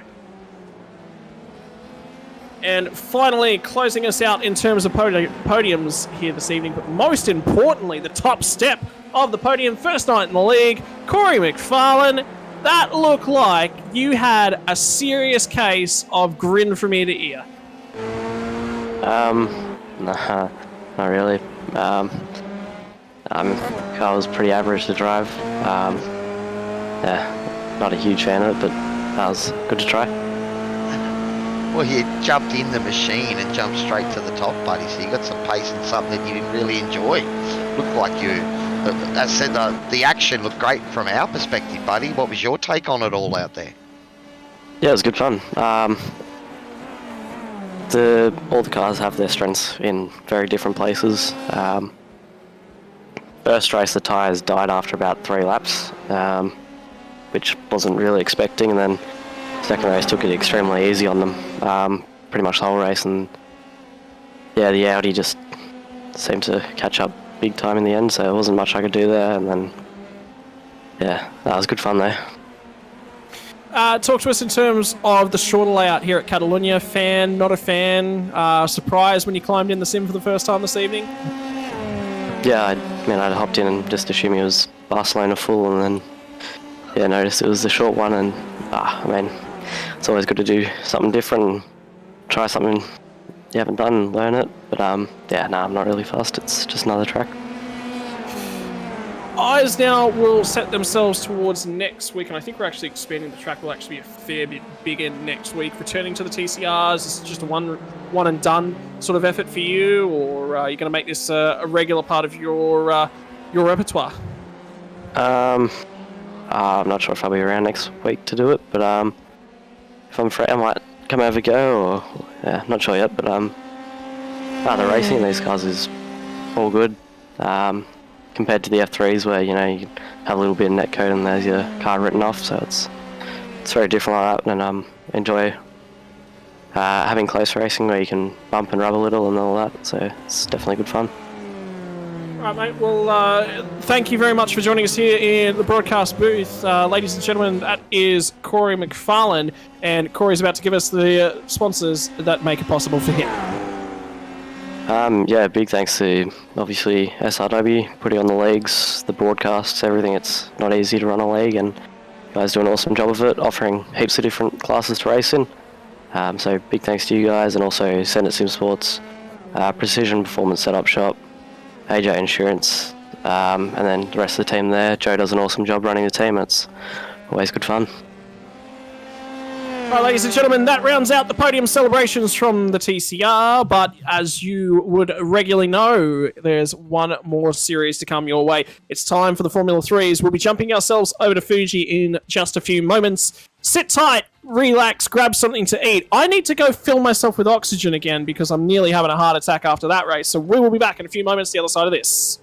Speaker 1: And finally, closing us out in terms of podiums here this evening, but most importantly, the top step of the podium, first night in the league, Corey McFarlane. That looked like you had a serious case of grin from ear to ear.
Speaker 5: Nah, not really. Car was pretty average to drive. Yeah, not a huge fan of it, but that was good to try.
Speaker 2: Well, you jumped in the machine and jumped straight to the top, buddy, so you got some pace and something that you didn't really enjoy. Looked like you, as I said, the action looked great from our perspective, buddy. What was your take on it all out there?
Speaker 5: Yeah, it was good fun. All the cars have their strengths in very different places. First race, the tyres died after about 3 laps, which wasn't really expecting, and then second race took it extremely easy on them, pretty much the whole race, and yeah, the Audi just seemed to catch up big time in the end, so there wasn't much I could do there, and then yeah, that was good fun though.
Speaker 1: Talk to us in terms of the shorter layout here at Catalunya. Fan, not a fan? Surprised when you climbed in the sim for the first time this evening?
Speaker 5: Yeah, I'd hopped in and just assumed it was Barcelona full, and then yeah, noticed it was the short one, and it's always good to do something different, and try something you haven't done and learn it. But I'm not really fussed. It's just another track.
Speaker 1: Eyes now will set themselves towards next week, and I think we're actually expanding. The track will actually be a fair bit bigger next week. Returning to the TCRs, is it just a one and done sort of effort for you, or are you going to make this a regular part of your repertoire?
Speaker 5: I'm not sure if I'll be around next week to do it, but if I'm free, I might come over go, or yeah, not sure yet. But the racing in these cars is all good. Compared to the F3s, where you have a little bit of netcode and there's your car written off, so it's very different like that, and enjoy having close racing where you can bump and rub a little and all that, so it's definitely good fun.
Speaker 1: All right, mate. Well, thank you very much for joining us here in the broadcast booth. Ladies and gentlemen, that is Corey McFarlane, and Corey's about to give us the sponsors that make it possible for him.
Speaker 5: Big thanks to, obviously, SRW, putting on the leagues, the broadcasts, everything. It's not easy to run a league, and you guys do an awesome job of it, offering heaps of different classes to race in. So big thanks to you guys, and also Senate Sim Sports, Precision Performance Setup Shop, AJ Insurance, and then the rest of the team there. Joe does an awesome job running the team. It's always good fun.
Speaker 1: All right, ladies and gentlemen, that rounds out the podium celebrations from the TCR, but as you would regularly know, there's one more series to come your way. It's time for the Formula 3s. We'll be jumping ourselves over to Fuji in just a few moments. Sit tight, relax, grab something to eat. I need to go fill myself with oxygen again because I'm nearly having a heart attack after that race, so we will be back in a few moments the other side of this.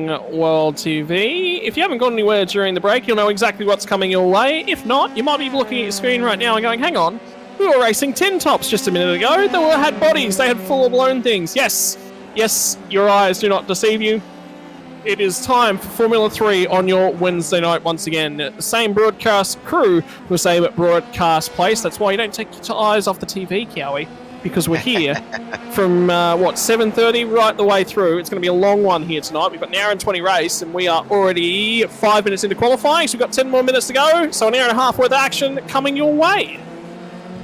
Speaker 1: Racing World TV. If you haven't gone anywhere during the break, you'll know exactly what's coming your way. If not, you might be looking at your screen right now and going, hang on, we were racing tin tops just a minute ago. They had bodies, they had full-blown things. Yes, your eyes do not deceive you. It is time for Formula 3 on your Wednesday night once again. The same broadcast crew for the same broadcast place. That's why you don't take your eyes off the TV, Cowie, because we're here from, 7:30 right the way through. It's going to be a long one here tonight. We've got an hour and 20 race, and we are already 5 minutes into qualifying, so we've got 10 more minutes to go. So an hour and a half worth of action coming your way.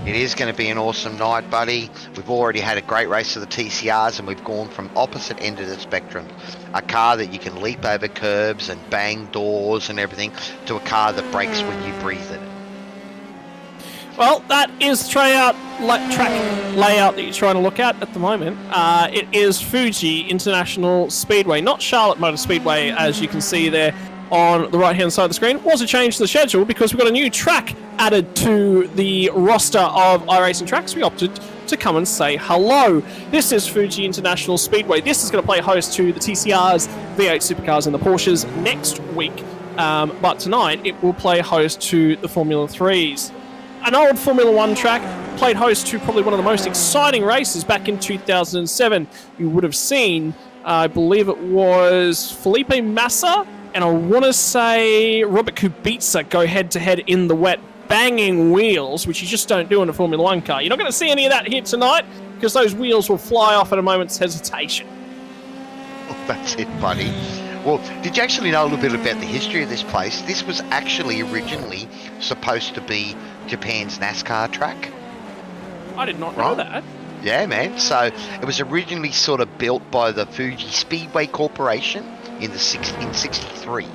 Speaker 2: It is going to be an awesome night, buddy. We've already had a great race of the TCRs, and we've gone from opposite end of the spectrum. A car that you can leap over curbs and bang doors and everything, to a car that brakes when you breathe it.
Speaker 1: Well, that is track layout that you're trying to look at the moment. It is Fuji International Speedway, not Charlotte Motor Speedway, as you can see there on the right-hand side of the screen. It was a change to the schedule because we've got a new track added to the roster of iRacing tracks. We opted to come and say hello. This is Fuji International Speedway. This is going to play host to the TCRs, V8 Supercars and the Porsches next week. But tonight it will play host to the Formula 3s. An old Formula 1 track, played host to probably one of the most exciting races back in 2007. You would have seen, I believe it was Felipe Massa and I want to say Robert Kubica go head-to-head in the wet, banging wheels, which you just don't do in a Formula 1 car. You're not going to see any of that here tonight because those wheels will fly off at a moment's hesitation.
Speaker 2: Oh, that's it, buddy. Well, did you actually know a little bit about the history of this place? This was actually originally supposed to be Japan's NASCAR track.
Speaker 1: I did not know that.
Speaker 2: Yeah, man. So it was originally sort of built by the Fuji Speedway Corporation in 63.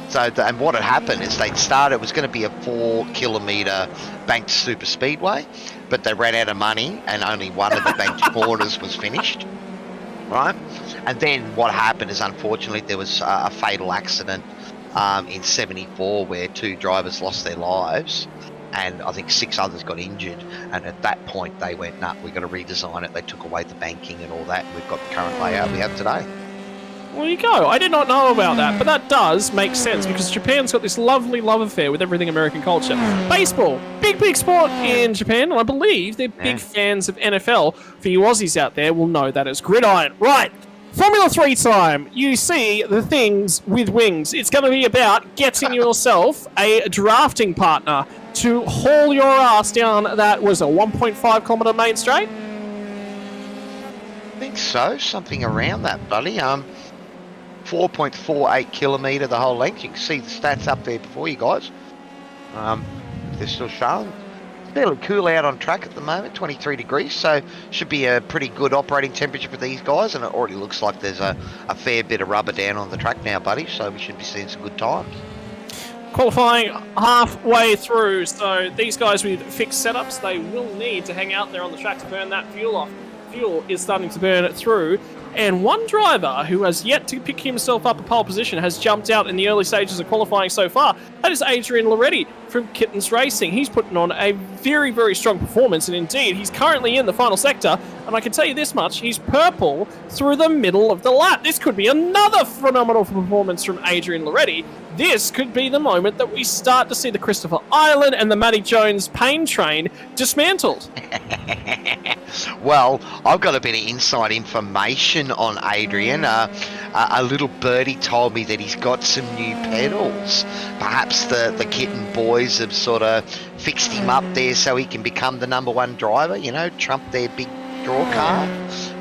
Speaker 2: So, and what had happened is they'd started, it was going to be a 4-kilometre banked super speedway, but they ran out of money and only one of the banked corners was finished, right? And then what happened is, unfortunately, there was a fatal accident in 74 where 2 drivers lost their lives and I think 6 others got injured. And at that point, they went, nah, we've got to redesign it. They took away the banking and all that, and we've got the current layout we have today.
Speaker 1: Well, there you go. I did not know about that, but that does make sense because Japan's got this lovely love affair with everything American culture. Baseball, big sport in Japan, and I believe they're big fans of NFL. For you Aussies out there, will know that as gridiron. Right, Formula 3 time. You see the things with wings. It's going to be about getting yourself a drafting partner to haul your ass down that was a 1.5 kilometre main straight.
Speaker 2: I think so, something around that, buddy. 4.48 kilometre the whole length. You can see the stats up there before you guys. They're still showing. Fairly cool out on track at the moment, 23 degrees, so should be a pretty good operating temperature for these guys, and it already looks like there's a fair bit of rubber down on the track now, buddy, so we should be seeing some good times.
Speaker 1: Qualifying halfway through, so these guys with fixed setups, they will need to hang out there on the track to burn that fuel off. Fuel is starting to burn it through, and one driver who has yet to pick himself up a pole position has jumped out in the early stages of qualifying so far. That is Adrian Loretti from Kittens Racing. He's putting on a very strong performance, and indeed, he's currently in the final sector, and I can tell you this much, he's purple through the middle of the lap. This could be another phenomenal performance from Adrian Loretti. This could be the moment that we start to see the Christopher Island and the Matty Jones pain train dismantled.
Speaker 2: Well, I've got a bit of inside information on Adrian. A little birdie told me that he's got some new pedals. Perhaps the Kitten boys have sort of fixed him up there so he can become the #1 driver, you know, trump their big draw car.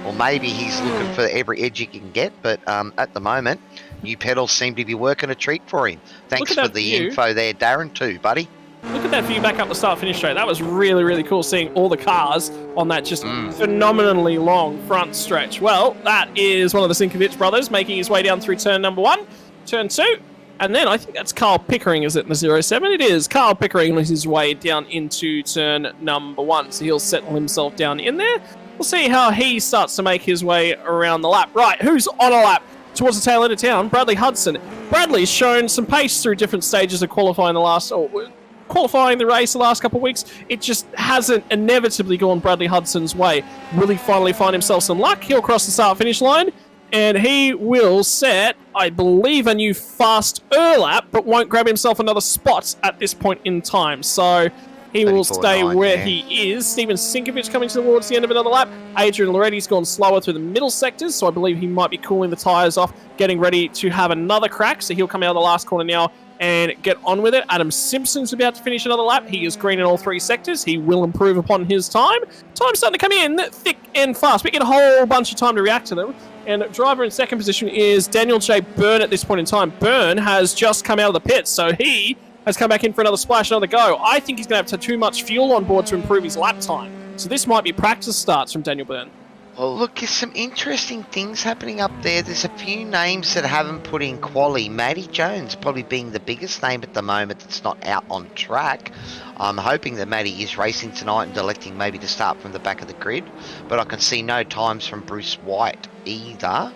Speaker 2: Or maybe he's looking for every edge he can get, but at the moment, new pedals seem to be working a treat for him. Thanks for the info there, Darren, too, buddy.
Speaker 1: Look at that view back up the start-finish straight. That was really cool seeing all the cars on that just phenomenally long front stretch. Well, that is one of the Sinkovich brothers making his way down through turn number 1, turn 2, and then I think that's Carl Pickering, is it, in the 07? It is. Carl Pickering on his way down into turn number 1, so he'll settle himself down in there. We'll see how he starts to make his way around the lap. Right, who's on a lap? Towards the tail end of town, Bradley Hudson. Bradley's shown some pace through different stages of qualifying the race the last couple of weeks. It just hasn't inevitably gone Bradley Hudson's way. Will he finally find himself some luck? He'll cross the start-finish line. and he will set, I believe, a new faster lap, but won't grab himself another spot at this point in time. So he will stay
Speaker 2: 34.9,
Speaker 1: where
Speaker 2: yeah.
Speaker 1: he is. Steven Sinkovic coming towards the end of another lap. Adrian Loretti's gone slower through the middle sectors, so I believe he might be cooling the tyres off, getting ready to have another crack. So he'll come out of the last corner now and get on with it. Adam Simpson's about to finish another lap. He is green in all three sectors. He will improve upon his time. Time's starting to come in thick and fast. We get a whole bunch of time to react to them. And driver in second position is Daniel J. Byrne at this point in time. Byrne has just come out of the pits, so he has come back in for another splash, another go. I think he's going to have too much fuel on board to improve his lap time. So this might be practice starts from Daniel Byrne.
Speaker 2: Well, look, there's some interesting things happening up there. There's a few names that haven't put in quali. Matty Jones probably being the biggest name at the moment that's not out on track. I'm hoping that Matty is racing tonight and electing maybe to start from the back of the grid. But I can see no times from Bruce White either.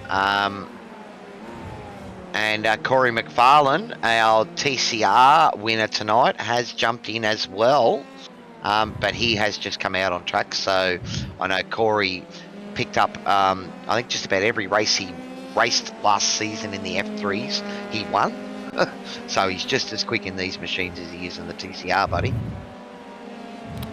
Speaker 2: And Corey McFarlane, our TCR winner tonight, has jumped in as well. But he has just come out on track, so I know Corey picked up, I think, just about every race he raced last season in the F3s, he won. So he's just as quick in these machines as he is in the TCR, buddy.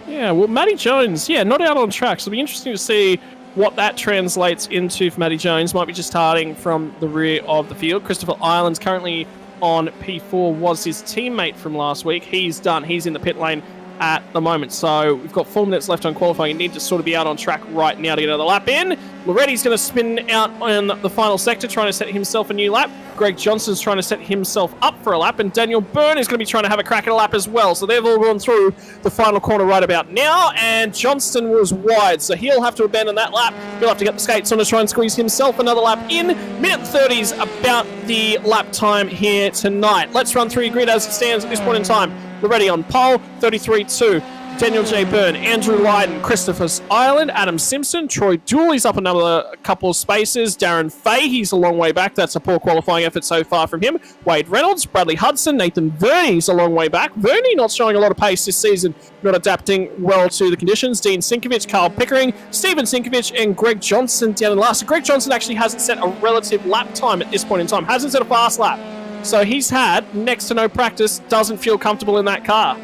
Speaker 1: Yeah, well, Matty Jones, not out on track, so it'll be interesting to see what that translates into for Matty Jones. Might be just starting from the rear of the field. Christopher Ireland's currently on P4, was his teammate from last week. He's done. He's in the pit lane at the moment. So we've got 4 minutes left on qualifying. You need to sort of be out on track right now to get another lap in. Loretti's going to spin out on the final sector, trying to set himself a new lap. Greg Johnson's trying to set himself up for a lap, and Daniel Byrne is going to be trying to have a crack at a lap as well. So they've all gone through the final corner right about now, and Johnston was wide, so he'll have to abandon that lap. He'll have to get the skates on to try and squeeze himself another lap in. Minute 30's about the lap time here tonight. Let's run through your grid as it stands at this point in time. Loretti on pole, 33.2. Daniel J. Byrne, Andrew Lydon, Christopher Ireland, Adam Simpson, Troy Dooley's up another couple of spaces, Darren Fay, he's a long way back, that's a poor qualifying effort so far from him, Wade Reynolds, Bradley Hudson, Nathan Verney's a long way back, Verney not showing a lot of pace this season, not adapting well to the conditions, Dean Sinkovic, Carl Pickering, Stephen Sinkovic, and Greg Johnson down in last. So Greg Johnson actually hasn't set a relative lap time at this point in time, hasn't set a fast lap, so he's had next to no practice, doesn't feel comfortable in that car.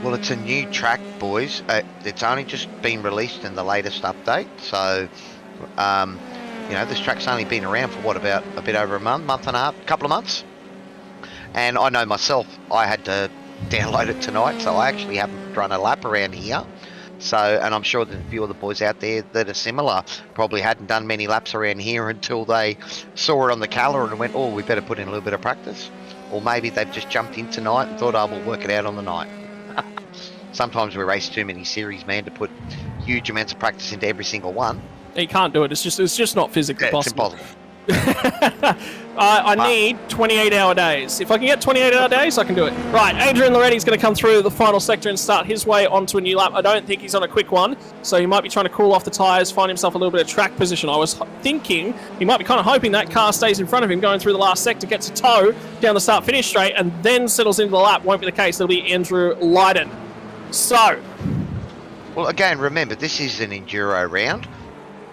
Speaker 2: Well, it's a new track, boys. It's only just been released in the latest update. So, this track's only been around for, about a bit over a month and a half, couple of months. And I know myself, I had to download it tonight, so I actually haven't run a lap around here. So, and I'm sure that a few of the boys out there that are similar probably hadn't done many laps around here until they saw it on the calendar and went, oh, we better put in a little bit of practice. Or maybe they've just jumped in tonight and thought, oh, we'll work it out on the night. Sometimes we race too many series, man, to put huge amounts of practice into every single one.
Speaker 1: You can't do it. It's just not physically possible.
Speaker 2: It's impossible.
Speaker 1: I need 28-hour days. If I can get 28-hour days, I can do it. Right, Adrian Loretti's going to come through the final sector and start his way onto a new lap. I don't think he's on a quick one, so he might be trying to cool off the tyres, find himself a little bit of track position. I was thinking he might be kind of hoping that car stays in front of him going through the last sector, gets a tow down the start-finish straight, and then settles into the lap. Won't be the case. It'll be Andrew Lydon. So,
Speaker 2: well, again, remember, this is an Enduro round.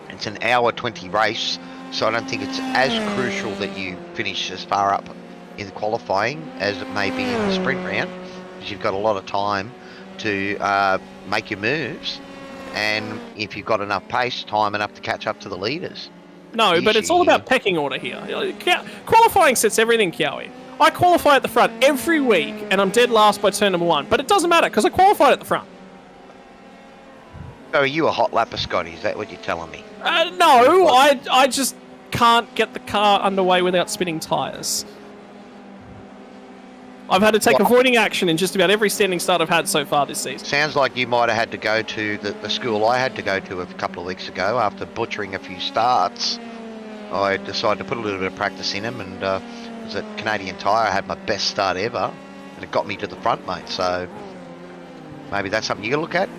Speaker 2: It's an hour 20 race, so I don't think it's as crucial that you finish as far up in the qualifying as it may be in the sprint round, because you've got a lot of time to make your moves, and if you've got enough pace, time enough to catch up to the leaders.
Speaker 1: No, but it's all about pecking order here. Qualifying sets everything, Kiawi. I qualify at the front every week, and I'm dead last by turn number 1. But it doesn't matter, because I qualified at the front.
Speaker 2: So are you a hot lapper, Scotty? Is that what you're telling me?
Speaker 1: No, I just can't get the car underway without spinning tyres. I've had to take avoiding action in just about every standing start I've had so far this season.
Speaker 2: Sounds like you might have had to go to the school I had to go to a couple of weeks ago. After butchering a few starts, I decided to put a little bit of practice in them, and was at Canadian Tire. I had my best start ever, and it got me to the front, mate. So maybe that's something you can look at.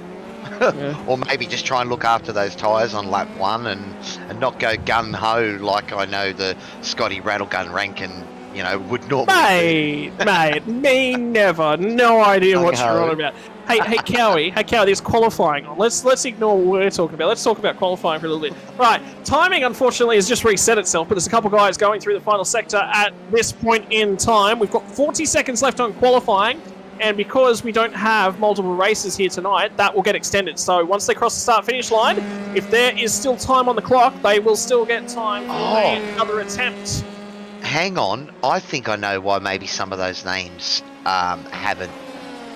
Speaker 2: Yeah. Or maybe just try and look after those tyres on lap 1 and not go gun-ho like I know the Scotty Rattlegun Rankin you know, would normally be.
Speaker 1: Mate, me never. No idea what
Speaker 2: Gung-ho.
Speaker 1: you're on about. Hey, Cowie, there's qualifying on. Let's ignore what we're talking about. Let's talk about qualifying for a little bit. Right, timing unfortunately has just reset itself, but there's a couple guys going through the final sector at this point in time. We've got 40 seconds left on qualifying, and because we don't have multiple races here tonight, that will get extended. So once they cross the start-finish line, if there is still time on the clock, they will still get time for another attempt.
Speaker 2: Hang on, I think I know why maybe some of those names haven't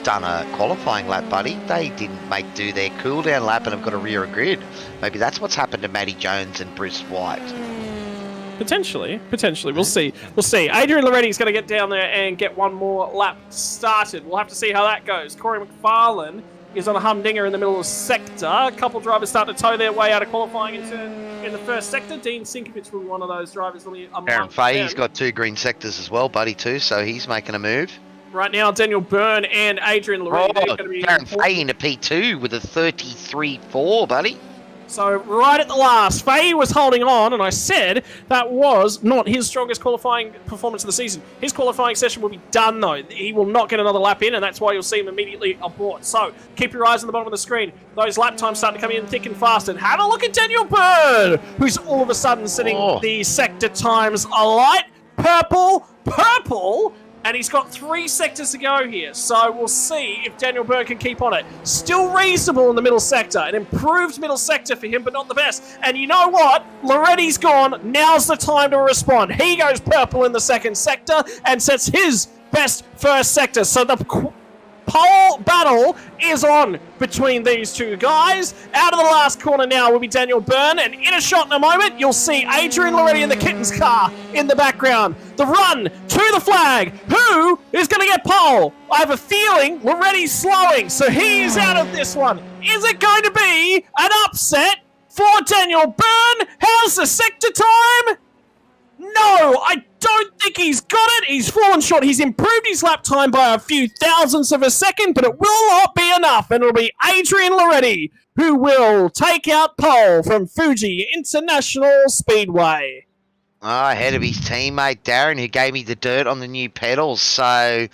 Speaker 2: done a qualifying lap, buddy. They didn't do their cool down lap and have got a rear grid. Maybe that's what's happened to Matty Jones and Bruce White.
Speaker 1: Potentially. We'll see. Adrian Loretti's going to get down there and get one more lap started. We'll have to see how that goes. Corey McFarlane is on a humdinger in the middle of the sector. A couple drivers start to tow their way out of qualifying in the first sector. Dean Sinkovich will be one of those drivers.
Speaker 2: Aaron Fahey's got 2 green sectors as well, buddy, too, so he's making a move.
Speaker 1: Right now, Daniel Byrne and Adrian Loretti, they're going to be...
Speaker 2: Aaron Fahey into P2 with a 33.4, buddy.
Speaker 1: So, right at the last, Fahey was holding on, and I said that was not his strongest qualifying performance of the season. His qualifying session will be done, though. He will not get another lap in, and that's why you'll see him immediately abort. So, keep your eyes on the bottom of the screen. Those lap times start to come in thick and fast. And have a look at Daniel Byrne, who's all of a sudden setting the sector times alight. Purple, and he's got 3 sectors to go here, so we'll see if Daniel Byrne can keep on it. Still reasonable in the middle sector, an improved middle sector for him, but not the best. And you know what? Loretti's gone. Now's the time to respond. He goes purple in the second sector and sets his best first sector. So the pole battle is on between these two guys. Out of the last corner now will be Daniel Byrne, and in a shot in a moment, you'll see Adrian Loretti in the Kittens car in the background. The run to the flag. Who is going to get pole? I have a feeling Loretti's slowing, so he's out of this one. Is it going to be an upset for Daniel Byrne? How's the sector time? No, I don't think he's got it. He's fallen short. He's improved his lap time by a few thousandths of a second, but it will not be enough. And it'll be Adrian Loretti who will take out pole from Fuji International Speedway.
Speaker 2: Ahead of his teammate Darren, who gave me the dirt on the new pedals. So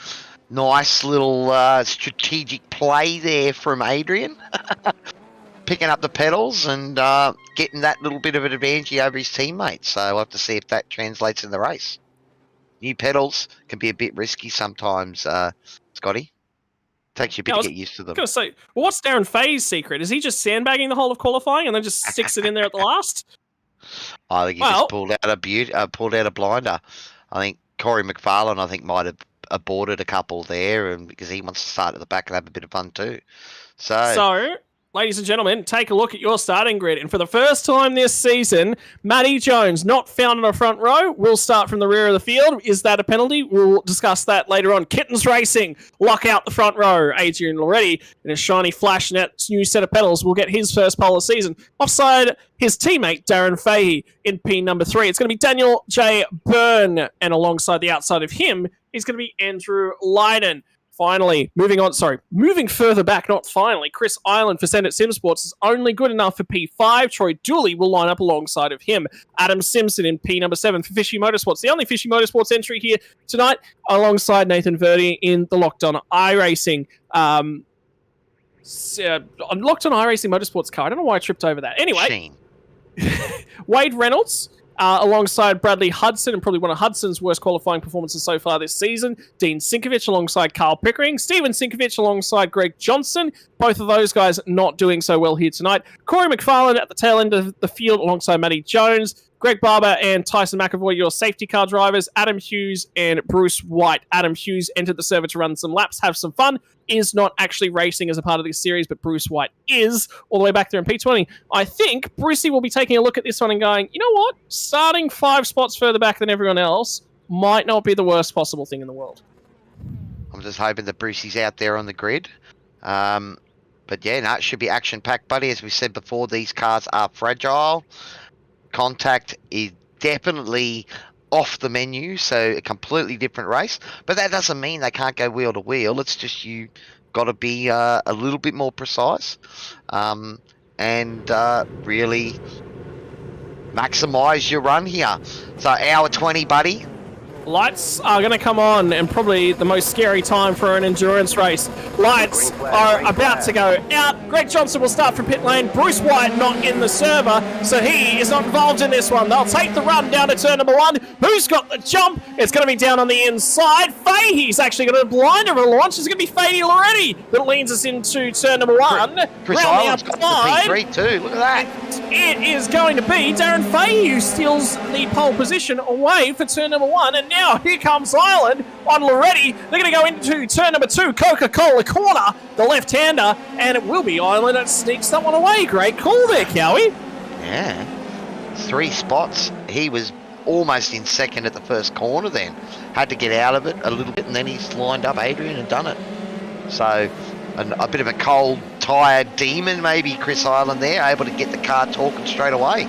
Speaker 2: nice little strategic play there from Adrian. Picking up the pedals and getting that little bit of an advantage over his teammates. So we'll have to see if that translates in the race. New pedals can be a bit risky sometimes, Scotty. Takes you a bit to get used to them.
Speaker 1: I was going to say, well, what's Darren Fay's secret? Is he just sandbagging the whole of qualifying and then just sticks it in there at the last?
Speaker 2: I think he just pulled out a blinder. I think Corey McFarlane, might have aborted a couple there, and because he wants to start at the back and have a bit of fun too. So
Speaker 1: ladies and gentlemen, take a look at your starting grid. And for the first time this season, Matty Jones, not found in the front row, will start from the rear of the field. Is that a penalty? We'll discuss that later on. Kittens Racing, lock out the front row. Adrian Loretti, in a shiny flash net new set of pedals, will get his first pole of the season. Offside, his teammate, Darren Fahey, in P number 3. It's going to be Daniel J. Byrne, and alongside the outside of him is going to be Andrew Leiden. Finally, moving further back, not finally, Chris Island for Senate Sim Sports is only good enough for P5. Troy Dooley will line up alongside of him. Adam Simpson in P number 7 for Fishy Motorsports. The only Fishy Motorsports entry here tonight, alongside Nathan Verdi in the Locked On iRacing. Locked On iRacing Motorsports car. I don't know why I tripped over that. Anyway, Wade Reynolds, alongside Bradley Hudson, and probably one of Hudson's worst qualifying performances so far this season. Dean Sinkovich alongside Carl Pickering. Steven Sinkovich alongside Greg Johnson. Both of those guys not doing so well here tonight. Corey McFarlane at the tail end of the field alongside Matty Jones. Greg Barber and Tyson McAvoy, your safety car drivers. Adam Hughes and Bruce White. Adam Hughes entered the server to run some laps, have some fun. Is not actually racing as a part of this series, but Bruce White is all the way back there in P20. I think Brucey will be taking a look at this one and going, you know what? Starting 5 spots further back than everyone else might not be the worst possible thing in the world.
Speaker 2: I'm just hoping that Brucey's out there on the grid. But yeah, no, it should be action-packed, buddy. As we said before, these cars are fragile. Contact is definitely off the menu, so a completely different race. But that doesn't mean they can't go wheel to wheel. It's just you got to be a little bit more precise and really maximise your run here. So hour 20, buddy.
Speaker 1: Lights are going to come on, and probably the most scary time for an endurance race. Lights are about to go out. Greg Johnson will start from pit lane. Bruce White not in the server, so he is not involved in this one. They'll take the run down to turn number 1. Who's got the jump? It's going to be down on the inside. Fahey's actually got a blinder of a launch. It's going to be Fahey Loretti that leans us into turn number 1.
Speaker 2: Chris
Speaker 1: Round the
Speaker 2: Island's got the
Speaker 1: outside.
Speaker 2: P3 too. Look at that.
Speaker 1: It is going to be Darren Fahey who steals the pole position away for turn number 1, and now here comes Ireland on Loretti. They're going to go into turn number 2, Coca-Cola corner, the left-hander, and it will be Ireland that sneaks someone away. Great call there, Cowie.
Speaker 2: Yeah. 3 spots. He was almost in second at the first corner then. Had to get out of it a little bit, and then he's lined up Adrian and done it. So a bit of a cold, tired demon maybe, Chris Ireland there, able to get the car talking straight away.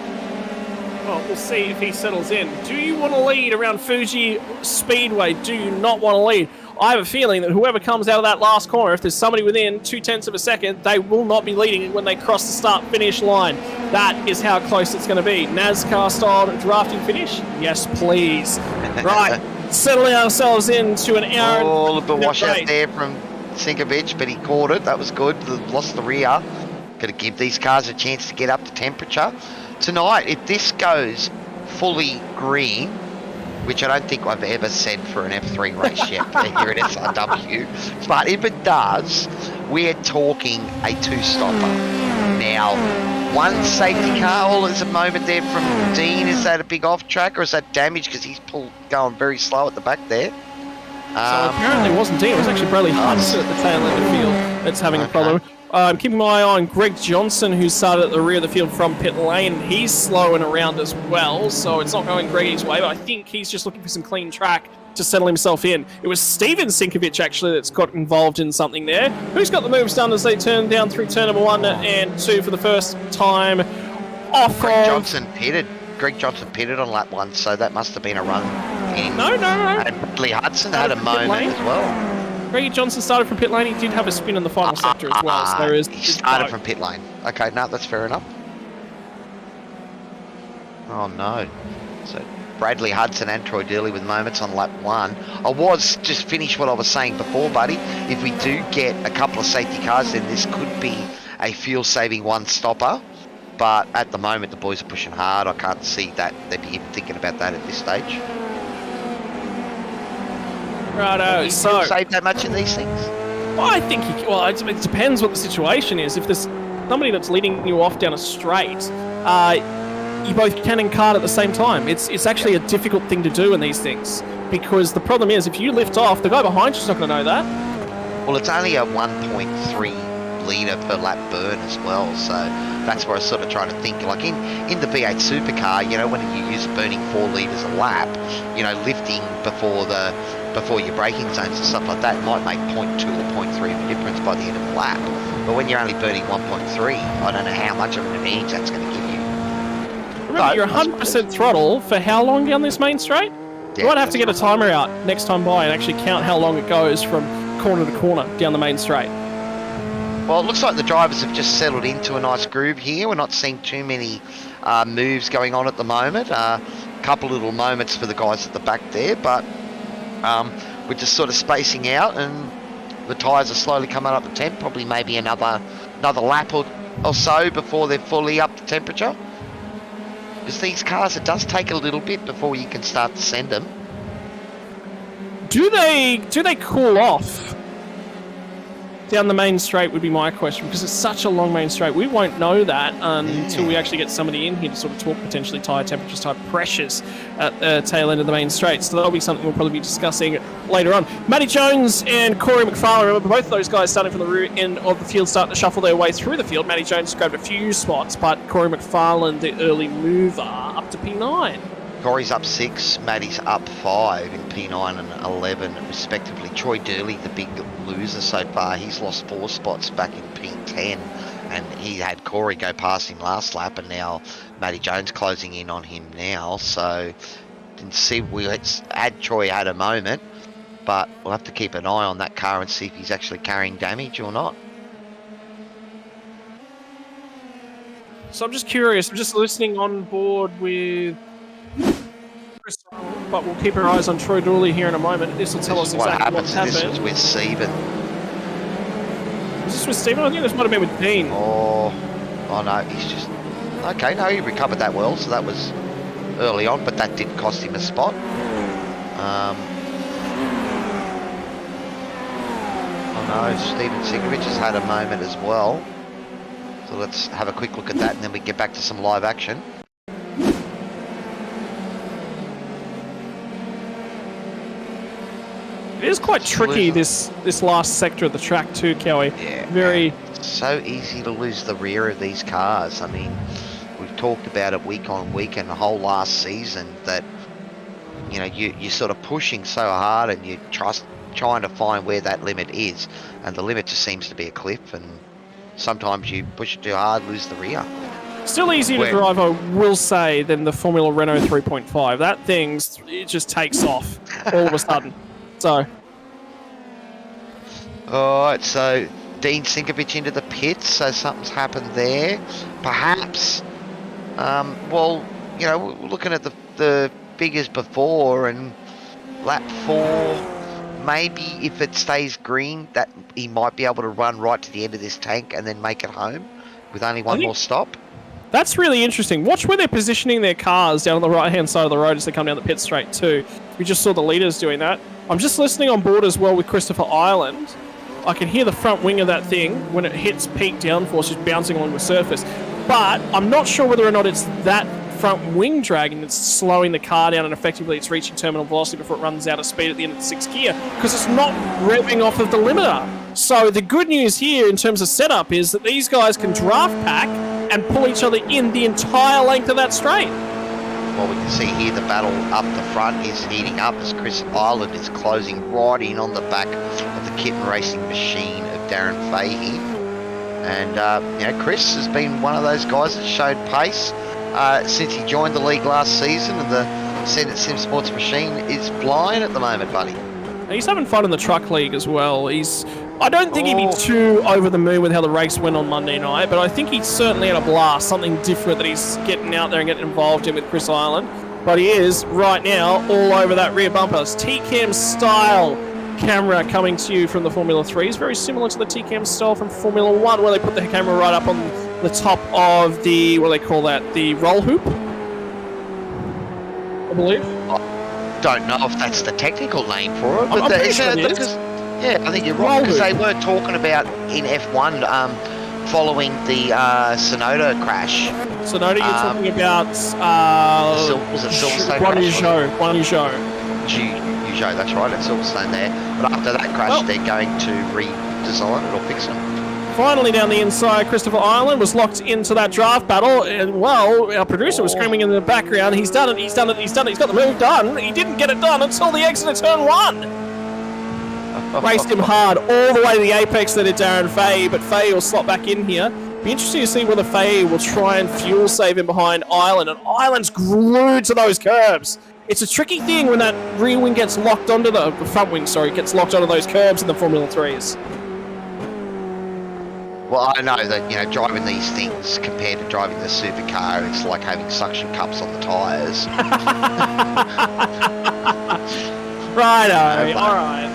Speaker 1: Well, we'll see if he settles in. Do you want to lead around Fuji Speedway? Do you not want to lead? I have a feeling that whoever comes out of that last corner, if there's somebody within 0.2 of a second, they will not be leading when they cross the start-finish line. That is how close it's going to be. NASCAR-style drafting finish? Yes, please. Right, settling ourselves into an hour.
Speaker 2: Oh, a little bit washout there from Sinkovic, but he caught it. That was good. Lost the rear. Got to give these cars a chance to get up to temperature. Tonight, if this goes fully green, which I don't think I've ever said for an F3 race yet here at SRW, but if it does, we're talking a 2-stopper. Now, 1 safety car, all there's a moment there from Dean. Is that a big off-track, or is that damage because he's going very slow at the back there?
Speaker 1: So apparently it wasn't Dean, it was actually Bradley Hudson at the tail end of the field that's having a problem. I'm keeping my eye on Greg Johnson, who started at the rear of the field from pit lane. He's slowing around as well, so it's not going Greggy's way, but I think he's just looking for some clean track to settle himself in. It was Steven Sinkovic, actually, that's got involved in something there. Who's got the moves done as they turn down through turn number 1 and 2 for the first time off
Speaker 2: Greg Johnson pitted on lap 1, so that must have been a run in.
Speaker 1: No.
Speaker 2: And Bradley Hudson had a moment as well.
Speaker 1: Greggy Johnson started from pit lane. He did have a spin in the final sector as well. So there is.
Speaker 2: He started from pit lane. Okay, no, that's fair enough. Oh no. So Bradley Hudson and Troy Dearley with moments on lap 1. I was just finished what I was saying before, buddy. If we do get a couple of safety cars, then this could be a fuel-saving 1-stopper. But at the moment, the boys are pushing hard. I can't see that they'd be even thinking about that at this stage.
Speaker 1: Righto, so
Speaker 2: save that much in these things?
Speaker 1: Well, I think it depends what the situation is. If there's somebody that's leading you off down a straight, you both can and can't at the same time. It's actually a difficult thing to do in these things, because the problem is if you lift off, the guy behind you's not going to know that.
Speaker 2: Well, it's only a 1.3 litre per lap burn as well, so that's where I sort of try to think, like in the V8 supercar, you know, when you use burning 4 litres a lap, you know, lifting before your braking zones and stuff like that might make 0.2 or 0.3 of a difference by the end of the lap. But when you're only burning 1.3, I don't know how much of an advantage that's going to give you.
Speaker 1: Remember, you're 100% throttle for how long down this main straight? You might have to get a timer out next time by and actually count how long it goes from corner to corner down the main straight.
Speaker 2: Well, it looks like the drivers have just settled into a nice groove here. We're not seeing too many moves going on at the moment. A couple little moments for the guys at the back there, but we're just sort of spacing out, and the tyres are slowly coming up to temp. Probably maybe another lap or so before they're fully up to temperature. Because these cars, it does take a little bit before you can start to send them.
Speaker 1: Do they cool off down the main straight would be my question, because it's such a long main straight. We won't know that until we actually get somebody in here to sort of talk potentially tyre temperatures, tyre pressures at the tail end of the main straight. So that'll be something we'll probably be discussing later on. Matty Jones and Corey McFarlane, remember both of those guys starting from the rear end of the field, starting to shuffle their way through the field. Matty Jones grabbed a few spots, but Corey McFarlane, the early mover, up to P9.
Speaker 2: Corey's up 6, Matty's up 5 in P9 and 11 respectively. Troy Dearley, the big loser so far, he's lost 4 spots back in P10, and he had Corey go past him last lap, and now Matty Jones closing in on him now. So didn't see Troy had a moment, but we'll have to keep an eye on that car and see if he's actually carrying damage or not.
Speaker 1: So I'm just curious, I'm just listening on board with Chris but we'll keep our eyes on Troy Dooley here in a moment. This will tell us
Speaker 2: What
Speaker 1: exactly
Speaker 2: happens
Speaker 1: what's
Speaker 2: is this was
Speaker 1: happened.
Speaker 2: with Stephen.
Speaker 1: Is this with Stephen? I think this might have been with Dean.
Speaker 2: Oh no, he's just... Okay, no, he recovered that well, so that was early on, but that did cost him a spot. Oh no, Stephen Sigovich has had a moment as well. So let's have a quick look at that and then we get back to some live action.
Speaker 1: It is quite tricky, this last sector of the track too, Kelly.
Speaker 2: Yeah.
Speaker 1: Very...
Speaker 2: It's so easy to lose the rear of these cars. I mean, we've talked about it week on week and the whole last season that, you know, you're sort of pushing so hard and you're trying to find where that limit is. And the limit just seems to be a cliff, and sometimes you push it too hard, lose the rear.
Speaker 1: Still easier to drive, I will say, than the Formula Renault 3.5. That thing's, it just takes off all of a sudden. So.
Speaker 2: Alright, so Dean Sinkovich into the pits, so something's happened there. Perhaps, well, you know, we're looking at the figures before, and lap 4, maybe if it stays green, that he might be able to run right to the end of this tank and then make it home with only one more stop.
Speaker 1: That's really interesting. Watch where they're positioning their cars down on the right-hand side of the road as they come down the pit straight too. We just saw the leaders doing that. I'm just listening on board as well with Christopher Ireland. I can hear the front wing of that thing when it hits peak downforce just bouncing along the surface. But I'm not sure whether or not it's that front wing dragging that's slowing the car down and effectively it's reaching terminal velocity before it runs out of speed at the end of the 6th gear, because it's not revving off of the limiter. So the good news here in terms of setup is that these guys can draft pack and pull each other in the entire length of that straight.
Speaker 2: Well, we can see here the battle up the front is heating up as Chris Ireland is closing right in on the back of the kitten racing machine of Darren Fahey. And, you know, Chris has been one of those guys that showed pace since he joined the league last season, and the Senate Sim Sports machine is flying at the moment, buddy.
Speaker 1: He's having fun in the truck league as well. I don't think he'd be too over the moon with how the race went on Monday night, but I think he certainly had a blast, something different that he's getting out there and getting involved in with Chris Ireland. But he is, right now, all over that rear bumper. It's TCAM style camera coming to you from the Formula 3. It's very similar to the TCAM style from Formula 1, where they put the camera right up on the top of the, what do they call that, the roll hoop, I believe.
Speaker 2: I don't know if that's the technical name for it, but
Speaker 1: I'm pretty sure it is.
Speaker 2: Yeah, I think you're right, because they were talking about in F1 following the Sonoda crash.
Speaker 1: Sonoda, you're talking about
Speaker 2: was it Silverstone crash? Peugeot, that's right, at Silverstone there. But after that crash, they're going to redesign it or fix them.
Speaker 1: Finally down the inside, Christopher Ireland was locked into that draft battle, and well, our producer was screaming in the background, he's done it, he's got the move done. He didn't get it done until the exit of turn 1. Raced him hard all the way to the apex there to Darren Fahey, but Fahey will slot back in here. Be interesting to see whether Fahey will try and fuel save him behind Ireland, and Ireland's glued to those curbs. It's a tricky thing when that rear wing gets locked onto the front wing, gets locked onto those curbs in the Formula 3s.
Speaker 2: Well, I know that, you know, driving these things compared to driving the supercar, it's like having suction cups on the tyres.
Speaker 1: Righto, alright.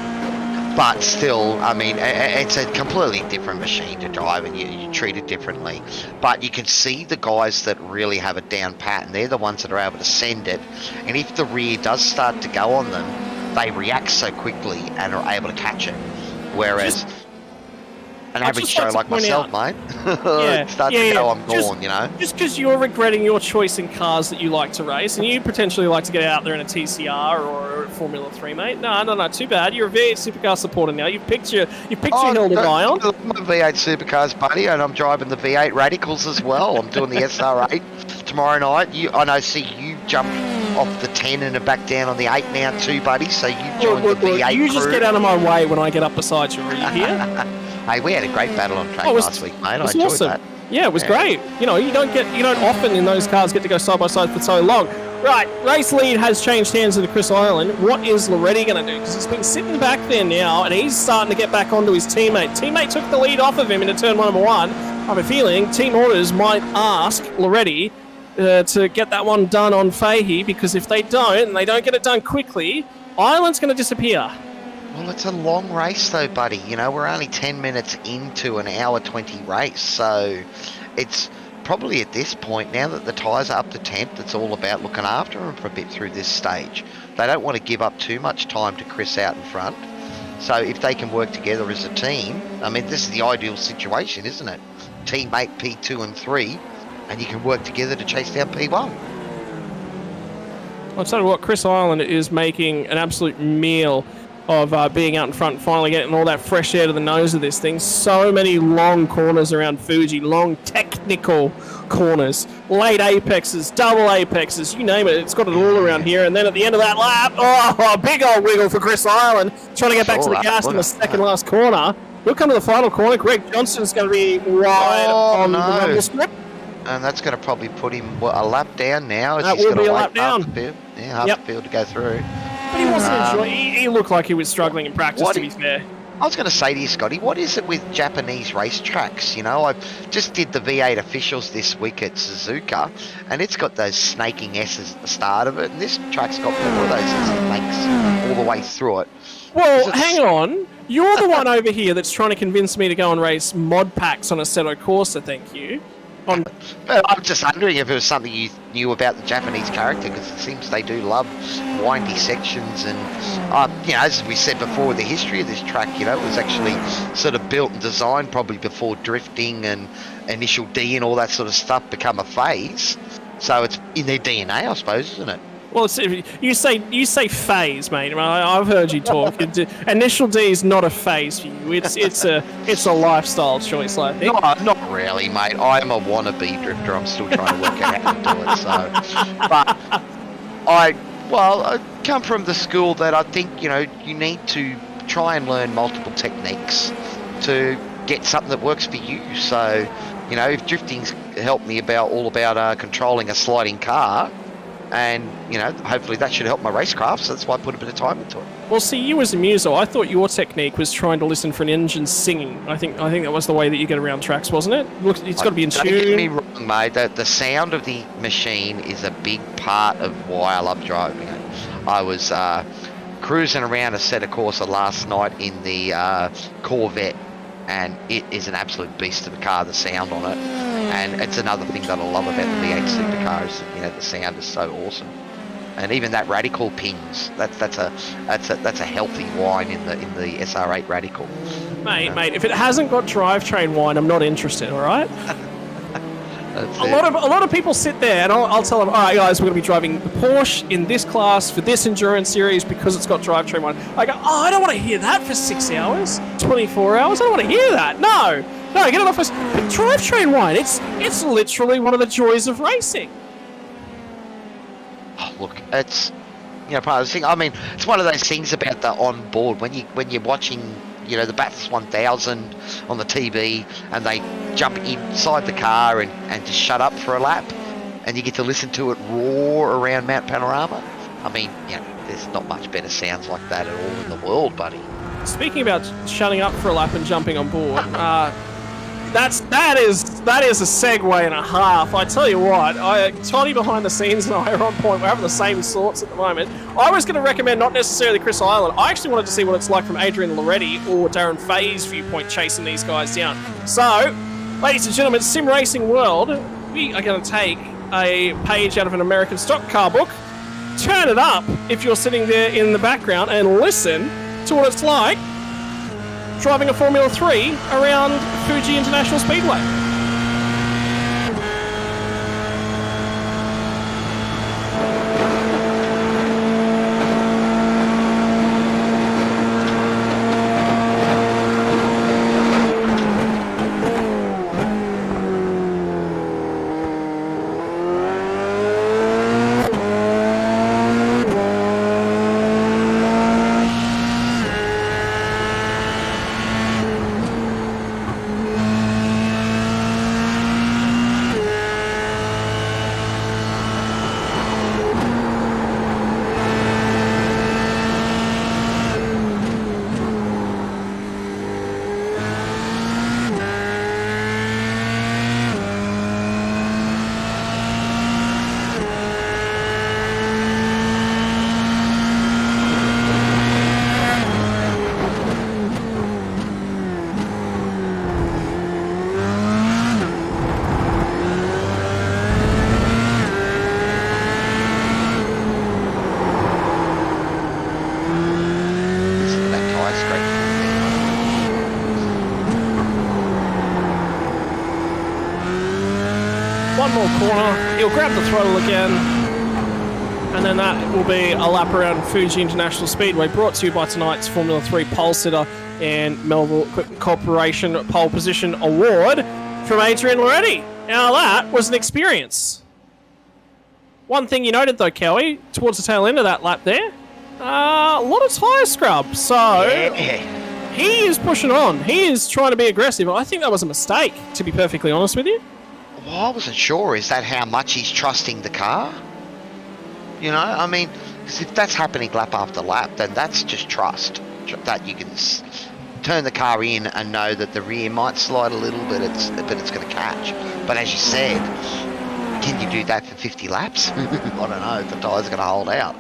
Speaker 2: But still, I mean, it's a completely different machine to drive, and you treat it differently. But you can see the guys that really have it down pat, and they're the ones that are able to send it. And if the rear does start to go on them, they react so quickly and are able to catch it. Whereas an average Joe like myself, mate, it starts to go, I'm gone, you know? Just
Speaker 1: because you're regretting your choice in cars that you like to race, and you potentially like to get out there in a TCR or a Formula 3, mate. No, too bad. You're a V8 Supercar supporter now. You've picked your hill to die on.
Speaker 2: I'm a V8 Supercars, buddy, and I'm driving the V8 Radicals as well. I'm doing the SR8 tomorrow night. I know, see, you jumped off the 10 and are back down on the 8 now too, buddy, so you joined the V8
Speaker 1: You
Speaker 2: crew.
Speaker 1: just get out of my way when I get up beside you. Are you here?
Speaker 2: Hey, we had a great battle on track last week, mate. I enjoyed
Speaker 1: awesome.
Speaker 2: that.
Speaker 1: Yeah, it was great. You know, you don't often in those cars get to go side by side for so long. Right, race lead has changed hands into Chris Ireland. What is Loretti going to do? Because he's been sitting back there now, and he's starting to get back onto his teammate. Teammate took the lead off of him into turn 1, number 1. I have a feeling team orders might ask Loretti, to get that one done on Fahey, because if they don't, and they don't get it done quickly, Ireland's going to disappear.
Speaker 2: Well, it's a long race though, buddy. You know, we're only 10 minutes into an hour 20 race, so it's probably at this point, now that the tyres are up to temp, it's all about looking after them for a bit through this stage. They don't want to give up too much time to Chris out in front. So if they can work together as a team, I mean, this is the ideal situation, isn't it? Teammate P2 and 3, and you can work together to chase down P1.
Speaker 1: I'll tell you what, Chris Ireland is making an absolute meal of being out in front and finally getting all that fresh air to the nose of this thing. So many long corners around Fuji, long technical corners, late apexes, double apexes, you name it, it's got it all around here. And then at the end of that lap, oh, a big old wiggle for Chris Ireland, trying to get back to the gas in the second last corner. We'll come to the final corner. Greg Johnston's going to be wide on the rumble strip.
Speaker 2: And that's going to probably put him a lap down now.
Speaker 1: That will be a lap down.
Speaker 2: Half the field to go through.
Speaker 1: But he wasn't enjoying. He looked like he was struggling in practice, to be fair.
Speaker 2: I was going to say to you, Scotty, what is it with Japanese racetracks? You know, I just did the V8 officials this week at Suzuka, and it's got those snaking S's at the start of it, and this track's got more of those snakes all the way through it.
Speaker 1: Well, hang on. You're the one over here that's trying to convince me to go and race mod packs on Assetto Corsa, thank you.
Speaker 2: I'm just wondering if it was something you knew about the Japanese character, because it seems they do love windy sections, and you know, as we said before, the history of this track, you know, it was actually sort of built and designed probably before drifting and initial D and all that sort of stuff become a phase. So it's in their DNA, I suppose, isn't it?
Speaker 1: Well, you say phase, mate. I've heard you talk. Initial D is not a phase for you. It's a lifestyle choice, I think.
Speaker 2: Not really, mate. I'm a wannabe drifter. I'm still trying to work out how to do it. So, but I come from the school that I think, you know, you need to try and learn multiple techniques to get something that works for you. So, you know, if drifting's helped me all about controlling a sliding car, and, you know, hopefully that should help my racecraft, so that's why I put a bit of time into it.
Speaker 1: Well, see, you as a muso, I thought your technique was trying to listen for an engine singing. I think that was the way that you get around tracks, wasn't it? Look, it's got to be in tune.
Speaker 2: Don't get me wrong, mate. The sound of the machine is a big part of why I love driving it. I was cruising around Assetto Corsa last night in the Corvette, and it is an absolute beast of a car, the sound on it. And it's another thing that I love about the V8 supercars. You know, the sound is so awesome, and even that radical pings. That's a healthy whine in the SR8 radical.
Speaker 1: Mate, if it hasn't got drivetrain whine, I'm not interested. All right. A lot of people sit there, and I'll tell them, all right, guys, we're going to be driving the Porsche in this class for this endurance series because it's got drivetrain whine. I go, oh, I don't want to hear that for 6 hours, 24 hours. I don't want to hear that. No, get it off us. But drivetrain whine, it's literally one of the joys of racing.
Speaker 2: Oh, look, it's, you know, part of the thing. I mean, it's one of those things about the onboard when you're watching, you know, the Bathurst 1000 on the TV, and they jump inside the car and just shut up for a lap, and you get to listen to it roar around Mount Panorama. I mean, you know, there's not much better sounds like that at all in the world, buddy. Speaking
Speaker 1: about shutting up for a lap and jumping on board, that is a segue and a half. I tell you what, Toddy behind the scenes and I are on point. We're having the same thoughts at the moment. I was going to recommend not necessarily Chris Ireland. I actually wanted to see what it's like from Adrian Loretti or Darren Fay's viewpoint chasing these guys down. So, ladies and gentlemen, Sim Racing World, we are going to take a page out of an American stock car book, turn it up if you're sitting there in the background, and listen to what it's like driving a Formula 3 around Fuji International Speedway. one more corner. He'll grab the throttle again. And then that will be a lap around Fuji International Speedway, brought to you by tonight's Formula 3 pole sitter and Melville Equipment Corporation pole position award from Adrian Loretti. Now that was an experience. One thing you noted though, Kelly, towards the tail end of that lap there, a lot of tyre scrub. So he is pushing on. He is trying to be aggressive. I think that was a mistake, to be perfectly honest with you.
Speaker 2: Well, I wasn't sure. Is that how much he's trusting the car? You know, I mean, 'cause if that's happening lap after lap, then that's just trust. That you can turn the car in and know that the rear might slide a little bit, but it's going to catch. But as you said, can you do that for 50 laps? I don't know if the tyres are going to hold out.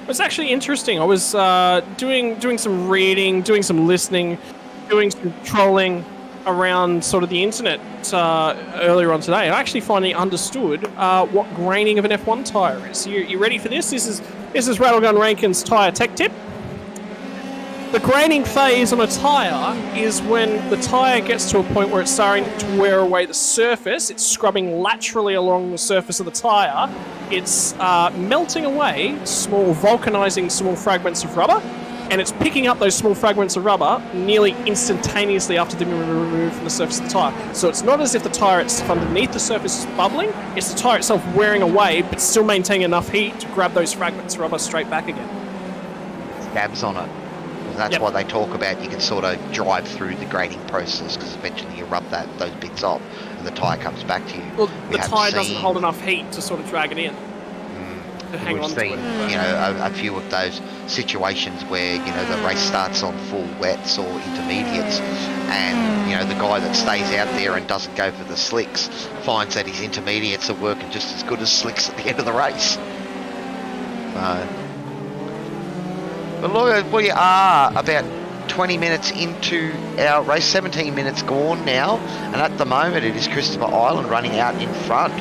Speaker 1: It's actually interesting. I was doing some reading, doing some listening, doing some trolling around sort of the internet earlier on today, and I actually finally understood what graining of an F1 tyre is. You ready for this? This is Rattlegun Rankin's tyre tech tip. The graining phase on a tyre is when the tyre gets to a point where it's starting to wear away the surface. It's scrubbing laterally along the surface of the tyre. It's melting away vulcanizing small fragments of rubber, and it's picking up those small fragments of rubber nearly instantaneously after they've been removed from the surface of the tyre. So it's not as if the tyre itself underneath the surface is bubbling, it's the tyre itself wearing away, but still maintaining enough heat to grab those fragments of rubber straight back again.
Speaker 2: Scabs on it. That's why they talk about you can sort of drive through the grading process, because eventually you rub those bits off and the tyre comes back to you.
Speaker 1: Well, the tyre doesn't hold enough heat to sort of drag it in. To hang on to it.
Speaker 2: You know, a few of those situations where, you know, the race starts on full wets or intermediates, and, you know, the guy that stays out there and doesn't go for the slicks finds that his intermediates are working just as good as slicks at the end of the race. But look, we are about 20 minutes into our race, 17 minutes gone now, and at the moment it is Christopher Island running out in front.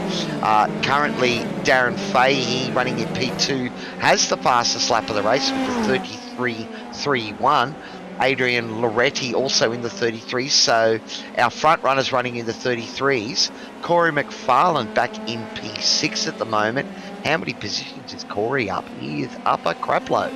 Speaker 2: Currently Darren Fahey running in P2 has the fastest lap of the race with the 33.31. Adrian Loretti also in the 33s, so our front runners running in the 33s. Corey McFarlane back in P6 at the moment. How many positions is Corey up? He is up a crapload.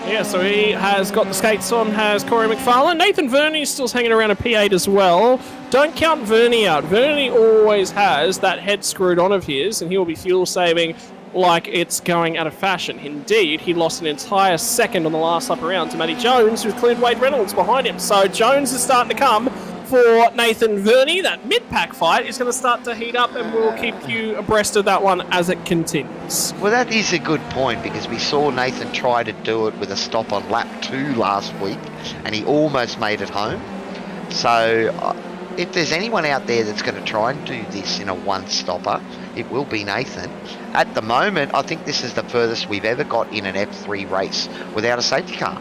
Speaker 1: Yeah, so he has got the skates on, has Corey McFarlane. Nathan Verney's still hanging around a P8 as well. Don't count Verney out. Verney always has that head screwed on of his, and he'll be fuel saving like it's going out of fashion. Indeed, he lost an entire second on the last lap around to Matty Jones, who's cleared Wade Reynolds behind him. So Jones is starting to come for Nathan Verney. That mid-pack fight is going to start to heat up, and we'll keep you abreast of that one as it continues.
Speaker 2: Well, that is a good point, because we saw Nathan try to do it with a stop on lap 2 last week, and he almost made it home. So if there's anyone out there that's going to try and do this in a one-stopper, it will be Nathan. At the moment, I think this is the furthest we've ever got in an F3 race without a safety car.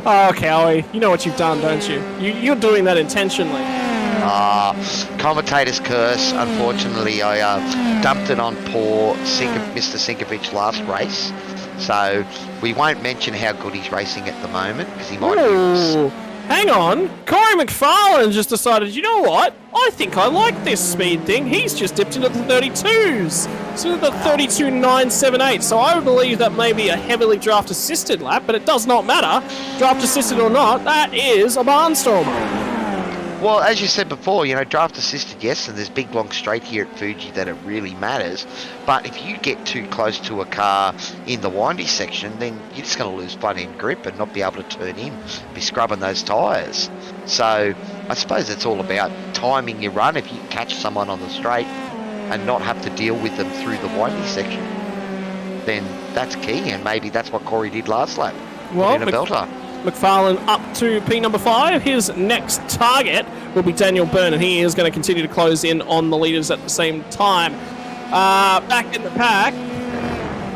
Speaker 1: Oh, Cowie, you know what you've done, don't you? You're doing that intentionally.
Speaker 2: Commentator's curse. Unfortunately, I dumped it on poor Mr. Sinkovich last race. So we won't mention how good he's racing at the moment, because he might lose.
Speaker 1: Hang on. Corey McFarlane just decided, you know what? I think I like this speed thing. He's just dipped into the 32s. So the 32.978. So I would believe that may be a heavily draft assisted lap, but it does not matter. Draft assisted or not, that is a barnstormer.
Speaker 2: Well, as you said before, you know, draft assisted, yes, and there's big long straight here at Fuji that it really matters. But if you get too close to a car in the windy section, then you're just going to lose front end grip and not be able to turn in, be scrubbing those tyres. So I suppose it's all about timing your run. If you catch someone on the straight and not have to deal with them through the windy section, then that's key, and maybe that's what Corey did last lap.
Speaker 1: Well,
Speaker 2: in a belter.
Speaker 1: McFarlane up to P number 5. His next target will be Daniel Byrne, and he is going to continue to close in on the leaders at the same time. Back in the pack,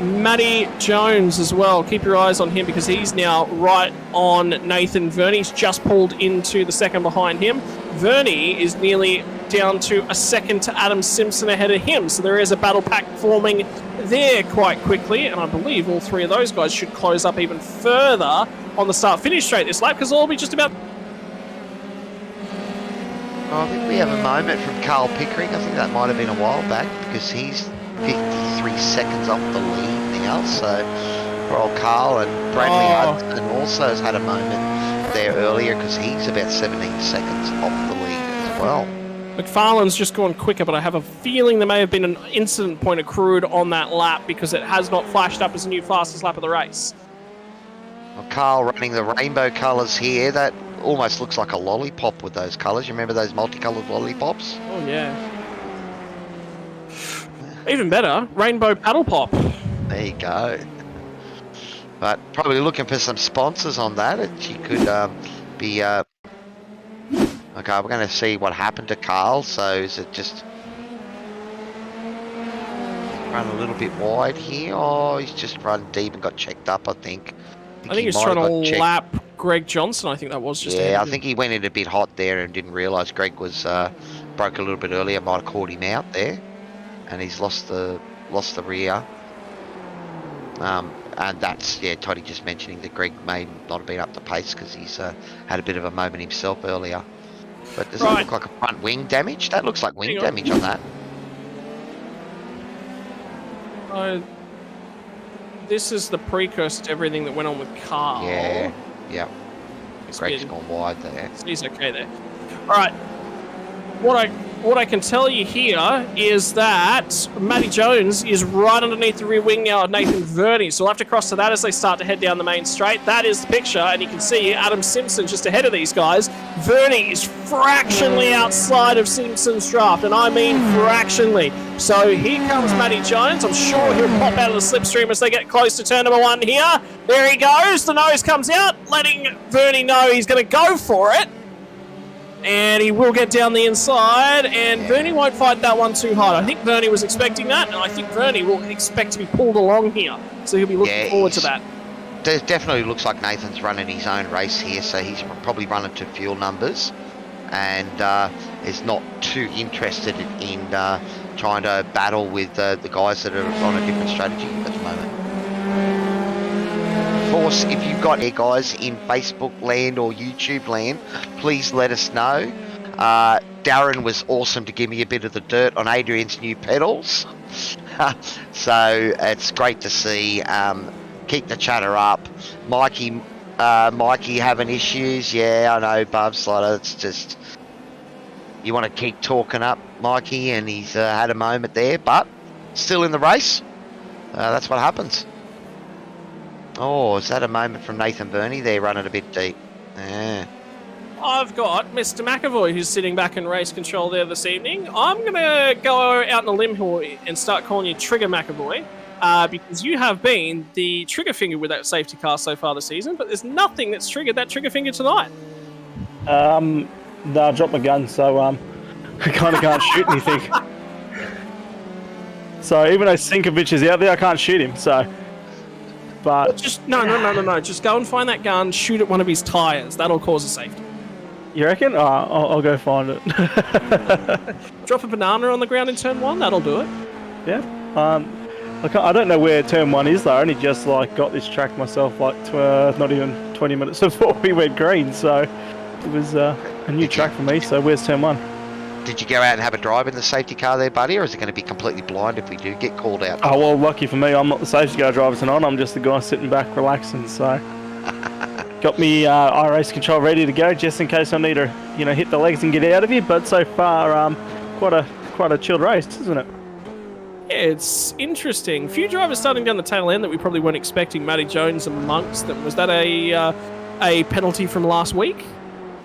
Speaker 1: Matty Jones as well. Keep your eyes on him, because he's now right on Nathan Verney. He's just pulled into the second behind him. Verney is nearly down to a second to Adam Simpson ahead of him, so there is a battle pack forming there quite quickly, and I believe all three of those guys should close up even further on the start-finish straight this lap, because it'll be just about...
Speaker 2: I think we have a moment from Carl Pickering. I think that might have been a while back because he's 53 seconds off the lead now. So for old Carl, and Bradley Hudson also has had a moment there earlier because he's about 17 seconds off the lead as well.
Speaker 1: McFarlane's just gone quicker, but I have a feeling there may have been an incident point accrued on that lap because it has not flashed up as a new fastest lap of the race.
Speaker 2: Well, Carl running the rainbow colours here. That almost looks like a lollipop with those colours. You remember those multicoloured lollipops?
Speaker 1: Oh, yeah. Even better, rainbow paddle pop.
Speaker 2: There you go. But probably looking for some sponsors on that. She could be... Okay, we're going to see what happened to Carl. So is it just... run a little bit wide here? Oh, he's just run deep and got checked up, I think.
Speaker 1: I think he's trying to lap Greg Johnson. I think that was just...
Speaker 2: Yeah, I think he went in a bit hot there and didn't realise Greg was broke a little bit earlier. Might have caught him out there. And he's lost the rear. And that's, yeah, Toddy just mentioning that Greg may not have been up to pace because he's had a bit of a moment himself earlier. But does it look like a front wing damage? That looks like wing damage on that.
Speaker 1: This is the precursor to everything that went on with Carl.
Speaker 2: Yeah, yeah. Greg's gone wide there.
Speaker 1: He's okay there. All right. What I can tell you here is that Matty Jones is right underneath the rear wing now of Nathan Verney, so we'll have to cross to that as they start to head down the main straight. That is the picture, and you can see Adam Simpson just ahead of these guys. Verney is fractionally outside of Simpson's draft, and I mean fractionally. So here comes Matty Jones. I'm sure he'll pop out of the slipstream as they get close to turn number 1 here. There he goes. The nose comes out, letting Verney know he's going to go for it. And he will get down the inside, and Verney won't fight that one too hard. I think Verney was expecting that, and I think Verney will expect to be pulled along here. So he'll be looking forward to that.
Speaker 2: It definitely looks like Nathan's running his own race here, so he's probably running to fuel numbers and is not too interested in trying to battle with the guys that are on a different strategy at the moment. Of course, if you've got any guys in Facebook land or YouTube land, please let us know. Darren was awesome to give me a bit of the dirt on Adrian's new pedals. So it's great to see. Keep the chatter up. Mikey having issues. Yeah, I know, Bubslider. It's just, you want to keep talking up Mikey, and he's had a moment there, but still in the race. That's what happens. Oh, is that a moment from Nathan Verney there running a bit deep? Yeah.
Speaker 1: I've got Mr. McAvoy who's sitting back in race control there this evening. I'm going to go out on a limb here and start calling you Trigger McAvoy because you have been the trigger finger with that safety car so far this season, but there's nothing that's triggered that trigger finger tonight.
Speaker 6: No, I dropped my gun, so I kind of can't shoot anything. So even though Sinkovich is out there, I can't shoot him, so... But
Speaker 1: just no. Just go and find that gun, shoot at one of his tires. That'll cause a safety.
Speaker 6: You reckon? I'll go find it.
Speaker 1: Drop a banana on the ground in turn 1. That'll do it.
Speaker 6: Yeah. I don't know where turn 1 is though. I only just got this track myself not even 20 minutes before we went green. So it was a new track for me. So where's turn 1?
Speaker 2: Did you go out and have a drive in the safety car there, buddy, or is it going to be completely blind if we do get called out?
Speaker 6: Oh, well, lucky for me, I'm not the safety car driver tonight. I'm just the guy sitting back relaxing, so... Got me iRacing control ready to go, just in case I need to, hit the legs and get out of here, but so far, quite a chilled race, isn't it?
Speaker 1: Yeah, it's interesting. A few drivers starting down the tail end that we probably weren't expecting. Matty Jones amongst them. Was that a penalty from last week?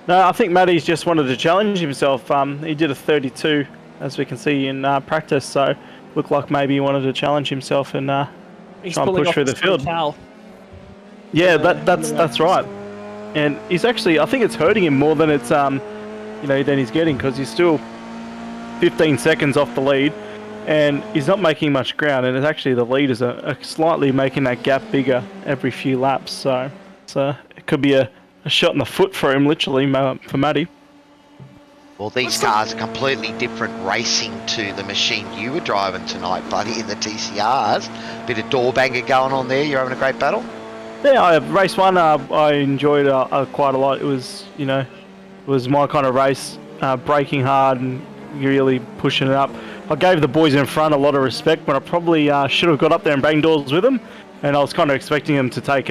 Speaker 6: No, I think Matty's just wanted to challenge himself. He did a 32, as we can see in practice, so looked like maybe he wanted to challenge himself and try and push through the field. Yeah, that's right. And he's actually, I think it's hurting him more than it's than he's getting, because he's still 15 seconds off the lead, and he's not making much ground. And it's actually the leaders are slightly making that gap bigger every few laps. So it could be a shot in the foot for him, literally, for Matty.
Speaker 2: Well, these cars are completely different racing to the machine you were driving tonight, buddy, in the TCRs. Bit of door banger going on there. You're having a great battle?
Speaker 6: Yeah, race 1, I enjoyed quite a lot. It was, it was my kind of race. braking hard and really pushing it up. I gave the boys in front a lot of respect, but I probably should have got up there and banged doors with them. And I was kind of expecting them to take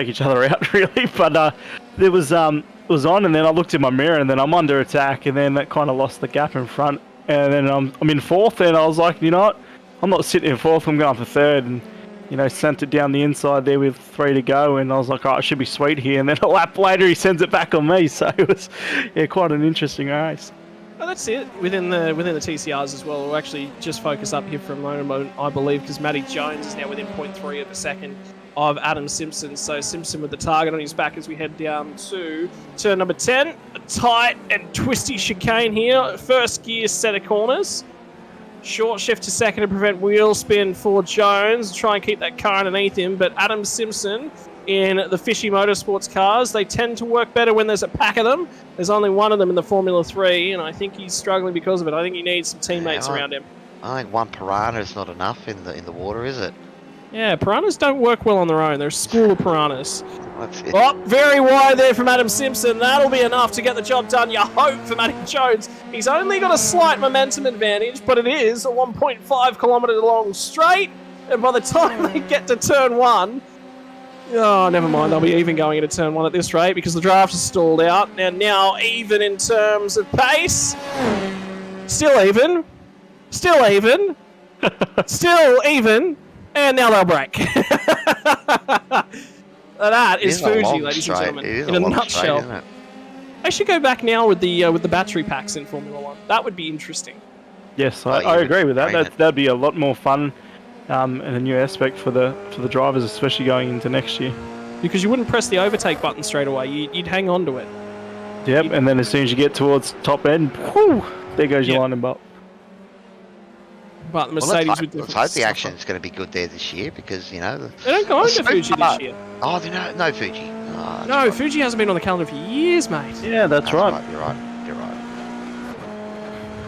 Speaker 6: each other out, really. But it was on, and then I looked in my mirror, and then I'm under attack, and then that kind of lost the gap in front. And then I'm in fourth, and I was like, you know what? I'm not sitting in fourth, I'm going for third. And, you know, sent it down the inside there with 3 to go, and I was like, oh, it should be sweet here. And then a lap later, he sends it back on me. So it was, quite an interesting race.
Speaker 1: Well, that's it. Within the TCRs as well, we'll actually just focus up here for a moment, I believe, because Matty Jones is now within 0.3 of a second of Adam Simpson. So Simpson with the target on his back as we head down to turn number 10. A tight and twisty chicane here. First gear set of corners. Short shift to second to prevent wheel spin for Jones. Try and keep that car underneath him. But Adam Simpson in the Fishy Motorsports cars, they tend to work better when there's a pack of them. There's only one of them in the Formula 3, and I think he's struggling because of it. I think he needs some teammates around him.
Speaker 2: I think one piranha is not enough in the water, is it?
Speaker 1: Yeah, piranhas don't work well on their own. They're a school of piranhas.
Speaker 2: That's it.
Speaker 1: Oh, very wide there from Adam Simpson. That'll be enough to get the job done. You hope for Matty Jones. He's only got a slight momentum advantage, but it is a 1.5 kilometre long straight. And by the time they get to turn 1, oh, never mind. They'll be even going into turn 1 at this rate because the draft is stalled out. And now even in terms of pace. Still even. Still even. Still even. And now they'll break. That is Fuji, ladies and gentlemen, in a nutshell.
Speaker 2: Straight,
Speaker 1: I should go back now with the battery packs in Formula 1. That would be interesting.
Speaker 6: Yes, I agree with that. That'd be a lot more fun and a new aspect for the drivers, especially going into next year.
Speaker 1: Because you wouldn't press the overtake button straight away. You'd hang on to it.
Speaker 6: Yep, and then as soon as you get towards top end, whoo, there goes your lightning bolt.
Speaker 1: But the Mercedes would
Speaker 2: let's hope the action is going to be good there this year because, you know...
Speaker 1: They don't go into Fuji this year.
Speaker 2: Oh, no Fuji. Oh,
Speaker 1: no,
Speaker 2: right.
Speaker 1: Fuji hasn't been on the calendar for years, mate.
Speaker 6: Yeah, that's right.
Speaker 2: You're right.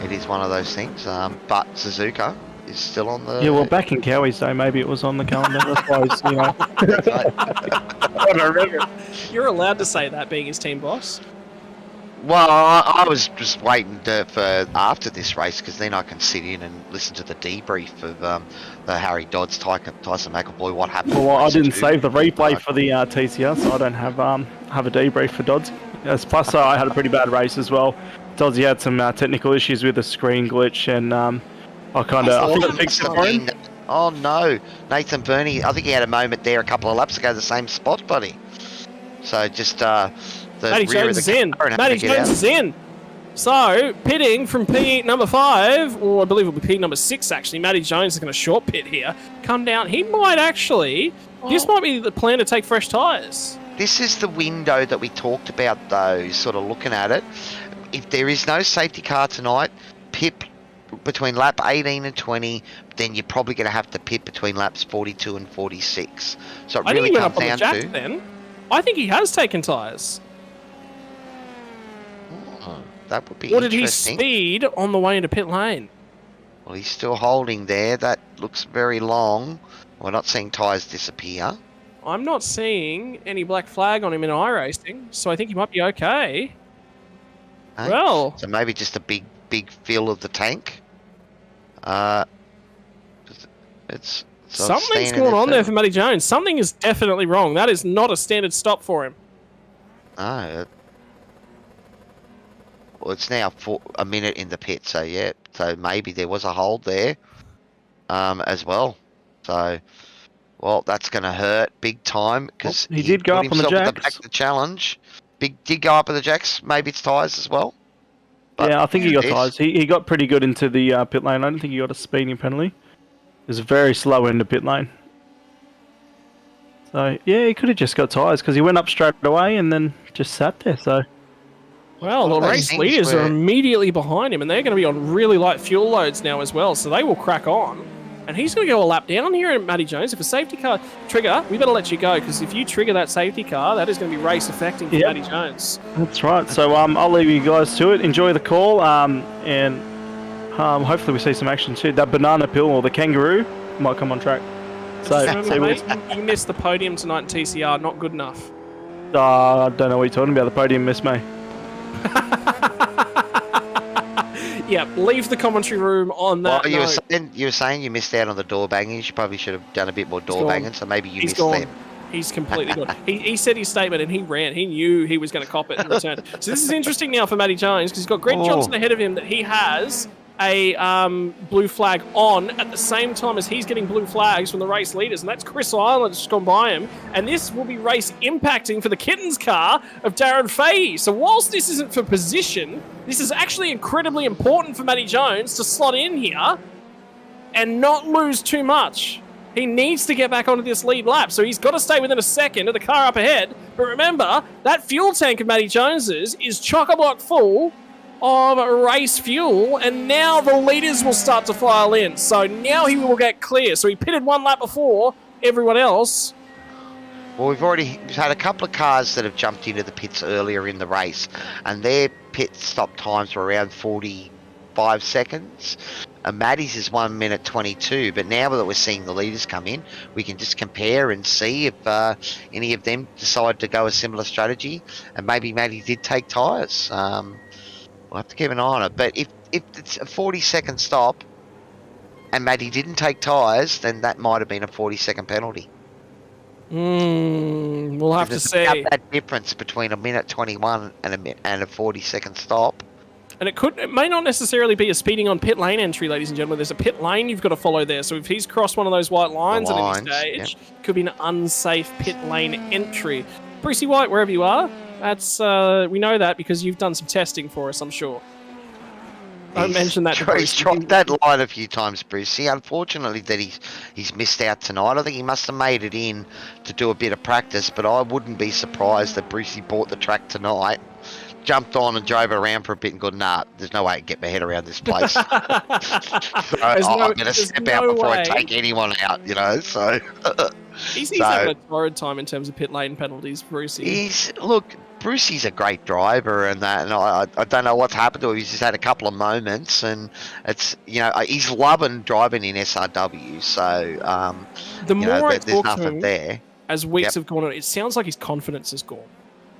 Speaker 2: It is one of those things. But Suzuka is still on the...
Speaker 6: Yeah, well, back in Cowie's day, maybe it was on the calendar. That's why it's, you know...
Speaker 2: I don't remember.
Speaker 1: You're allowed to say that, being his team boss.
Speaker 2: Well, I was just waiting for after this race because then I can sit in and listen to the debrief of the Harry Dodds, Tyson McAvoy, what happened.
Speaker 6: Well, I didn't save the replay for the TCR, so I don't have a debrief for Dodds. Plus, I had a pretty bad race as well. Dodds had some technical issues with the screen glitch, and I think I fixed it for him.
Speaker 2: Oh no, Nathan Burney, I think he had a moment there a couple of laps ago, the same spot, buddy. So just
Speaker 1: Matty Jones is in. Matty Jones is in. So, pitting from P number 5, or I believe it'll be P number 6 actually, Matty Jones is going to short pit here. Come down. He might actually... This might be the plan to take fresh tyres.
Speaker 2: This is the window that we talked about though, sort of looking at it. If there is no safety car tonight, pit between lap 18 and 20, then you're probably going to have to pit between laps 42 and 46. So it really comes down to...
Speaker 1: Then. I think he has taken tyres.
Speaker 2: That would be interesting.
Speaker 1: Or did he speed on the way into pit lane?
Speaker 2: Well, he's still holding there. That looks very long. We're not seeing tyres disappear.
Speaker 1: I'm not seeing any black flag on him in iRacing, so I think he might be okay.
Speaker 2: Okay.
Speaker 1: Well...
Speaker 2: So maybe just a big fill of the tank.
Speaker 1: Something's going on there for Matty Jones. Something is definitely wrong. That is not a standard stop for him.
Speaker 2: No. Well, it's now a minute in the pit, so yeah. So maybe there was a hold there as well. So, well, that's going to hurt big time because
Speaker 6: he did go up on the jacks.
Speaker 2: Back the challenge. Did go up on the jacks. Maybe it's tyres as well. But
Speaker 6: yeah, I think he got tyres. He got pretty good into the pit lane. I don't think he got a speeding penalty. It was a very slow end of pit lane. So, yeah, he could have just got tyres because he went up straight away and then just sat there, so...
Speaker 1: Well, the race leaders are immediately behind him, and they're going to be on really light fuel loads now as well, so they will crack on. And he's going to go a lap down here at Matty Jones. If a safety car trigger, we better let you go, because if you trigger that safety car, that is going to be race affecting for Matty Jones.
Speaker 6: That's right. So I'll leave you guys to it. Enjoy the call, and hopefully we see some action too. That banana pill or the kangaroo might come on track. So
Speaker 1: remember, mate, you missed the podium tonight in TCR. Not good enough.
Speaker 6: I don't know what you're talking about. The podium missed me.
Speaker 1: Yeah, leave the commentary room on that
Speaker 2: Well,
Speaker 1: note.
Speaker 2: you were saying you missed out on the door banging. You probably should have done a bit more door
Speaker 1: gone.
Speaker 2: banging, so maybe you
Speaker 1: He's
Speaker 2: missed
Speaker 1: gone.
Speaker 2: them.
Speaker 1: He's completely gone. He said his statement and he ran. He knew he was going to cop it and return. So this is interesting now for Matty Jones because he's got Greg Johnson ahead of him that he has a blue flag on at the same time as he's getting blue flags from the race leaders, and that's Chris Island just gone by him. And this will be race impacting for the Kittens car of Darren Fahey. So whilst this isn't for position, this is actually incredibly important for Matty Jones to slot in here and not lose too much. He needs to get back onto this lead lap, so he's got to stay within a second of the car up ahead. But remember, that fuel tank of Matty Jones's is chock-a-block full of race fuel, and now the leaders will start to file in. So now he will get clear. So he pitted one lap before everyone else.
Speaker 2: Well, we've had a couple of cars that have jumped into the pits earlier in the race, and their pit stop times were around 45 seconds. And Matty's is 1 minute 22, but now that we're seeing the leaders come in, we can just compare and see if any of them decide to go a similar strategy, and maybe Matty did take tyres. We'll have to keep an eye on it, but if it's a 40-second stop and Matty didn't take tyres, then that might have been a 40-second penalty.
Speaker 1: We'll have to see.
Speaker 2: There's that difference between a minute 21 and a 40-second stop.
Speaker 1: And it may not necessarily be a speeding on pit lane entry, ladies and gentlemen. There's a pit lane you've got to follow there. So if he's crossed one of those white lines at any stage, could be an unsafe pit lane entry. Brucey White, wherever you are, that's we know that because you've done some testing for us, I'm sure. Don't mention that.
Speaker 2: He's tried that line a few times, Brucey. Unfortunately, that he's missed out tonight. I think he must have made it in to do a bit of practice, but I wouldn't be surprised that Brucey bought the track tonight, jumped on and drove around for a bit and gone, nah, there's no way I can get my head around this place. So I'm going to step out before I take anyone out, you know, so...
Speaker 1: He's having a torrid time in terms of pit lane penalties, Brucey.
Speaker 2: Brucey's a great driver and that, and I don't know what's happened to him. He's just had a couple of moments, and it's, you know, he's loving driving in SRW, so
Speaker 1: the more I
Speaker 2: there's
Speaker 1: talk
Speaker 2: nothing
Speaker 1: to him,
Speaker 2: there.
Speaker 1: As weeks have gone on, it sounds like his confidence is gone.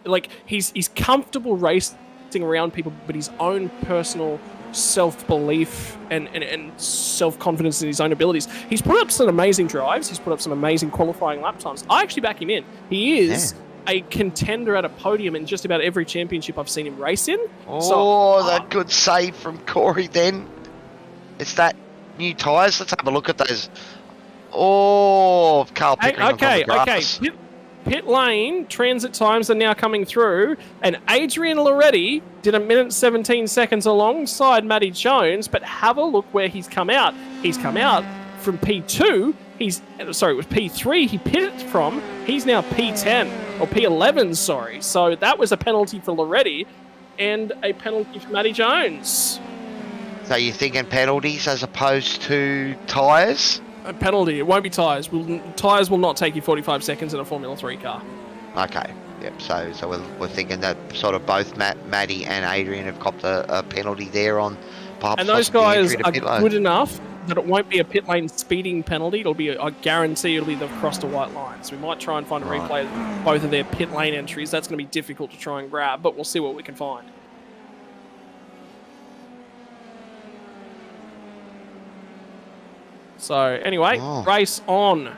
Speaker 1: Like, he's comfortable racing around people, but his own personal self-belief and self-confidence in his own abilities. He's put up some amazing drives. He's put up some amazing qualifying lap times. I actually back him in. He is a contender at a podium in just about every championship I've seen him race in.
Speaker 2: That good save from Corey then. It's that new tyres. Let's have a look at those. Carl Pickering on the grass.
Speaker 1: Pit lane transit times are now coming through, and Adrian Loretti did 1 minute 17 seconds alongside Matty Jones, but have a look where he's come out. He's come out from P2. It was P3 he pitted from. He's now P10, or P11, sorry. So that was a penalty for Loretti and a penalty for Matty Jones.
Speaker 2: So you're thinking penalties as opposed to tyres?
Speaker 1: A penalty. It won't be tyres. Tyres will not take you 45 seconds in a Formula 3 car.
Speaker 2: Okay. Yep. So we're thinking that sort of both Matty and Adrian have copped a penalty there on.
Speaker 1: And those guys are good enough that it won't be a pit lane speeding penalty. It'll be, I guarantee it'll be they've crossed a white line. So we might try and find a replay of both of their pit lane entries. That's going to be difficult to try and grab, but we'll see what we can find. So anyway, race on.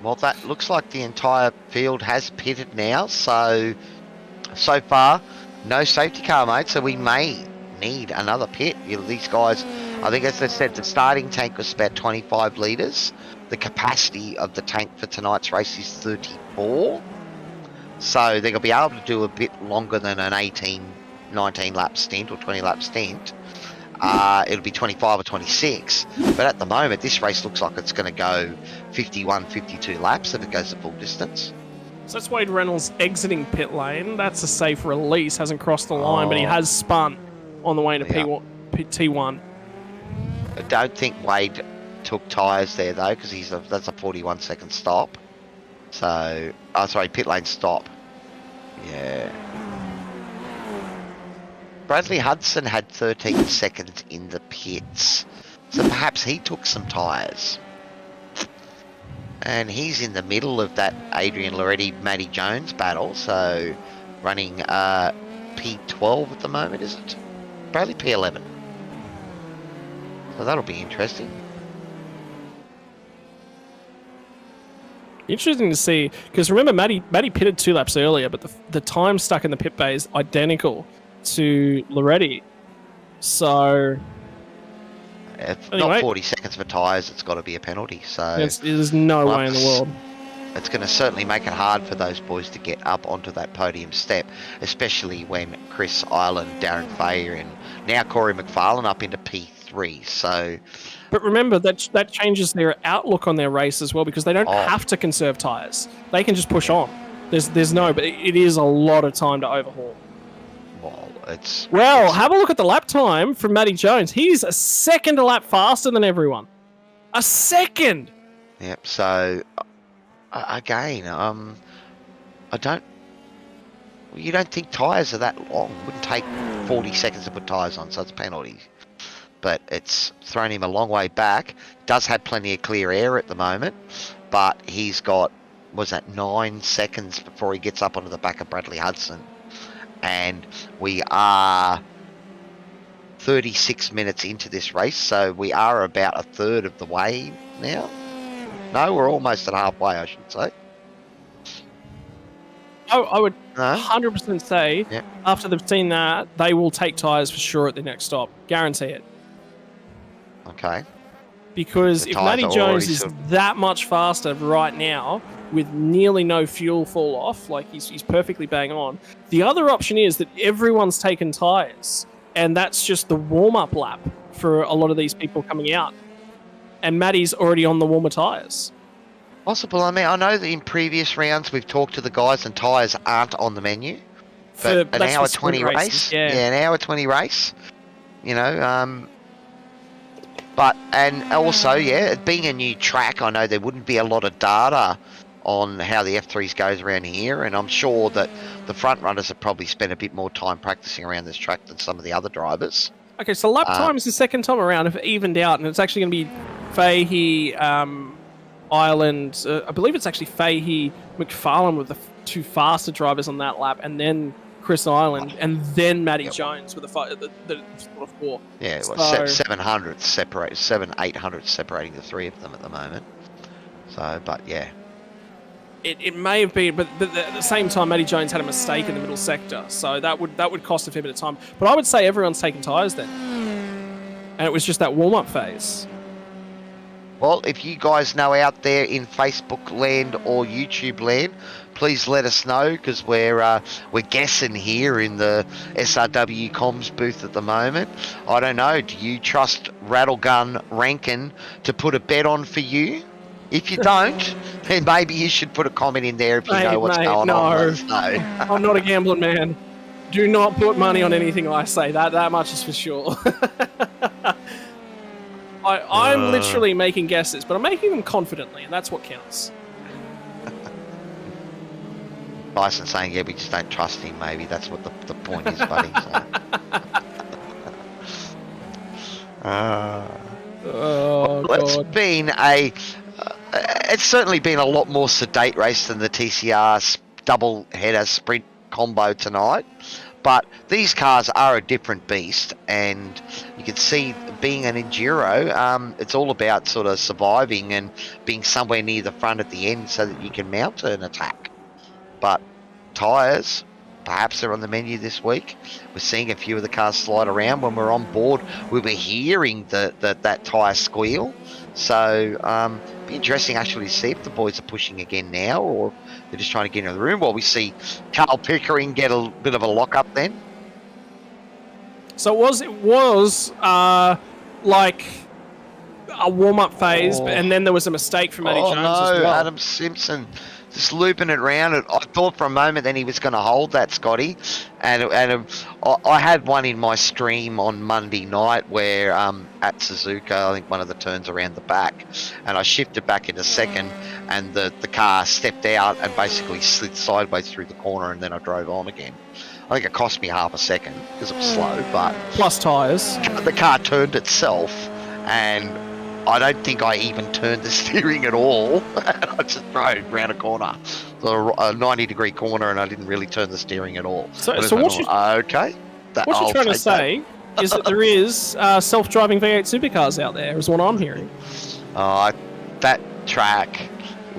Speaker 2: Well, that looks like the entire field has pitted now. So far, no safety car, mate. So we may need another pit. These guys, I think, as I said, the starting tank was about 25 litres. The capacity of the tank for tonight's race is 34. So they're going to be able to do a bit longer than an 18, 19 lap stint or 20 lap stint. It'll be 25 or 26. But at the moment, this race looks like it's going to go 51, 52 laps if it goes the full distance.
Speaker 1: So that's Wade Reynolds exiting pit lane. That's a safe release. Hasn't crossed the line, but he has spun on the way to T1.
Speaker 2: I don't think Wade took tyres there, though, because that's a 41-second stop. So, pit lane stop. Yeah. Bradley Hudson had 13 seconds in the pits, so perhaps he took some tyres. And he's in the middle of that Adrian Loretti-Matty Jones battle, so running P12 at the moment, is it? Bradley P11. So that'll be interesting.
Speaker 1: Interesting to see, because remember, Matty pitted 2 laps earlier, but the time stuck in the pit bay is identical to Loretti. So,
Speaker 2: If
Speaker 1: anyway,
Speaker 2: not 40 seconds for tyres, it's got to be a penalty. So
Speaker 1: there's no way in the world.
Speaker 2: It's going to certainly make it hard for those boys to get up onto that podium step, especially when Chris Ireland, Darren Fay, and now Corey McFarlane up into P3. So,
Speaker 1: but remember that changes their outlook on their race as well, because they don't have to conserve tyres. They can just push on. There's no, but it is a lot of time to overhaul.
Speaker 2: Well,
Speaker 1: have a look at the lap time from Matty Jones. He's a second a lap faster than everyone. A second.
Speaker 2: Yep. So again, you don't think tyres are that long? It wouldn't take 40 seconds to put tyres on, so it's penalty. But it's thrown him a long way back. Does have plenty of clear air at the moment, but he's got, 9 seconds before he gets up onto the back of Bradley Hudson. And we are 36 minutes into this race, so we are about a third of the way now. No, we're almost at halfway, I should say.
Speaker 1: I would 100% say, after they've seen that, they will take tyres for sure at the next stop. Guarantee it.
Speaker 2: Okay.
Speaker 1: Because if Matty Jones is that much faster right now, with nearly no fuel fall off, like he's perfectly bang on, the other option is that everyone's taken tyres, and that's just the warm-up lap for a lot of these people coming out. And Matty's already on the warmer tyres.
Speaker 2: Possible. I mean, I know that in previous rounds we've talked to the guys and tyres aren't on the menu. But an hour 20 race. Yeah, an hour 20 race. You know, but, and also, being a new track, I know there wouldn't be a lot of data on how the F3s goes around here, and I'm sure that the front runners have probably spent a bit more time practicing around this track than some of the other drivers. Okay,
Speaker 1: so lap time is the second time around, if evened out, and it's actually going to be Fahey, Ireland, I believe it's actually Fahey, McFarlane with the 2 faster drivers on that lap, and then Chris Ireland, and then Matty Jones with the 4.
Speaker 2: Yeah, well, 700 separate, 800 separating the 3 of them at the moment. So, but yeah.
Speaker 1: It may have been, but at the same time, Matty Jones had a mistake in the middle sector, so that would cost a fair bit of time. But I would say everyone's taken tyres then, and it was just that warm-up phase.
Speaker 2: Well, if you guys know out there in Facebook land or YouTube land, please let us know, because we're guessing here in the SRW comms booth at the moment. I don't know. Do you trust Rattlegun Rankin to put a bet on for you? If you don't, then maybe you should put a comment in there if you know what's going on. Let us know.
Speaker 1: I'm not a gambling man. Do not put money on anything I say. That much is for sure. I'm literally making guesses, but I'm making them confidently, and that's what counts.
Speaker 2: Bison saying, we just don't trust him, maybe. That's what the point is, buddy. So. It's certainly been a lot more sedate race than the TCR double header sprint combo tonight. But these cars are a different beast, and you can see, being an Enduro, it's all about sort of surviving and being somewhere near the front at the end so that you can mount an attack. But tyres, perhaps they're on the menu this week. We're seeing a few of the cars slide around. When we're on board, we were hearing that tyre squeal. So, be interesting actually to see if the boys are pushing again now, or they're just trying to get into the room while we see Carl Pickering get a bit of a lock-up then.
Speaker 1: So it was like a warm-up phase, and then there was a mistake from Matty Jones as well.
Speaker 2: Adam Simpson just looping it around. I thought for a moment then he was going to hold that, Scotty. And I had one in my stream on Monday night where at Suzuka, I think one of the turns around the back, and I shifted back into second, and the car stepped out and basically slid sideways through the corner, and then I drove on again. I think it cost me half a second because it was slow, but...
Speaker 1: Plus tyres.
Speaker 2: The car turned itself, and I don't think I even turned the steering at all. I just drove around a corner, a 90-degree corner, and I didn't really turn the steering at all.
Speaker 1: So what you're trying to say is that there is self-driving V8 supercars out there, is what I'm hearing.
Speaker 2: That track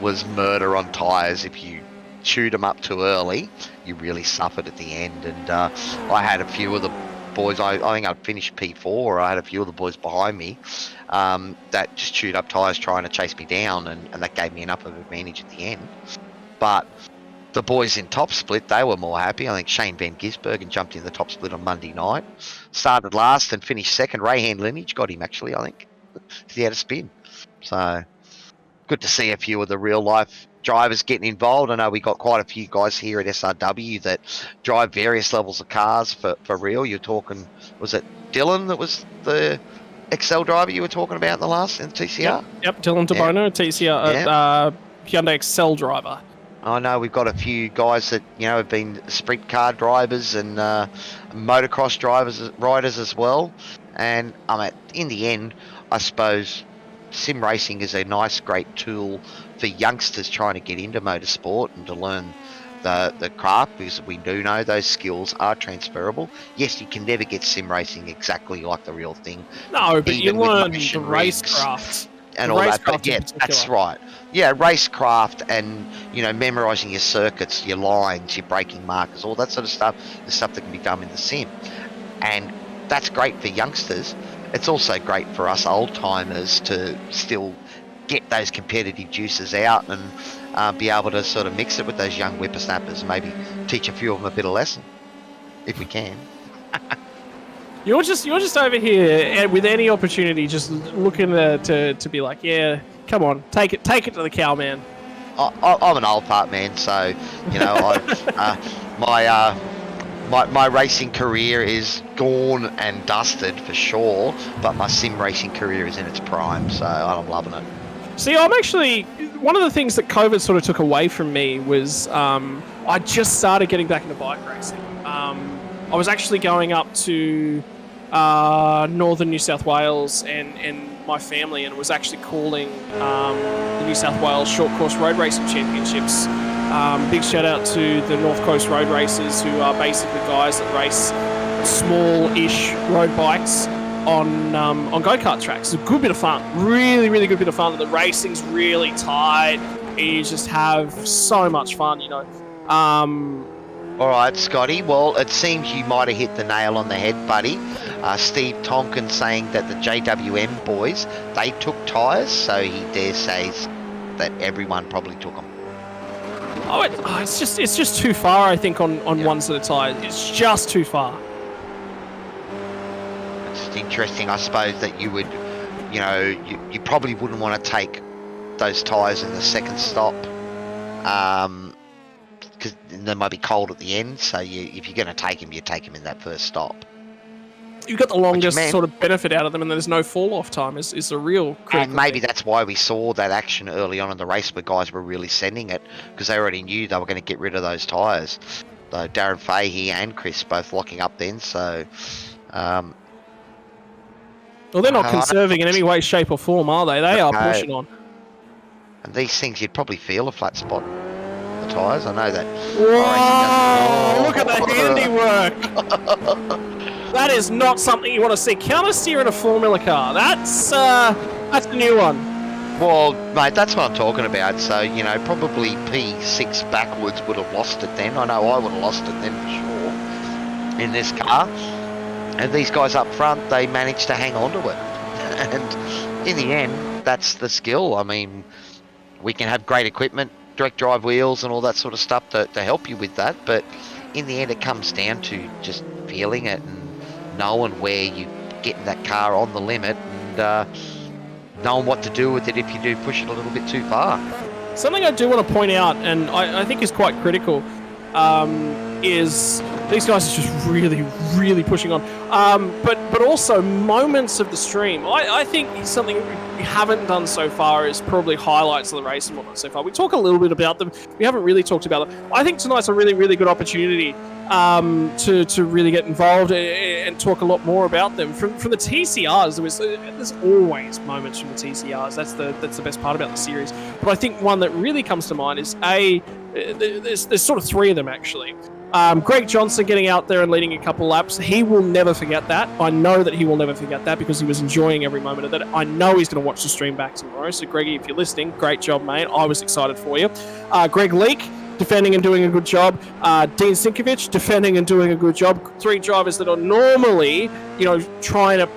Speaker 2: was murder on tyres. If you chewed them up too early, you really suffered at the end. And I had a few of the boys, I think I finished P4, I had a few of the boys behind me that just chewed up tyres trying to chase me down, and that gave me enough of an advantage at the end. But the boys in top split, they were more happy. I think Shane Van Gisbergen jumped in the top split on Monday night, started last and finished second. Rayhan Lineage got him, actually, I think. He had a spin. So good to see a few of the real life drivers getting involved. I know we got quite a few guys here at SRW that drive various levels of cars for real. You're talking, was it Dylan that was the Excel driver you were talking about in the TCR?
Speaker 1: Yep, Dylan DeBono, TCR, Hyundai Excel driver.
Speaker 2: I know we've got a few guys that have been sprint car drivers and motocross riders as well. And in the end, I suppose sim racing is a nice, great tool for youngsters trying to get into motorsport and to learn the craft, because we do know those skills are transferable. Yes, you can never get sim racing exactly like the real thing.
Speaker 1: No, but you learn the racecraft.
Speaker 2: And all that, but yeah, that's right. Yeah, racecraft and, memorising your circuits, your lines, your braking markers, all that sort of stuff, the stuff that can be done in the sim. And that's great for youngsters. It's also great for us old-timers to still get those competitive juices out and be able to sort of mix it with those young whippersnappers and maybe teach a few of them a bit of lesson, if we can.
Speaker 1: You're just over here with any opportunity, just looking to be like, yeah, come on, take it to the cow, man.
Speaker 2: I'm an old part man, so my racing career is gone and dusted for sure, but my sim racing career is in its prime, so I'm loving it.
Speaker 1: See, I'm actually, one of the things that COVID sort of took away from me was I just started getting back into bike racing. I was actually going up to northern New South Wales and my family, and was actually calling the New South Wales Short Course Road Racing Championships. Big shout out to the North Coast Road Racers, who are basically guys that race small-ish road bikes on go-kart tracks. It's a good bit of fun, really, really good bit of fun. The racing's really tight. You just have so much fun,
Speaker 2: All right, Scotty. Well, it seems you might have hit the nail on the head, buddy. Steve Tonkin saying that the JWM boys, they took tyres, so he dare says that everyone probably took them.
Speaker 1: It's just too far, I think, on one set of tyres. It's just too far.
Speaker 2: It's interesting, I suppose, that you would, you probably wouldn't want to take those tyres in the second stop. Because they might be cold at the end, so if you're going to take them, you take them in that first stop.
Speaker 1: You've got the longest sort of benefit out of them, and there's no fall-off time is the real critical
Speaker 2: And maybe
Speaker 1: thing.
Speaker 2: that's why we saw that action early on in the race where guys were really sending it, because they already knew they were going to get rid of those tyres. So Darren Fahey and Chris both locking up then, so...
Speaker 1: well, they're not conserving in any way, shape or form, are they? They are pushing on.
Speaker 2: And these things, you'd probably feel a flat spot. Tyres, I know that.
Speaker 1: Whoa! Look at the handiwork. That is not something you want to see. Counter steer in a Formula car. That's a new one.
Speaker 2: Well, mate, that's what I'm talking about. So probably P6 backwards would have lost it then. I know I would have lost it then for sure in this car. And these guys up front, they managed to hang on to it. And in the end, that's the skill. I mean, we can have great equipment, direct drive wheels and all that sort of stuff to help you with that, but in the end it comes down to just feeling it and knowing where you getting that car on the limit and knowing what to do with it if you do push it a little bit too far.
Speaker 1: Something I do want to point out, and I think is quite critical, is these guys are just really, really pushing on. But also moments of the stream. I think something we haven't done so far is probably highlights of the race and whatnot so far. We talk a little bit about them. We haven't really talked about them. I think tonight's a really, really good opportunity to really get involved and talk a lot more about them. From the TCRs, there's always moments from the TCRs. That's the best part about the series. But I think one that really comes to mind is There's sort of three of them, actually. Greg Johnson getting out there and leading a couple laps. He will never forget that. I know that he will never forget that because he was enjoying every moment of that. I know he's going to watch the stream back tomorrow. So, Greggy, if you're listening, great job, mate. I was excited for you. Greg Leake, defending and doing a good job. Dean Sinkovic, defending and doing a good job. Three drivers that are normally, trying to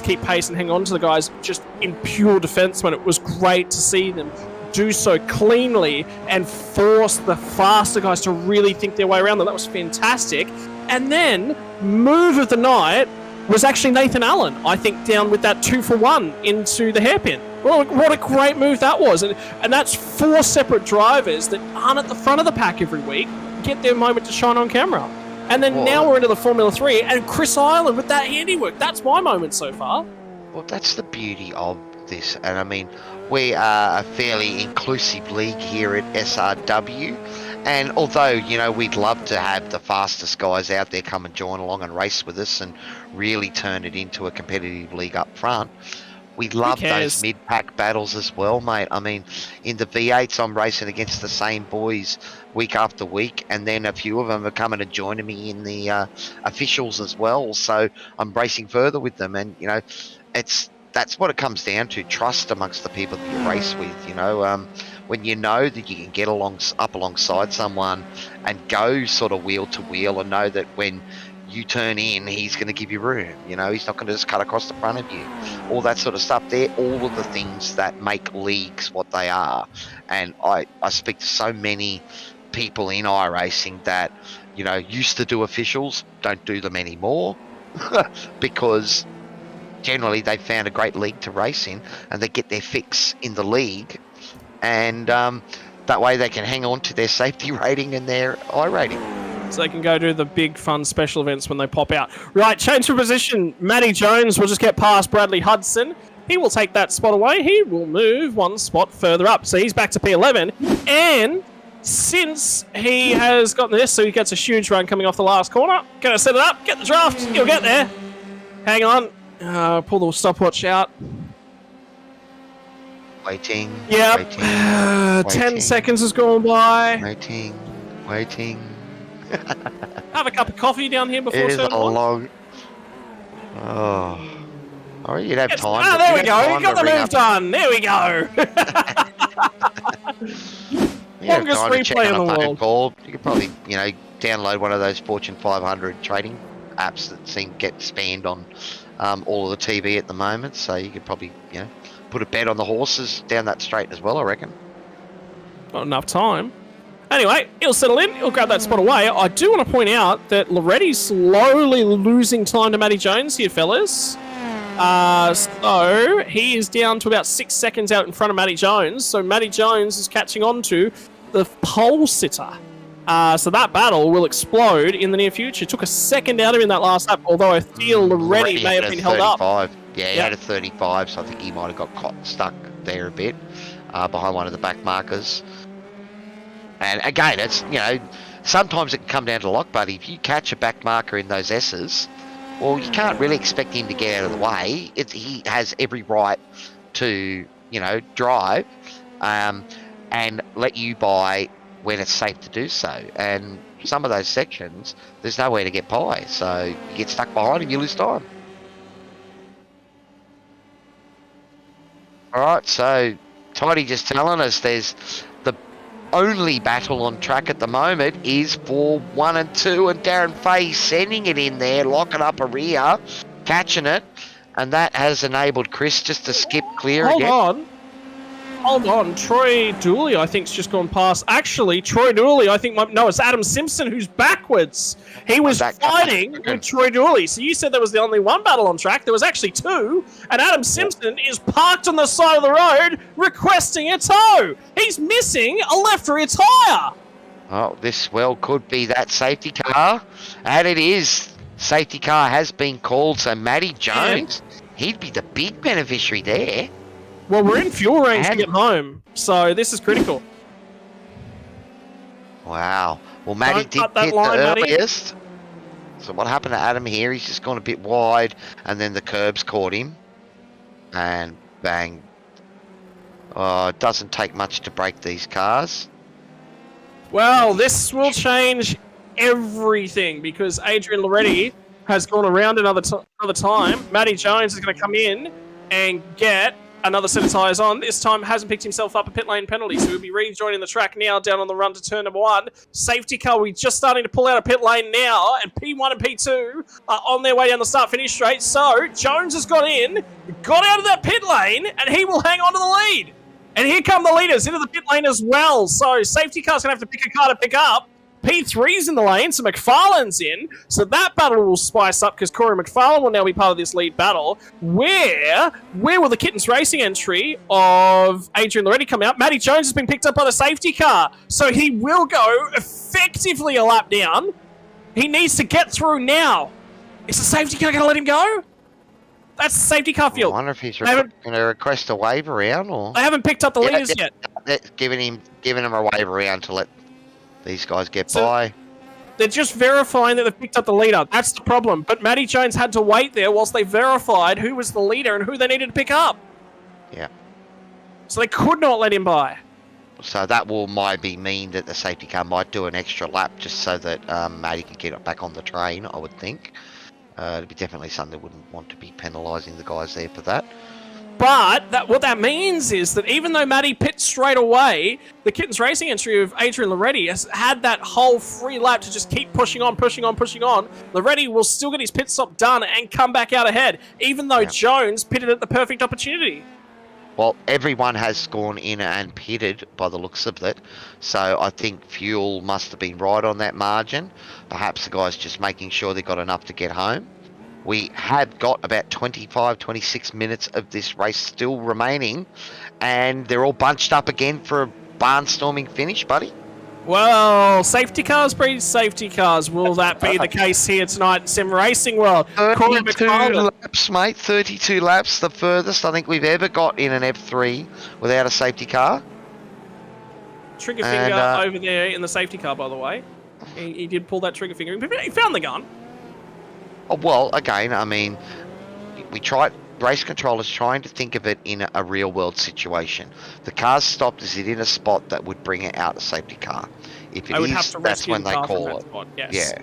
Speaker 1: keep pace and hang on to the guys just in pure defense when it was great to see them do so cleanly and force the faster guys to really think their way around them. That was fantastic. And then, move of the night was actually Nathan Allen, I think, down with that 2-for-1 into the hairpin. Well, what a great move that was. And that's four separate drivers that aren't at the front of the pack every week, get their moment to shine on camera. And then now we're into the Formula 3, and Chris Ireland with that handiwork. That's my moment so far.
Speaker 2: Well, that's the beauty of this. And I mean, we are a fairly inclusive league here at SRW. And although, we'd love to have the fastest guys out there come and join along and race with us and really turn it into a competitive league up front, we love those mid-pack battles as well, mate. I mean, in the V8s, I'm racing against the same boys week after week, and then a few of them are coming and joining me in the officials as well. So I'm racing further with them, and, that's what it comes down to, trust amongst the people that you race with, when you know that you can get up alongside someone and go sort of wheel to wheel and know that when you turn in, he's going to give you room, he's not going to just cut across the front of you, all that sort of stuff. They're all of the things that make leagues what they are. And I speak to so many people in iRacing that, used to do officials, don't do them anymore because generally they found a great league to race in and they get their fix in the league, and that way they can hang on to their safety rating and their I rating.
Speaker 1: So they can go do the big fun special events when they pop out. Right, change for position. Matty Jones will just get past Bradley Hudson. He will take that spot away. He will move one spot further up. So he's back to P11. And since he has gotten this, so he gets a huge run coming off the last corner. Going to set it up, get the draft. He'll get there. Hang on. Pull the stopwatch out.
Speaker 2: Waiting.
Speaker 1: Yep.
Speaker 2: Waiting.
Speaker 1: 10 seconds has gone by.
Speaker 2: Waiting.
Speaker 1: Have a cup of coffee down here before
Speaker 2: it is a
Speaker 1: turn one.
Speaker 2: long. Oh, you'd have time.
Speaker 1: Ah, there we go. You got the move done. There we go. Longest replay in the world.
Speaker 2: Call. You could probably, download one of those Fortune 500 trading apps that seem to get spanned on all of the TV at the moment. So you could probably, put a bet on the horses down that straight as well, I reckon.
Speaker 1: Not enough time. Anyway, he'll settle in. He'll grab that spot away. I do want to point out that Loretti's slowly losing time to Matty Jones here, fellas. So he is down to about 6 seconds out in front of Matty Jones. So Matty Jones is catching on to the pole sitter. So that battle will explode in the near future. Took a second out of him in that last lap, although I feel Loretti may have been held up.
Speaker 2: Yeah, he had a 35, so I think he might have got stuck there a bit behind one of the back markers. And again, it's, sometimes it can come down to luck, but if you catch a back marker in those S's, well, you can't really expect him to get out of the way. He has every right to, drive and let you by when it's safe to do so. And some of those sections, there's nowhere to get by. So you get stuck behind him, you lose time. All right, so Tidy just telling us there's the only battle on track at the moment is for 1 and 2, and Darren Fay sending it in there, locking up a rear, catching it, and that has enabled Chris just to skip clear again.
Speaker 1: Hold on. Troy Dooley, I think, has just gone past. Actually, Troy Dooley, I think, no, it's Adam Simpson who's backwards. He was fighting with Troy Dooley. So you said there was the only one battle on track. There was actually two. And Adam Simpson is parked on the side of the road requesting a tow. He's missing a left rear tyre.
Speaker 2: Oh, this well could be that safety car. And it is. Safety car has been called. So Matty Jones, he'd be the big beneficiary there.
Speaker 1: Well, we're in fuel range to get home, so this is critical.
Speaker 2: Wow. Well, Matty did hit the earliest. So what happened to Adam here? He's just gone a bit wide, and then the curbs caught him. And bang. Oh, it doesn't take much to break these cars.
Speaker 1: Well, this will change everything because Adrian Loretti has gone around another time. Matty Jones is going to come in and get another set of tyres on. This time hasn't picked himself up a pit lane penalty, so he'll be rejoining the track now down on the run to turn number 1. Safety car, we're just starting to pull out of pit lane now, and P1 and P2 are on their way down the start-finish straight. So Jones has got in, got out of that pit lane, and he will hang on to the lead. And here come the leaders into the pit lane as well. So safety car's going to have to pick a car to pick up. P3's in the lane, so McFarlane's in. So that battle will spice up because Corey McFarlane will now be part of this lead battle. Where will the Kittens Racing entry of Adrian Loretti come out? Matty Jones has been picked up by the safety car. So he will go effectively a lap down. He needs to get through now. Is the safety car going to let him go? That's the safety car field.
Speaker 2: I wonder if he's going to request a wave around, or
Speaker 1: they haven't picked up the leaders yet.
Speaker 2: Giving him a wave around to let these guys get by.
Speaker 1: They're just verifying that they've picked up the leader. That's the problem. But Matty Jones had to wait there whilst they verified who was the leader and who they needed to pick up.
Speaker 2: Yeah.
Speaker 1: So they could not let him by.
Speaker 2: So that will maybe mean that the safety car might do an extra lap just so that Matty can get back on the train, I would think. It'd be definitely something they wouldn't want to be penalising the guys there for that.
Speaker 1: But what that means is that even though Matty pit straight away, the Kittens Racing entry of Adrian Loretti has had that whole free lap to just keep pushing on. Loretti will still get his pit stop done and come back out ahead, even though Jones pitted at the perfect opportunity.
Speaker 2: Well, everyone has gone in and pitted by the looks of it, so I think fuel must have been right on that margin. Perhaps the guys just making sure they got enough to get home. We have got about 25, 26 minutes of this race still remaining, and they're all bunched up again for a barnstorming finish, buddy.
Speaker 1: Well, safety cars breed safety cars. Will that be the case here tonight in Sim Racing World?
Speaker 2: 32 laps, mate. 32 laps, the furthest I think we've ever got in an F3 without a safety car.
Speaker 1: Trigger finger over there in the safety car, by the way. He did pull that trigger finger. He found the gun.
Speaker 2: Oh, well, again, I mean, we tried. Race controllers trying to think of it in a real world situation. The car's stopped. Is it in a spot that would bring it out a safety car? If it is, that's when they call it.
Speaker 1: Spot, yes.
Speaker 2: Yeah.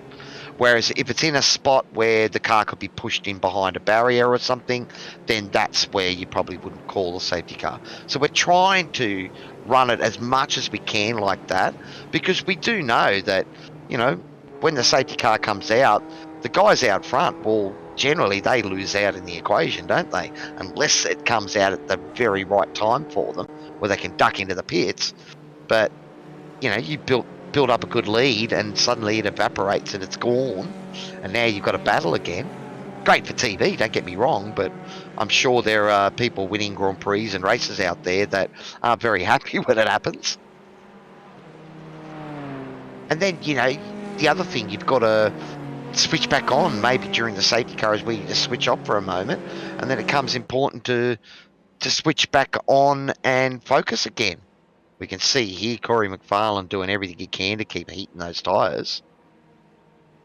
Speaker 2: Whereas if it's in a spot where the car could be pushed in behind a barrier or something, then that's where you probably wouldn't call a safety car. So we're trying to run it as much as we can like that, because we do know that, you know, when the safety car comes out, the guys out front, well, generally they lose out in the equation, don't they? Unless it comes out at the very right time for them, where they can duck into the pits. But, you know, you build up a good lead and suddenly it evaporates and it's gone, and now you've got a battle again. Great for TV, don't get me wrong, but I'm sure there are people winning Grand Prix and races out there that aren't very happy when it happens. And then, you know, the other thing, you've got to switch back on maybe during the safety car is where you just switch off for a moment, and then it becomes important to switch back on and focus again. We can see here Corey McFarlane doing everything he can to keep heating those tyres.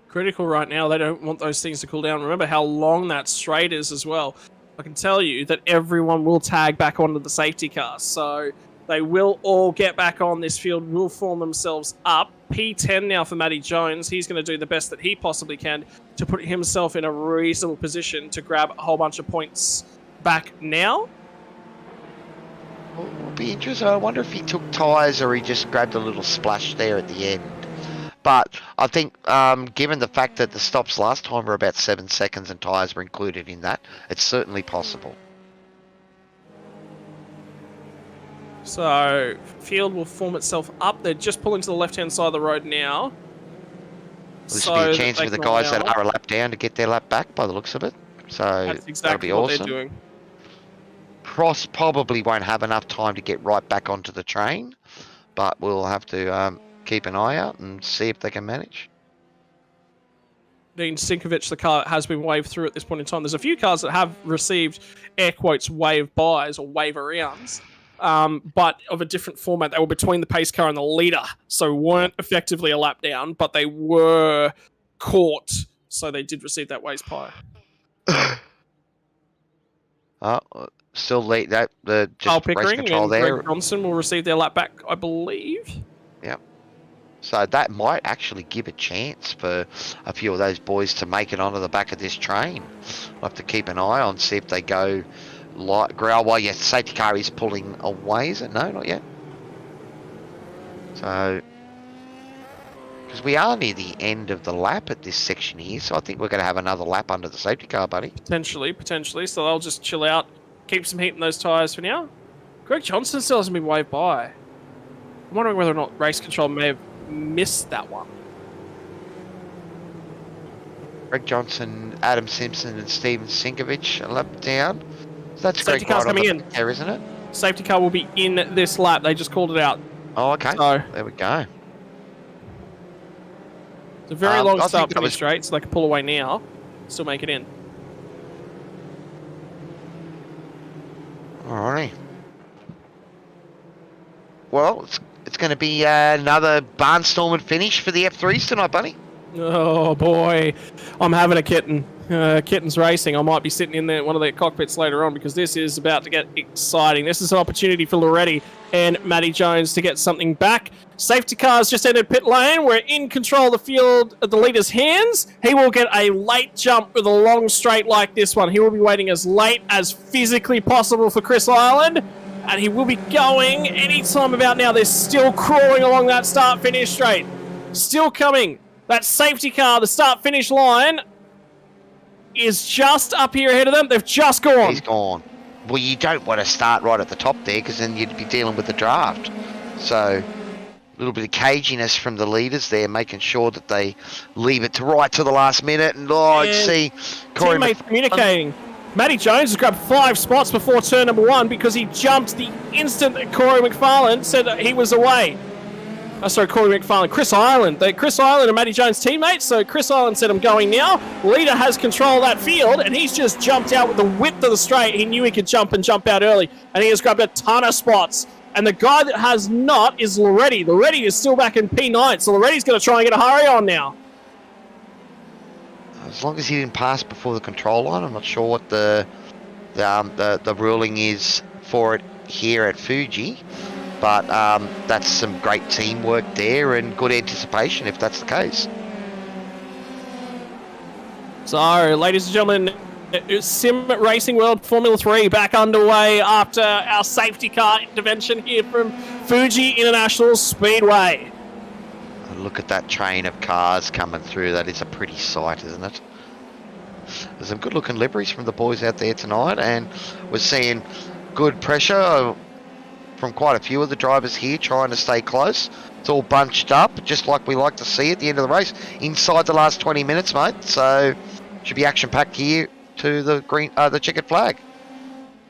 Speaker 1: Critical right now. They don't want those things to cool down. Remember how long that straight is as well. I can tell you that everyone will tag back onto the safety car, so they will all get back on. This field will form themselves up. P10 now for Matty Jones. He's going to do the best that he possibly can to put himself in a reasonable position to grab a whole bunch of points back now.
Speaker 2: It'll be interesting. I wonder if he took tyres or he just grabbed a little splash there at the end. But I think given the fact that the stops last time were about 7 seconds and tyres were included in that, it's certainly possible.
Speaker 1: So, field will form itself up. They're just pulling to the left-hand side of the road now.
Speaker 2: This will be a chance for the guys that are a lap down to get their lap back by the looks of it. So,
Speaker 1: that's exactly
Speaker 2: that'll be
Speaker 1: what
Speaker 2: awesome.
Speaker 1: they're doing.
Speaker 2: Cross probably won't have enough time to get right back onto the train, but we'll have to keep an eye out and see if they can manage.
Speaker 1: Dean Sinkovic, the car that has been waved through at this point in time. There's a few cars that have received air quotes wave bys or wave arounds. But of a different format. They were between the pace car and the leader, so weren't effectively a lap down, but they were caught, so they did receive that waste pie.
Speaker 2: Still late. The
Speaker 1: Carl
Speaker 2: just race
Speaker 1: Pickering
Speaker 2: control
Speaker 1: and
Speaker 2: there.
Speaker 1: Greg Johnson will receive their lap back, I believe.
Speaker 2: Yep. So that might actually give a chance for a few of those boys to make it onto the back of this train. I'll have to keep an eye on, see if they go light growl. Well, yes, the safety car is pulling away, is it? No, not yet. So, because we are near the end of the lap at this section here, so I think we're going to have another lap under the safety car, buddy.
Speaker 1: Potentially. So they'll just chill out, keep some heat in those tyres for now. Greg Johnson still hasn't been waved by. I'm wondering whether or not race control may have missed that one.
Speaker 2: Greg Johnson, Adam Simpson, and Steven Sinkovich a lap down. So that's
Speaker 1: Safety
Speaker 2: Greg
Speaker 1: car's
Speaker 2: right
Speaker 1: coming
Speaker 2: on
Speaker 1: in.
Speaker 2: there, isn't it?
Speaker 1: Safety car will be in this lap. They just called it out.
Speaker 2: Oh, okay.
Speaker 1: So
Speaker 2: there we go.
Speaker 1: it's a very long
Speaker 2: I
Speaker 1: start
Speaker 2: think that
Speaker 1: finish
Speaker 2: was-
Speaker 1: straight, so they can pull away now. Still make it in.
Speaker 2: Alrighty. Well, it's going to be another barnstorming finish for the F3s tonight, buddy.
Speaker 1: Oh boy, I'm having a kitten. Kitten's racing. I might be sitting in one of their cockpits later on because this is about to get exciting. This is an opportunity for Loretti and Matty Jones to get something back. Safety cars just entered pit lane. We're in control of the field at the leader's hands. He will get a late jump with a long straight like this one. He will be waiting as late as physically possible for Chris Ireland. And he will be going anytime about now. They're still crawling along that start-finish straight. Still coming. That safety car, the start-finish line, is just up here ahead of them. They've just gone.
Speaker 2: He's gone. Well, you don't want to start right at the top there because then you'd be dealing with the draft. So, a little bit of caginess from the leaders there, making sure that they leave it to right to the last minute. And, I'd see Corey
Speaker 1: Teammates communicating. Matty Jones has grabbed 5 spots before turn number 1 because he jumped the instant that Corey McFarlane said that he was away. Corey McFarlane. Chris Ireland. Chris Ireland and Matty Jones' teammates. So Chris Ireland said, I'm going now. Leader has control of that field, and he's just jumped out with the width of the straight. He knew he could jump and jump out early, and he has grabbed a ton of spots. And the guy that has not is Loretti. Loretti is still back in P9, so Loretti's going to try and get a hurry on now.
Speaker 2: As long as he didn't pass before the control line, I'm not sure what the ruling is for it here at Fuji. But that's some great teamwork there and good anticipation if that's the case. So,
Speaker 1: ladies and gentlemen, Sim Racing World Formula 3 back underway after our safety car intervention here from Fuji International Speedway.
Speaker 2: Look at that train of cars coming through. That is a pretty sight, isn't it? There's some good looking liveries from the boys out there tonight, and we're seeing good pressure from quite a few of the drivers here trying to stay close. It's all bunched up, just like we like to see at the end of the race, inside the last 20 minutes, mate. So, should be action-packed here to the checkered flag.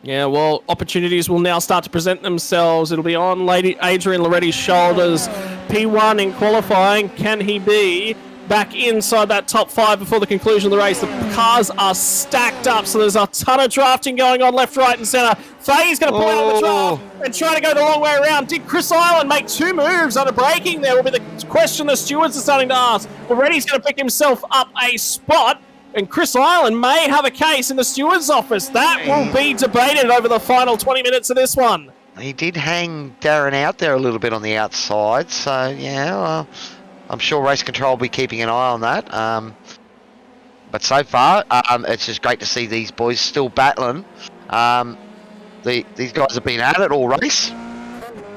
Speaker 1: Yeah, well, opportunities will now start to present themselves. It'll be on Lady Adrian Loretti's shoulders. P1 in qualifying. Can he be back inside that top 5 before the conclusion of the race? The cars are stacked up, so there's a ton of drafting going on left, right, and centre. Faye's going to pull out of the draft and try to go the long way around. Did Chris Ireland make 2 moves under braking? There will be the question the stewards are starting to ask. Loretti's going to pick himself up a spot, and Chris Ireland may have a case in the stewards' office. That will be debated over the final 20 minutes of this one.
Speaker 2: He did hang Darren out there a little bit on the outside, so yeah, well, I'm sure Race Control will be keeping an eye on that. But so far, it's just great to see these boys still battling. These guys have been at it all race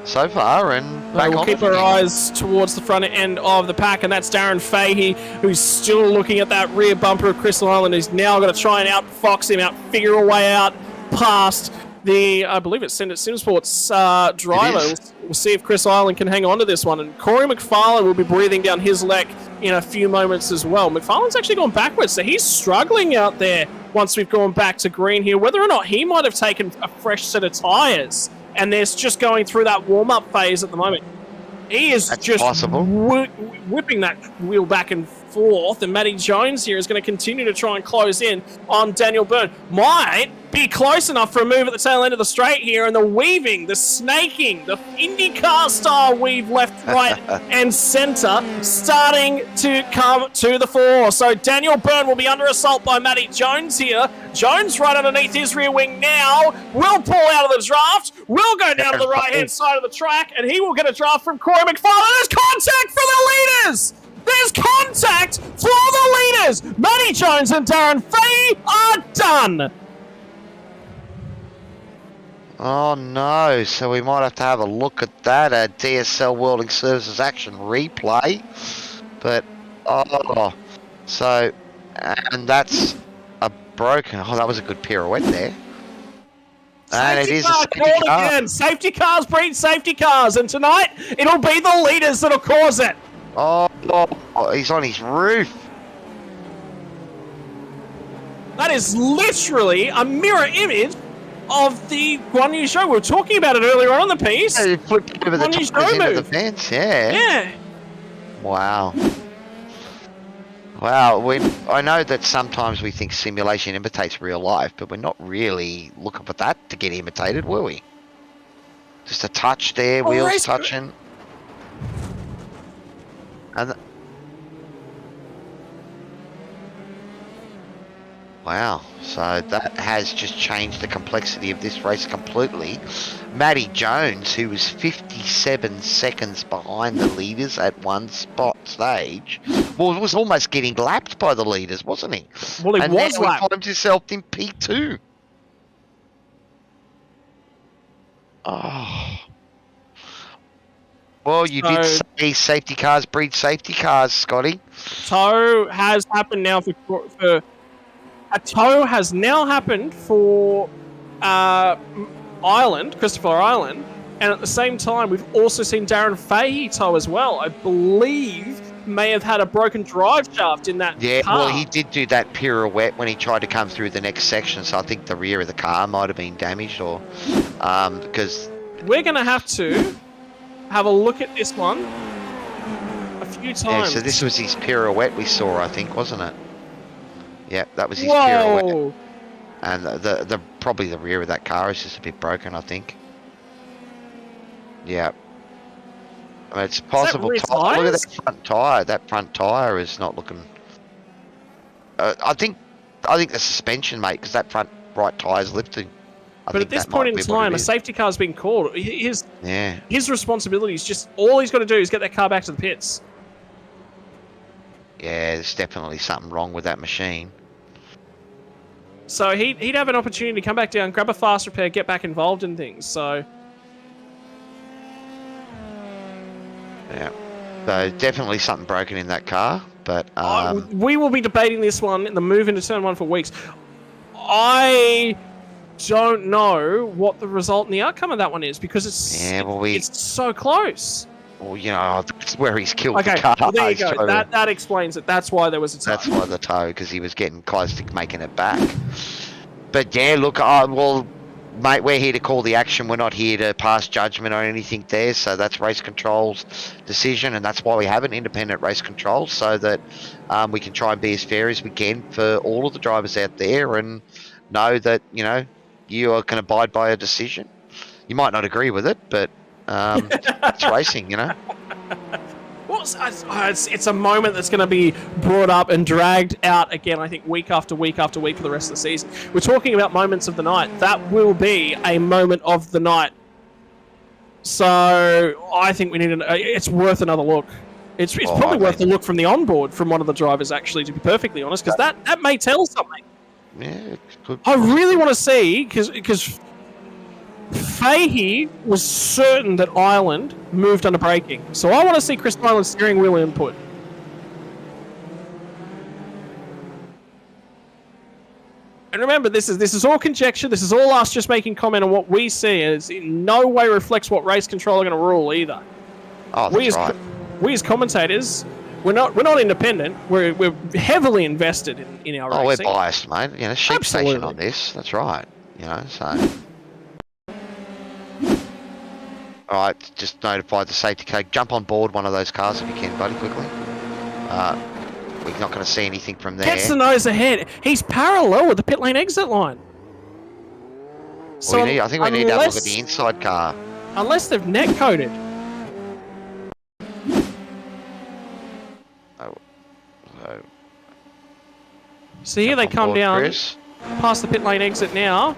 Speaker 2: so far, and
Speaker 1: we'll keep our eyes towards the front end of the pack, and that's Darren Fahey, who's still looking at that rear bumper of Chris Ireland. He's now got to try and outfox him, outfigure a way out past the, I believe it's SimSports driver. We'll see if Chris Ireland can hang on to this one. And Corey McFarlane will be breathing down his leg in a few moments as well. McFarlane's actually gone backwards, so he's struggling out there once we've gone back to green here. Whether or not he might have taken a fresh set of tyres, and they're just going through that warm-up phase at the moment. He is just whipping that wheel back and 4th, and Matty Jones here is going to continue to try and close in on Daniel Byrne. Might be close enough for a move at the tail end of the straight here, and the weaving, the snaking, the IndyCar style weave left, right, and centre starting to come to the fore. So Daniel Byrne will be under assault by Matty Jones here. Jones right underneath his rear wing now, will pull out of the draft, will go down to the right-hand side of the track, and he will get a draft from Corey McFarlane. There's contact for the leaders! There's contact for the leaders! Matty Jones and Darren Fahey are done!
Speaker 2: Oh no, so we might have to have a look at that, a DSL Welding Services action replay. But, so, and that's a broken, that was a good pirouette there. And it is a safety car.
Speaker 1: Again. Safety cars breed safety cars, and tonight it'll be the leaders that'll cause it.
Speaker 2: Oh, he's on his roof.
Speaker 1: That is literally a mirror image of the Guan Yu show. We were talking about it earlier on in the piece.
Speaker 2: Yeah, he flipped over the top into the fence, yeah.
Speaker 1: Yeah.
Speaker 2: Wow. Wow, I know that sometimes we think simulation imitates real life, but we're not really looking for that to get imitated, were we? Just a touch there, wheels touching. And wow, so that has just changed the complexity of this race completely. Matty Jones, who was 57 seconds behind the leaders at one spot stage, was almost getting lapped by the leaders, wasn't he?
Speaker 1: Well, he
Speaker 2: and
Speaker 1: was
Speaker 2: now
Speaker 1: lapped.
Speaker 2: He finds himself in P2. Oh. Well, you did say safety cars breed safety cars, Scotty.
Speaker 1: Tow has happened now for a tow has now happened for Ireland, Christopher Ireland, and at the same time we've also seen Darren Fahey tow as well. I believe may have had a broken drive shaft in that car.
Speaker 2: Well, he did do that pirouette when he tried to come through the next section, so I think the rear of the car might have been damaged, or because
Speaker 1: we're going to have a look at this one a few times.
Speaker 2: Yeah, so this was his pirouette we saw, I think, wasn't it? Yeah, that was his pirouette. And the probably the rear of that car is just a bit broken, I think. Yeah. I mean, it's possible. Look at that front tyre. That front tyre is not looking. I think the suspension, mate, because that front right tyre is lifting.
Speaker 1: But at this point in time, a safety car's been called. His responsibility is just all he's got to do is get that car back to the pits.
Speaker 2: Yeah, there's definitely something wrong with that machine.
Speaker 1: So he'd have an opportunity to come back down, grab a fast repair, get back involved in things. So
Speaker 2: yeah, so definitely something broken in that car. But
Speaker 1: we will be debating this one in the move into turn 1 for weeks. I don't know what the result and the outcome of that one is because it's so close.
Speaker 2: Well, you know, that's where he's killed the car.
Speaker 1: Well, there you go. So that explains it. That's why there was a tow.
Speaker 2: That's why the tow, because he was getting close to making it back. But yeah, look, well, mate, we're here to call the action. We're not here to pass judgment on anything there. So that's race control's decision, and that's why we have an independent race control, so that we can try and be as fair as we can for all of the drivers out there, and know that, you know, you are going to abide by a decision. You might not agree with it, but it's racing, you know.
Speaker 1: Well, it's a moment that's going to be brought up and dragged out again, I think, week after week after week for the rest of the season. We're talking about moments of the night. That will be a moment of the night. So I think we need it's worth another look. It's probably worth a look from the onboard from one of the drivers, actually, to be perfectly honest, because that may tell something.
Speaker 2: Yeah, good.
Speaker 1: I really want to see, because Fahey was certain that Ireland moved under braking. So I want to see Chris Ireland's steering wheel input. And remember, this is all conjecture. This is all us just making comment on what we see, and it in no way reflects what race control are going to rule either.
Speaker 2: Oh, that's right.
Speaker 1: We as commentators, we're not independent. We're heavily invested in our racing.
Speaker 2: We're biased, mate. You know, sheep station on this. That's right. You know, so. All right, just notify the safety car. Jump on board one of those cars if you can, buddy, quickly. we're not going to see anything from there.
Speaker 1: Gets the nose ahead. He's parallel with the pit lane exit line. So
Speaker 2: I think we need to have a look at the inside car.
Speaker 1: Unless they've net coded. So here they come down
Speaker 2: Chris.
Speaker 1: past the pit lane exit now.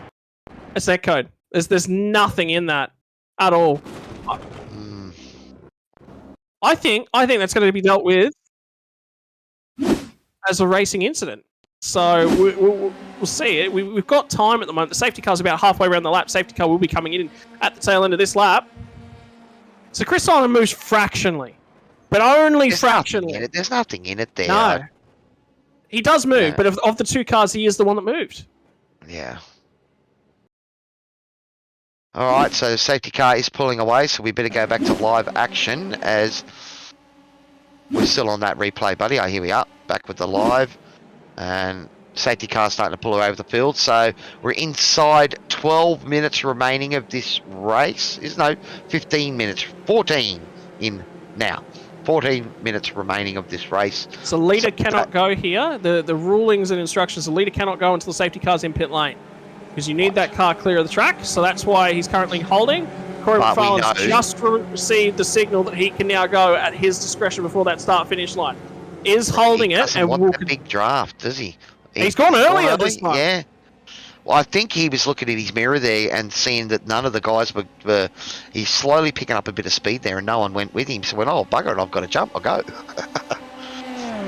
Speaker 1: It's net code. There's nothing in that at all. I think that's going to be dealt with as a racing incident. So we'll see it. We've got time at the moment. The safety car's about halfway around the lap. Safety car will be coming in at the tail end of this lap. So Chris Island moves fractionally, but only fractionally.
Speaker 2: There's nothing in it there.
Speaker 1: No. He does move, but of the two cars, he is the one that moved.
Speaker 2: Yeah. All right, so the safety car is pulling away, so we better go back to live action as we're still on that replay, buddy. Oh, here we are, back with the live. And safety car starting to pull away with the field. So we're inside 12 minutes remaining of this race. 15 minutes. 14 in now. 14 minutes remaining of this race.
Speaker 1: So leader cannot go here. The rulings and instructions, the leader cannot go until the safety car's in pit lane. Because you need that car clear of the track, so that's why he's currently holding. Corey McFarlane's just received the signal that he can now go at his discretion before that start-finish line. Is holding it, and
Speaker 2: want a big draft, does he?
Speaker 1: He's gone earlier this time.
Speaker 2: Yeah. Well, I think he was looking at his mirror there and seeing that none of the guys were he's slowly picking up a bit of speed there, and no one went with him. So went, oh bugger it, I've got to jump. I'll go.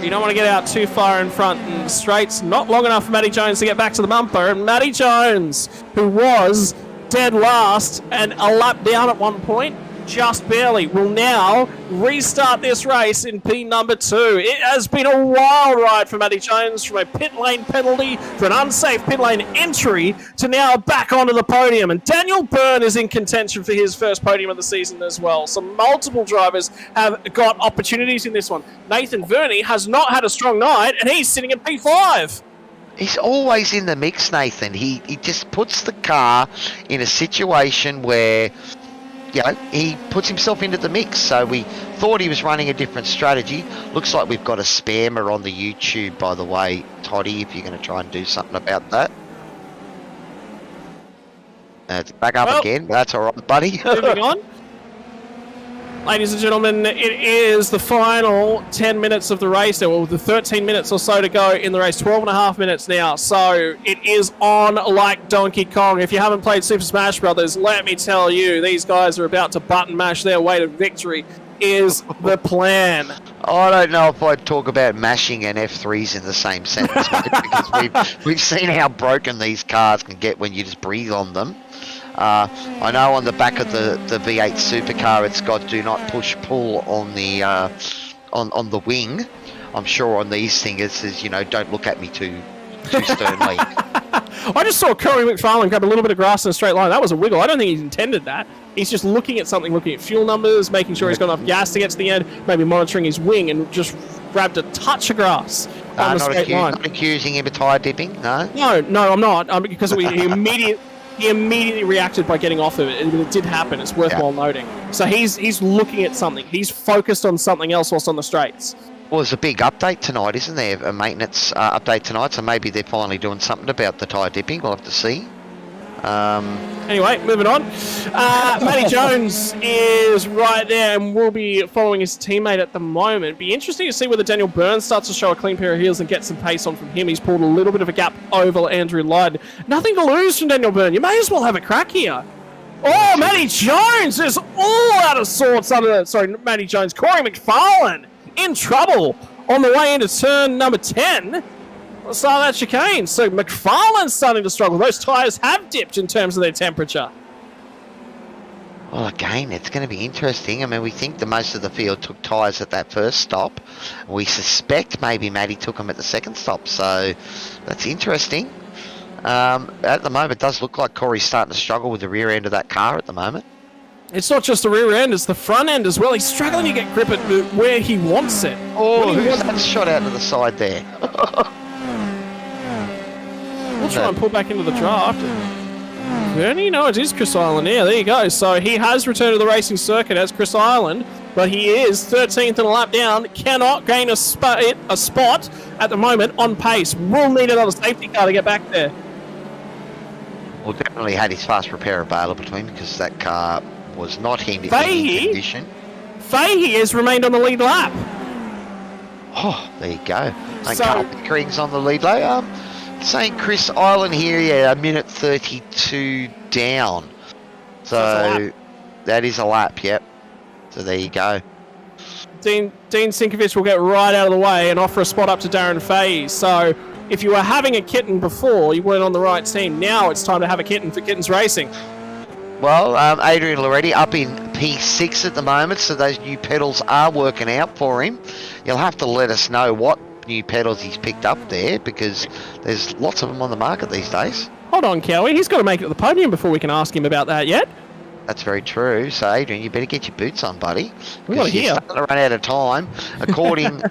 Speaker 1: You don't want to get out too far in front, and straight's not long enough for Matty Jones to get back to the bumper. And Matty Jones, who was dead last and a lap down at one point, just barely, will now restart this race in P number 2. It has been a wild ride for Matty Jones, from a pit lane penalty for an unsafe pit lane entry to now back onto the podium. And Daniel Byrne is in contention for his first podium of the season as well. So multiple drivers have got opportunities in this one. Nathan Verney has not had a strong night, and he's sitting at P5.
Speaker 2: He's always in the mix, Nathan. He just puts the car in a situation where he puts himself into the mix. So we thought he was running a different strategy. Looks like we've got a spammer on the YouTube, by the way, Toddy, if you're going to try and do something about that. It's back up again. That's all right, buddy.
Speaker 1: Moving on. Ladies and gentlemen, it is the final 10 minutes of the race. Well, the 13 minutes or so to go in the race. 12 and a half minutes now. So it is on like Donkey Kong. If you haven't played Super Smash Brothers, let me tell you, these guys are about to button mash their way to victory is the plan.
Speaker 2: I don't know if I'd talk about mashing and F3s in the same sentence, mate, because we've seen how broken these cars can get when you just breathe on them. I know on the back of the V8 supercar, it's got do not push pull on the on the wing. I'm sure on these things it says, don't look at me too sternly.
Speaker 1: I just saw Corey McFarlane grab a little bit of grass in a straight line. That was a wiggle. I don't think he's intended that. He's just looking at something, looking at fuel numbers, making sure he's got enough gas to get to the end, maybe monitoring his wing, and just grabbed a touch of grass on the straight line.
Speaker 2: Not accusing him of tyre dipping, no?
Speaker 1: No, I'm not. Because he immediately reacted by getting off of it. It did happen. It's worthwhile noting. So he's looking at something. He's focused on something else whilst on the straights.
Speaker 2: Well, there's a big update tonight, isn't there? A maintenance update tonight, so maybe they're finally doing something about the tyre dipping. We'll have to see.
Speaker 1: Anyway, moving on. Matty Jones is right there and will be following his teammate at the moment. Be interesting to see whether Daniel Byrne starts to show a clean pair of heels and get some pace on from him. He's pulled a little bit of a gap over Andrew Lyden. Nothing to lose from Daniel Byrne. You may as well have a crack here. Oh, Matty Jones is all out of sorts Matty Jones. Corey McFarlane in trouble on the way into turn number 10. Let's start that chicane. So McFarlane's starting to struggle. Those tyres have dipped in terms of their temperature.
Speaker 2: Well, again, it's going to be interesting. I mean, we think the most of the field took tyres at that first stop. We suspect maybe Matty took them at the second stop. So that's interesting. At the moment, it does look like Corey's starting to struggle with the rear end of that car at the moment.
Speaker 1: It's not just the rear end, it's the front end as well. He's struggling to get grip at where he wants it.
Speaker 2: Oh, who's that shot out to the side there?
Speaker 1: We'll try and pull back into the draft. Bernie? No, it is Chris Island. Yeah, there you go. So he has returned to the racing circuit as Chris Island. but he is 13th and a lap down. Cannot gain a spot at the moment on pace. Will need another safety car to get back there.
Speaker 2: Well, definitely had his fast repair available to him because that car was not in condition.
Speaker 1: Fahey has remained on the lead lap.
Speaker 2: Oh, there you go. And
Speaker 1: So-
Speaker 2: Carl Pickering's on the lead lap. St. Chris Island here, yeah, a minute 32 down.
Speaker 1: That's a
Speaker 2: So that is a lap, yep. So there you go.
Speaker 1: Dean Sinkovich will get right out of the way and offer a spot up to Darren Fahey. So if you were having a kitten before, you weren't on the right team. Now it's time to have a kitten for Kittens Racing.
Speaker 2: Well, Adrian Loretti up in P6 at the moment, so those new pedals are working out for him. You'll have to let us know what new pedals he's picked up there, because there's lots of them on the market these days.
Speaker 1: Hold on, Cowie. He's got to make it to the podium before we can ask him about that yet.
Speaker 2: That's very true. So, Adrian, you better get your boots on, buddy.
Speaker 1: We got
Speaker 2: Because you're
Speaker 1: here.
Speaker 2: starting to run out of time. According,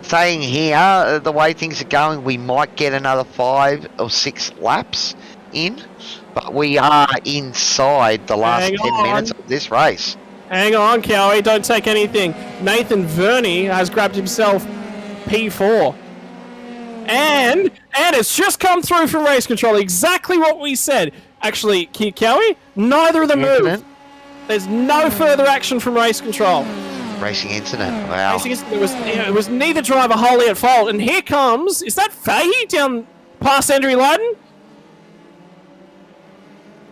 Speaker 2: saying here, the way things are going, we might get another 5 or 6 laps in, but we are inside the last
Speaker 1: Hang
Speaker 2: 10
Speaker 1: on.
Speaker 2: minutes of this race.
Speaker 1: Hang on, Cowie. Don't take anything. Nathan Verney has grabbed himself P4. And it's just come through from race control. Exactly what we said. Actually, Cowie, neither of them moved.
Speaker 2: Incident.
Speaker 1: There's no further action from race control.
Speaker 2: Racing incident. Wow.
Speaker 1: It was neither driver wholly at fault. And here comes, is that Fahey down past Andrew Lyden?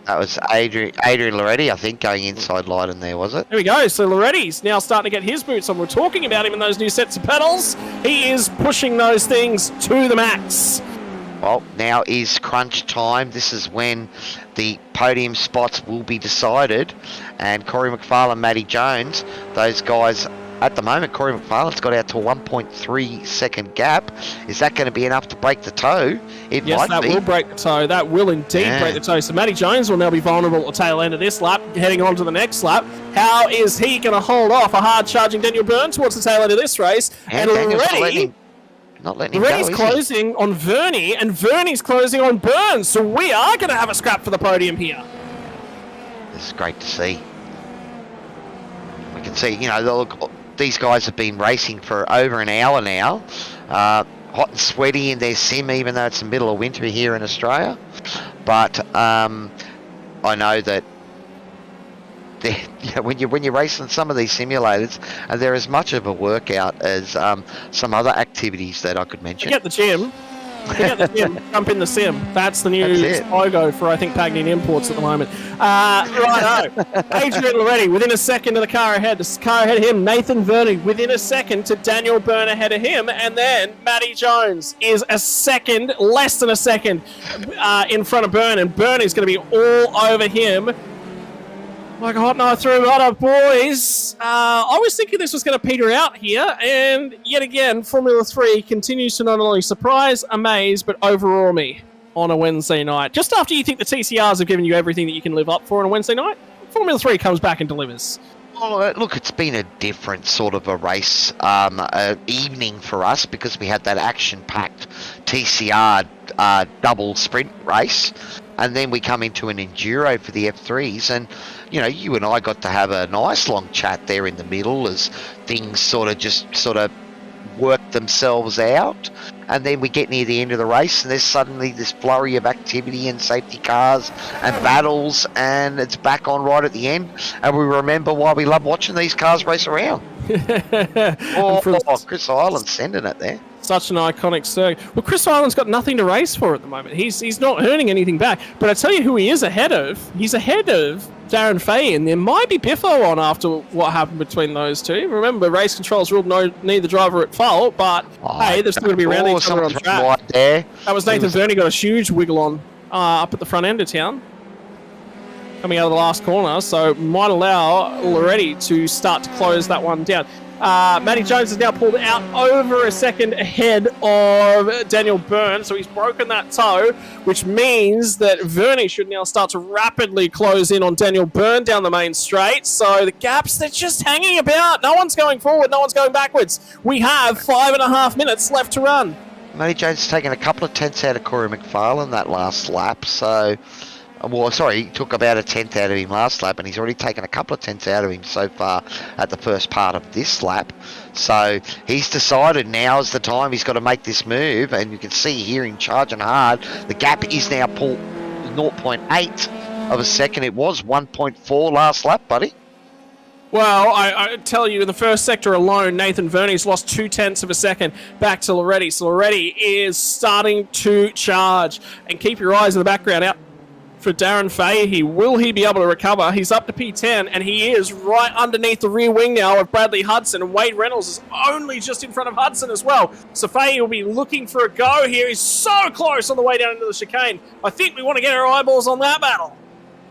Speaker 2: That was Adrian Loretti, I think, going inside Leiden there, was it?
Speaker 1: There we go. So Loretti's now starting to get his boots on. We're talking about him in those new sets of pedals. He is pushing those things to the max.
Speaker 2: Well, now is crunch time. This is when the podium spots will be decided. And Corey McFarlane, Matty Jones, those guys at the moment, Corey McFarlane's got out to a 1.3 second gap. Is that going to be enough to break the toe? It
Speaker 1: Yes,
Speaker 2: might
Speaker 1: that
Speaker 2: be.
Speaker 1: will break the toe. That will indeed break the toe. So Matty Jones will now be vulnerable at the tail end of this lap, heading on to the next lap. How is he going to hold off a hard-charging Daniel Byrne towards the tail end of this race? And
Speaker 2: Daniel's
Speaker 1: already...
Speaker 2: not letting him go,
Speaker 1: Reddy's
Speaker 2: is he?
Speaker 1: closing on Verney, and Verney's closing on Burns. So we are going to have a scrap for the podium here.
Speaker 2: This is great to see. We can see, you know, look, these guys have been racing for over an hour now. Hot and sweaty in their sim, even though it's the middle of winter here in Australia. But I know that you know, when you're racing some of these simulators, they're as much of a workout as some other activities that I could mention.
Speaker 1: Forget the gym. Forget the gym. Jump in the sim. That's the new
Speaker 2: That's it.
Speaker 1: logo for, I think, Pagnian Imports at the moment. Righto. Adrian Loretti within a second of the car ahead. The car ahead of him, Nathan Verney within a second to Daniel Byrne ahead of him. And then Matty Jones is a second, less than a second, in front of Byrne. And Byrne is going to be all over him. Like a hot knife through butter, boys. I was thinking this was going to peter out here, and yet again, Formula 3 continues to not only surprise, amaze, but overawe me on a Wednesday night. Just after you think the TCRs have given you everything that you can live up for on a Wednesday night, Formula 3 comes back and delivers.
Speaker 2: Oh, look, it's been a different sort of a race evening for us because we had that action-packed TCR double sprint race, and then we come into an Enduro for the F3s, and you know, you and I got to have a nice long chat there in the middle as things sort of work themselves out, and then we get near the end of the race and there's suddenly this flurry of activity and safety cars and battles, and it's back on right at the end, and we remember why we love watching these cars race around. Chris Island's sending it there.
Speaker 1: Such an iconic circuit. Well, Chris Island's got nothing to race for at the moment. He's not earning anything back. But I tell you who he is ahead of. He's ahead of Darren Fahey, and there might be Biffo on after what happened between those two. Remember, race controls ruled neither driver at fault, but hey, they're still going to be around each other on track.
Speaker 2: Right there.
Speaker 1: That was Nathan Verney got a huge wiggle on up at the front end of town, coming out of the last corner, so might allow Loretti to start to close that one down. Matty Jones has now pulled out over a second ahead of Daniel Byrne, so he's broken that toe, which means that Verney should now start to rapidly close in on Daniel Byrne down the main straight. So the gaps, they're just hanging about. No one's going forward, no one's going backwards. We have 5.5 minutes left to run.
Speaker 2: Matty Jones has taken a couple of tenths out of Corey McFarlane that last lap, so Well, sorry, he took about a tenth out of him last lap, and he's already taken a couple of tenths out of him so far at the first part of this lap. So he's decided now is the time he's got to make this move, and you can see here him charging hard. The gap is now pulled 0.8 of a second. It was 1.4 last lap, buddy.
Speaker 1: Well, I tell you, in the first sector alone, Nathan Verney's lost 0.2 of a second back to Loretti. So Loretti is starting to charge. And keep your eyes in the background out for Darren Fahey. Will he be able to recover? He's up to P10, and he is right underneath the rear wing now of Bradley Hudson, and Wade Reynolds is only just in front of Hudson as well. So Fahey will be looking for a go here. He's so close on the way down into the chicane. I think we want to get our eyeballs on that battle.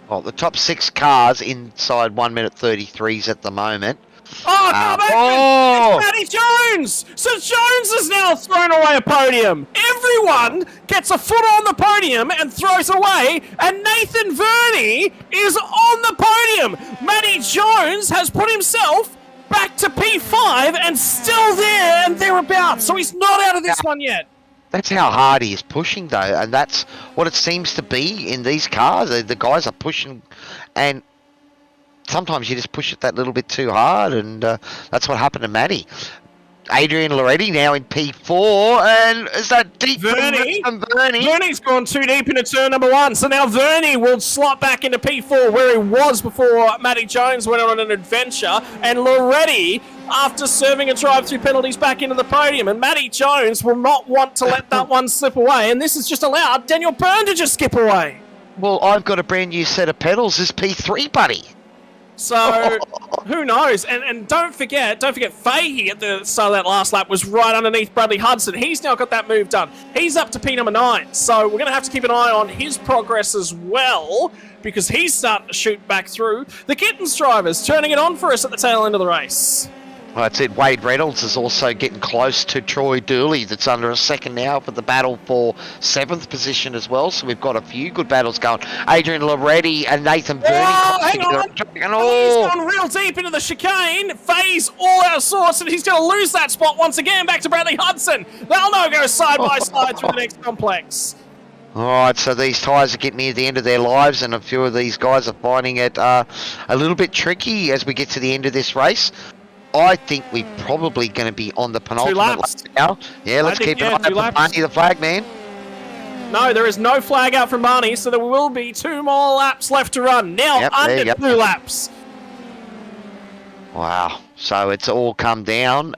Speaker 2: Well, the top 6 cars inside 1 minute 33s at the moment.
Speaker 1: Oh, it's Matty Jones! So Jones has now thrown away a podium. Everyone gets a foot on the podium and throws away, and Nathan Verney is on the podium. Matty Jones has put himself back to P5 and still there and thereabouts, so he's not out of this one yet.
Speaker 2: That's how hard he is pushing, though, and that's what it seems to be in these cars. The guys are pushing, and sometimes you just push it that little bit too hard, and that's what happened to Matty. Adrian Loretti now in P4, and is that deep from Verney?
Speaker 1: Verney's gone too deep into turn number 1, so now Verney will slot back into P4 where he was before Matty Jones went on an adventure, and Loretti, after serving a drive-through penalties, back into the podium, and Matty Jones will not want to let that one slip away, and this has just allowed Daniel Byrne to just skip away.
Speaker 2: Well, I've got a brand new set of pedals. This P3, buddy.
Speaker 1: So, who knows? And don't forget Fahey at the start of that last lap was right underneath Bradley Hudson. He's now got that move done. He's up to P number 9. So we're going to have to keep an eye on his progress as well, because he's starting to shoot back through. The Kittens drivers turning it on for us at the tail end of the race.
Speaker 2: Well, that's it. Wade Reynolds is also getting close to Troy Dooley, that's under a second now for the battle for 7th position as well. So we've got a few good battles going. Adrian Loretti and Nathan Verney.
Speaker 1: Oh, hang on. He's gone real deep into the chicane. Fahey's all out of sorts, and he's going to lose that spot once again back to Bradley Hudson. They'll now go side by side through the next complex.
Speaker 2: All right, so these tyres are getting near the end of their lives, and a few of these guys are finding it a little bit tricky as we get to the end of this race. I think we're probably going to be on the penultimate lap now. Yeah, let's keep an eye out for Barney, the flag man.
Speaker 1: No, there is no flag out from Barney, so there will be 2 more laps left to run. Now under 2 laps.
Speaker 2: Wow. So it's all come down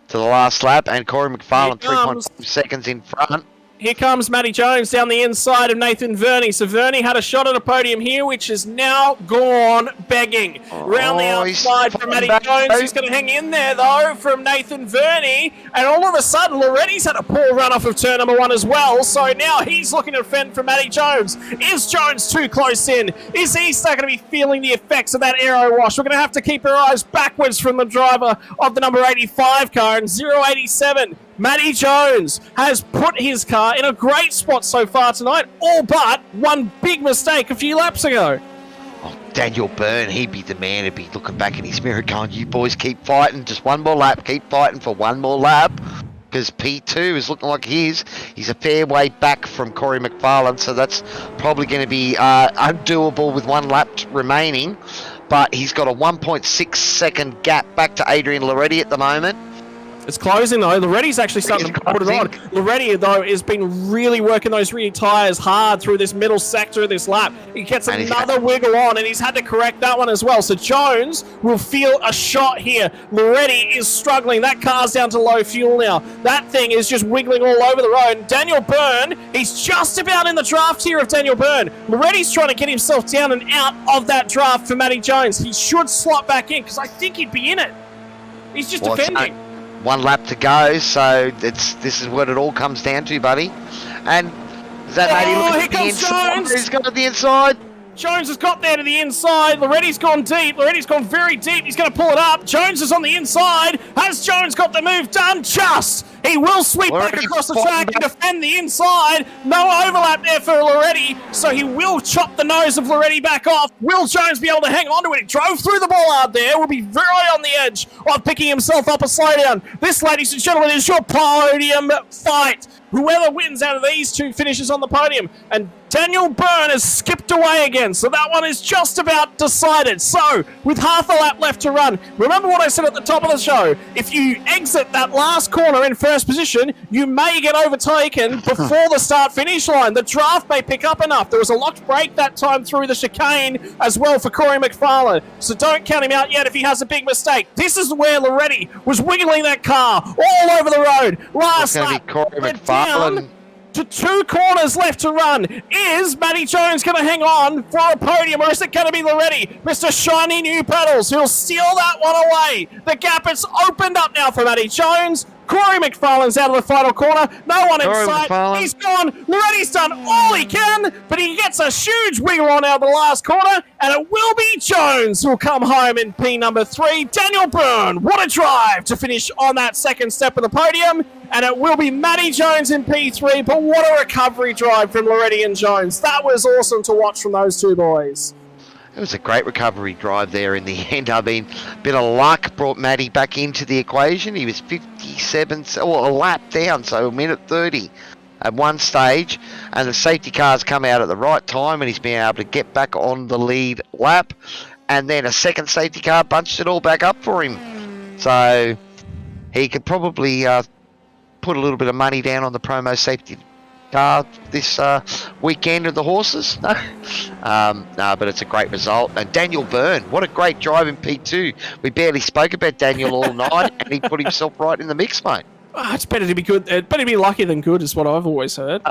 Speaker 2: to the last lap, and Corey McFarlane 3.5 seconds in front.
Speaker 1: Here comes Matty Jones down the inside of Nathan Verney. So Verney had a shot at a podium here, which is now gone begging. Round the outside from Matty Jones. He's going to hang in there, though, from Nathan Verney. And all of a sudden, Loretti's had a poor run off of turn number 1 as well. So now he's looking to fend for Matty Jones. Is Jones too close in? Is he still going to be feeling the effects of that aero wash? We're going to have to keep our eyes backwards from the driver of the number 85 car in 087. Matty Jones has put his car in a great spot so far tonight, all but one big mistake a few laps ago.
Speaker 2: Oh, Daniel Byrne, he'd be the man. He'd be looking back in his mirror going, you boys keep fighting, just one more lap, keep fighting for one more lap. Because P2 is looking like he's a fair way back from Corey McFarlane, so that's probably going to be undoable with 1 lap remaining. But he's got a 1.6 second gap back to Adrian Loretti at the moment.
Speaker 1: It's closing, though. Loretti's actually starting to put it on. Loretti, though, has been really working those rear tyres hard through this middle sector of this lap. He gets another wiggle on, and he's had to correct that one as well. So Jones will feel a shot here. Loretti is struggling. That car's down to low fuel now. That thing is just wiggling all over the road. Daniel Byrne, he's just about in the draft here of Daniel Byrne. Loretti's trying to get himself down and out of that draft for Matty Jones. He should slot back in, because I think he'd be in it. He's just defending.
Speaker 2: 1 lap to go, so this is what it all comes down to, buddy. And is that Matty looking at the inside? He's got to the inside.
Speaker 1: Jones has got there to the inside. Loretti's gone deep. Loretti's gone very deep. He's going to pull it up. Jones is on the inside. Has Jones got the move done? Just. He will sweep back across the track and defend the inside. No overlap there for Loretti, so he will chop the nose of Loretti back off. Will Jones be able to hang on to it? He drove through the bollard there. Will be very on the edge of picking himself up a slowdown. This, ladies and gentlemen, is your podium fight. Whoever wins out of these 2 finishes on the podium. And Daniel Byrne has skipped away again, so that one is just about decided. So, with half a lap left to run, remember what I said at the top of the show. If you exit that last corner in first position, you may get overtaken before the start-finish line. The draft may pick up enough. There was a locked brake that time through the chicane as well for Corey McFarlane, so don't count him out yet if he has a big mistake. This is where Loretti was wiggling that car all over the road. Last lap, went down to 2 corners left to run. Is Matty Jones going to hang on for a podium, or is it going to be Loretti, Mr. Shiny New Pedals, who'll steal that one away? The gap is opened up now for Matty Jones. Corey McFarlane's out of the final corner. No one in sight.
Speaker 2: McFarlane.
Speaker 1: He's gone. Loretti's done all he can, but he gets a huge wiggle on out of the last corner, and it will be Jones who'll come home in P number 3. Daniel Byrne, what a drive to finish on that second step of the podium, and it will be Matty Jones in P3, but what a recovery drive from Loretti and Jones. That was awesome to watch from those two boys.
Speaker 2: It was a great recovery drive there in the end. I mean, a bit of luck brought Matty back into the equation. He was 57, or a lap down, so a minute 30 at one stage. And the safety cars come out at the right time, and he's been able to get back on the lead lap. And then a second safety car bunched it all back up for him. So he could probably put a little bit of money down on the promo safety car this weekend of the horses. No, but it's a great result. And Daniel Byrne, what a great drive in P2. We barely spoke about Daniel all night, and he put himself right in the mix, mate.
Speaker 1: It's better to be good. Better to be lucky than good is what I've always heard.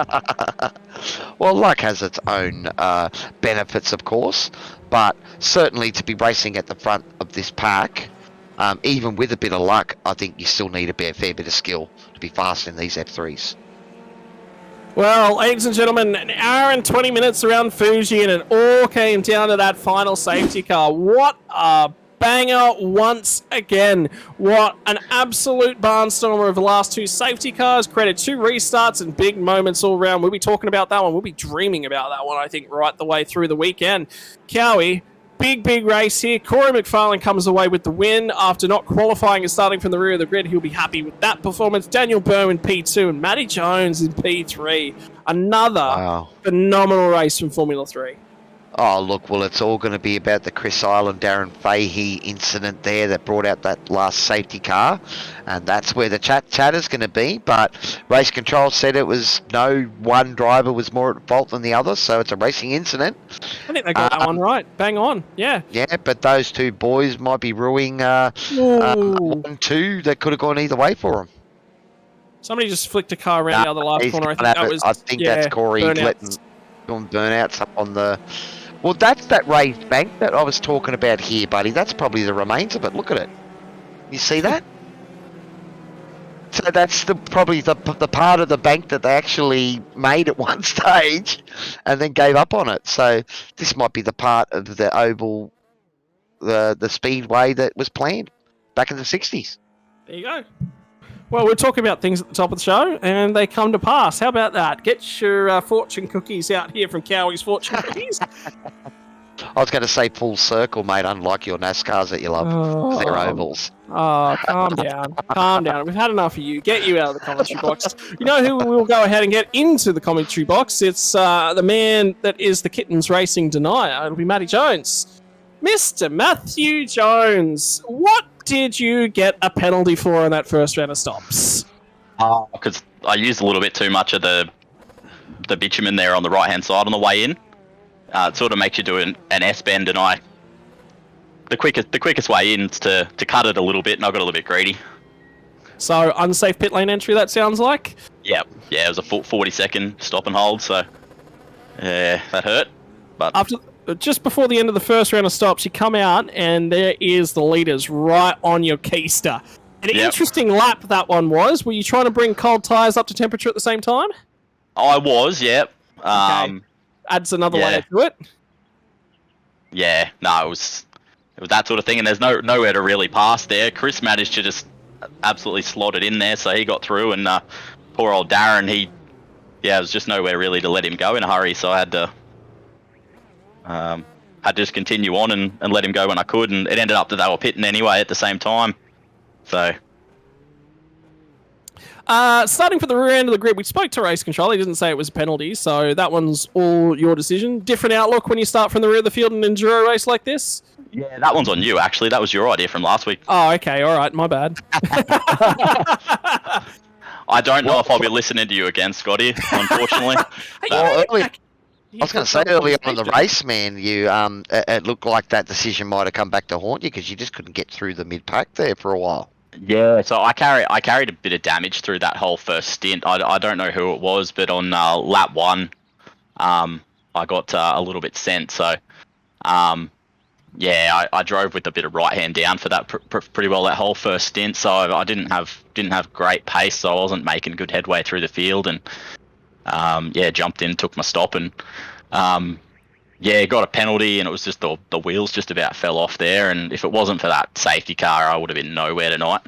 Speaker 2: Well, luck has its own benefits, of course, but certainly to be racing at the front of this pack, even with a bit of luck, I think you still need a fair bit of skill to be fast in these F3s.
Speaker 1: Well, ladies and gentlemen, an hour and 20 minutes around Fuji, and it all came down to that final safety car. What a banger once again. What an absolute barnstormer of the last 2 safety cars. Created 2 restarts and big moments all round. We'll be talking about that one. We'll be dreaming about that one, I think, right the way through the weekend. Cowie, big race here. Corey McFarlane comes away with the win after not qualifying and starting from the rear of the grid. He'll be happy with that performance. Daniel Byrne in P2 and Matty Jones in P3. Another phenomenal race from Formula 3.
Speaker 2: Oh, look, well, it's all going to be about the Chris Island, Darren Fahey incident there that brought out that last safety car, and that's where the chat is going to be. But race control said it was no one driver was more at fault than the other, so it's a racing incident.
Speaker 1: I think they got that one right. Bang on, yeah.
Speaker 2: Yeah, but those 2 boys might be ruining 1-2 that could have gone either way for them.
Speaker 1: Somebody just flicked a car around the other last corner.
Speaker 2: I think that's Corey letting burnouts up on the... Well, that's that raised bank that I was talking about here, buddy. That's probably the remains of it. Look at it. You see that? So that's probably the part of the bank that they actually made at one stage and then gave up on it. So this might be the part of the oval, the speedway that was planned back in the 60s.
Speaker 1: There you go. Well, we're talking about things at the top of the show, and they come to pass. How about that? Get your fortune cookies out here from Cowie's Fortune Cookies.
Speaker 2: I was going to say full circle, mate, unlike your NASCARs that you love. 'Cause they're ovals.
Speaker 1: Oh, calm down. Calm down. We've had enough of you. Get you out of the commentary box. You know who will go ahead and get into the commentary box? It's the man that is the Kittens Racing denier. It'll be Matty Jones. Mr. Matthew Jones, what did you get a penalty for in that first round of stops?
Speaker 7: Because I used a little bit too much of the bitumen there on the right-hand side on the way in. It sort of makes you do an S-bend, and the quickest way in is to cut it a little bit, and I got a little bit greedy.
Speaker 1: So, unsafe pit lane entry, that sounds like?
Speaker 7: Yeah, it was a 40-second stop and hold, so yeah, that hurt. But
Speaker 1: just before the end of the first round of stops, you come out and there is the leaders right on your keister. An interesting lap that one was. Were you trying to bring cold tyres up to temperature at the same time?
Speaker 7: I was, yeah.
Speaker 1: Okay. Adds another layer to it.
Speaker 7: Yeah, no, it was that sort of thing, and there's nowhere to really pass there. Chris managed to just absolutely slot it in there, so he got through, and poor old Darren, there was just nowhere really to let him go in a hurry, so I had to just continue on and let him go when I could, and it ended up that they were pitting anyway at the same time. So
Speaker 1: Starting for the rear end of the grid, we spoke to race control. He didn't say it was a penalty, so that one's all your decision. Different outlook when you start from the rear of the field in an enduro race like this?
Speaker 7: Yeah, that one's on you, actually. That was your idea from last week.
Speaker 1: Oh, okay. All right. My bad.
Speaker 7: I don't know if I'll be listening to you again, Scotty, unfortunately.
Speaker 2: Well, I was going to say earlier on in the race, man, it looked like that decision might have come back to haunt you because you just couldn't get through the mid-pack there for a while.
Speaker 7: Yeah, so I carried a bit of damage through that whole first stint. I don't know who it was, but on lap 1, I got a little bit sent. So, yeah, I drove with a bit of right hand down for that pretty well that whole first stint. So I didn't have great pace, so I wasn't making good headway through the field, and yeah, jumped in, took my stop, and yeah, got a penalty, and it was just the wheels just about fell off there. And if it wasn't for that safety car, I would have been nowhere tonight.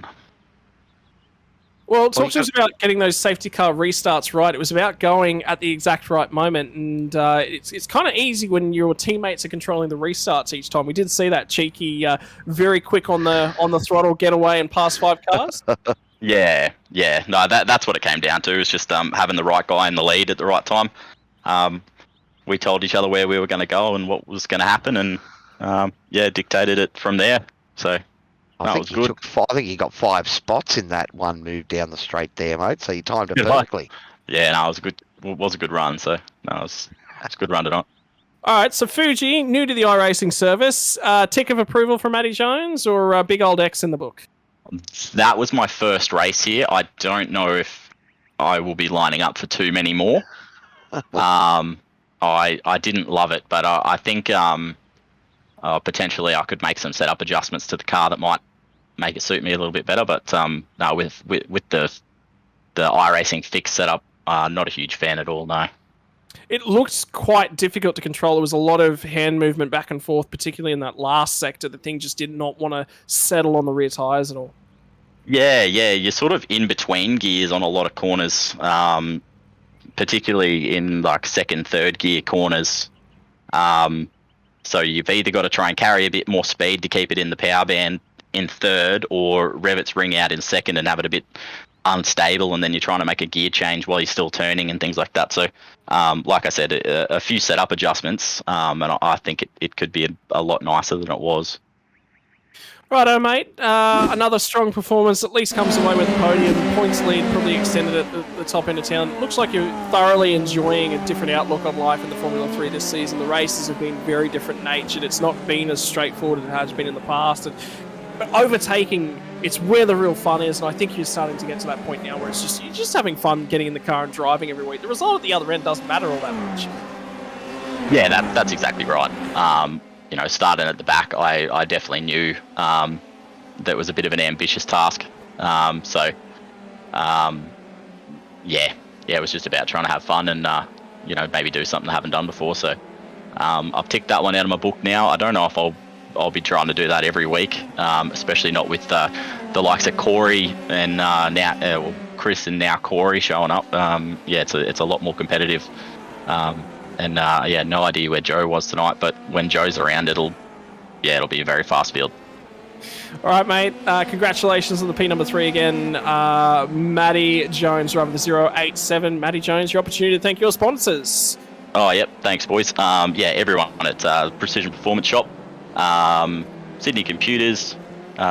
Speaker 1: Well, talk to us about getting those safety car restarts right. It was about going at the exact right moment, and it's kind of easy when your teammates are controlling the restarts each time. We did see that cheeky, very quick on the throttle getaway and pass 5 cars.
Speaker 7: Yeah. No, that's what it came down to. Is just having the right guy in the lead at the right time. We told each other where we were going to go and what was going to happen, and yeah, dictated it from there. So.
Speaker 2: I think you got 5 spots in that one move down the straight there, mate. So you timed it perfectly.
Speaker 7: Yeah, no, it was a good run. So no, it's a good run tonight.
Speaker 1: All right, so Fuji, new to the iRacing service, tick of approval from Matty Jones or big old X in the book?
Speaker 7: That was my first race here. I don't know if I will be lining up for too many more. I didn't love it, but I think potentially I could make some setup adjustments to the car that might make it suit me a little bit better. But no, with the iRacing fixed setup, not a huge fan at all. No.
Speaker 1: It looked quite difficult to control. There was a lot of hand movement back and forth, particularly in that last sector. The thing just did not want to settle on the rear tyres at all. Yeah,
Speaker 7: you're sort of in between gears on a lot of corners, particularly in like second, third gear corners. So you've either got to try and carry a bit more speed to keep it in the power band in third, or rev its ring out in second and have it a bit unstable, and then you're trying to make a gear change while you're still turning and things like that. So, like I said, a few setup adjustments, and I think it could be a lot nicer than it was.
Speaker 1: Righto, mate. Another strong performance, at least comes away with the podium. Points lead probably extended at the top end of town. Looks like you're thoroughly enjoying a different outlook on life in the Formula 3 this season. The races have been very different natured. It's not been as straightforward as it has been in the past. But overtaking, it's where the real fun is, and I think you're starting to get to that point now where you're just having fun getting in the car and driving every week. The result at the other end doesn't matter all that much. Yeah,
Speaker 7: that's exactly right. You know, starting at the back, I definitely knew that was a bit of an ambitious task. So, yeah, it was just about trying to have fun and, you know, maybe do something I haven't done before. So I've ticked that one out of my book now. I don't know if I'll be trying to do that every week, especially not with the likes of Corey and now Chris and now Corey showing up. Yeah, it's a lot more competitive. And yeah, no idea where Joe was tonight, but when Joe's around, it'll be a very fast field.
Speaker 1: All right, mate. Congratulations on the P3 again. Matty Jones, driver the 087. Matty Jones, your opportunity to thank your sponsors.
Speaker 7: Oh, yep. Thanks, boys. Yeah, everyone at Precision Performance Shop, Sydney Computers. Who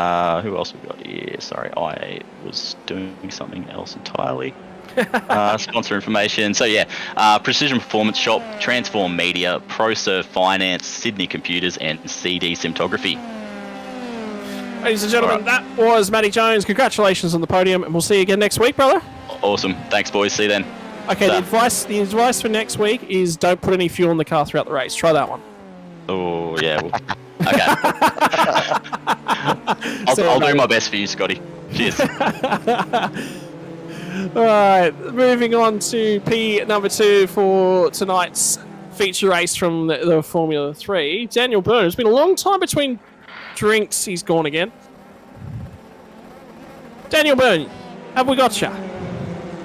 Speaker 7: else we got here? Sorry, I was doing something else entirely. Sponsor information. So yeah, Precision Performance Shop, Transform Media, ProServe Finance, Sydney Computers, and CD Cinematography.
Speaker 1: Ladies and gentlemen, that was Matty Jones. Congratulations on the podium, and we'll see you again next week, brother.
Speaker 7: Awesome. Thanks, boys. See you then.
Speaker 1: Okay, the advice for next week is don't put any fuel in the car throughout the race. Try that one.
Speaker 7: Oh yeah. Well, okay. I'll do my best for you, Scotty. Cheers.
Speaker 1: Alright, moving on to P2 for tonight's feature race from the Formula 3. Daniel Byrne. It's been a long time between drinks. He's gone again. Daniel Byrne, have we got you?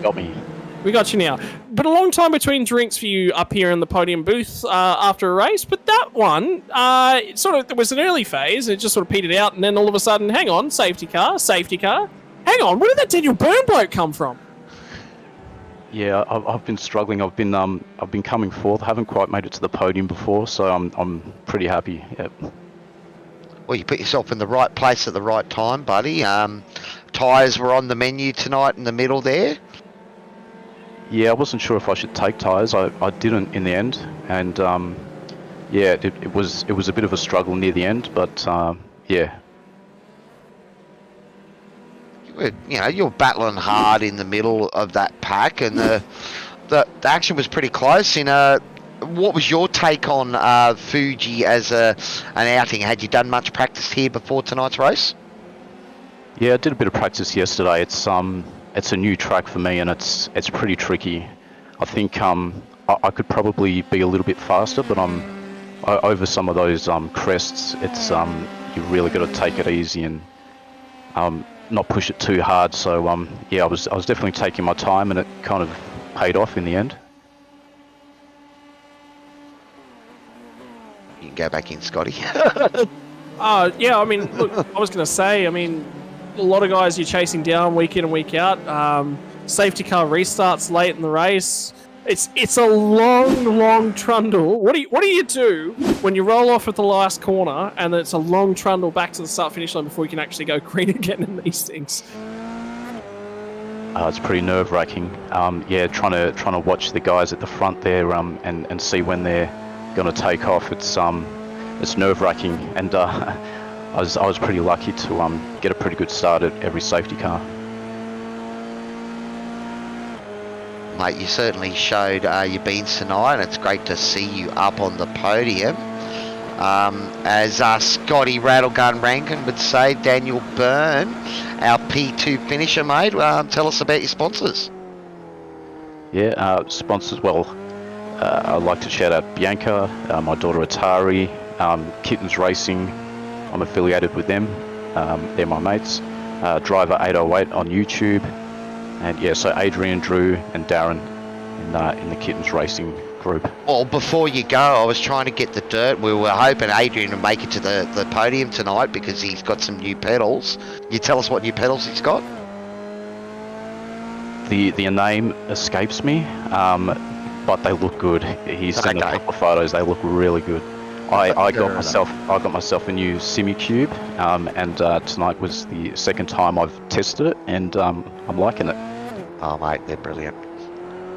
Speaker 5: Got me.
Speaker 1: We got you now. But a long time between drinks for you up here in the podium booth after a race. But that one, it was an early phase. And it just sort of petered out. And then all of a sudden, hang on, safety car. Hang on, where did that Daniel Byrne bloke come from?
Speaker 8: Yeah, I've been struggling. I've been coming fourth. I haven't quite made it to the podium before, so I'm pretty happy. Yep.
Speaker 2: Well, you put yourself in the right place at the right time, buddy. Tyres were on the menu tonight in the middle there.
Speaker 8: Yeah, I wasn't sure if I should take tyres. I didn't in the end, and yeah, it was a bit of a struggle near the end, but yeah.
Speaker 2: You're battling hard in the middle of that pack, and the action was pretty close. What was your take on Fuji as an outing? Had you done much practice here before tonight's race?
Speaker 8: Yeah, I did a bit of practice yesterday. It's a new track for me, and it's pretty tricky. I think I could probably be a little bit faster, but over some of those crests. It's you really got to take it easy and not push it too hard. So yeah, I was definitely taking my time, and it kind of paid off in the end.
Speaker 2: You can go back in, Scotty.
Speaker 1: Yeah, I mean, look, I was going to say, I mean, a lot of guys you're chasing down week in and week out. Safety car restarts late in the race. It's a long trundle. What do you do when you roll off at the last corner and it's a long trundle back to the start finish line before you can actually go green again in these things?
Speaker 8: It's pretty nerve-wracking. Yeah, trying to watch the guys at the front there and see when they're going to take off. It's nerve-wracking, and I was pretty lucky to get a pretty good start at every safety car.
Speaker 2: Mate, you certainly showed your beans tonight, and it's great to see you up on the podium. As Scotty Rattlegun Rankin would say, Daniel Byrne, our P2 finisher, mate. Tell us about your sponsors.
Speaker 8: Yeah, sponsors. Well, I'd like to shout out Bianca, my daughter Atari, Kittens Racing. I'm affiliated with them. They're my mates. Driver 808 on YouTube. And yeah, so Adrian, Drew, and Darren in the Kittens Racing group.
Speaker 2: Well, before you go, I was trying to get the dirt. We were hoping Adrian would make it to the podium tonight because he's got some new pedals. You tell us what new pedals he's got?
Speaker 8: The name escapes me, but they look good. He's sent a couple of photos. They look really good. I got myself a new Simicube, and tonight was the second time I've tested it, and I'm liking it.
Speaker 2: Oh, mate, they're brilliant.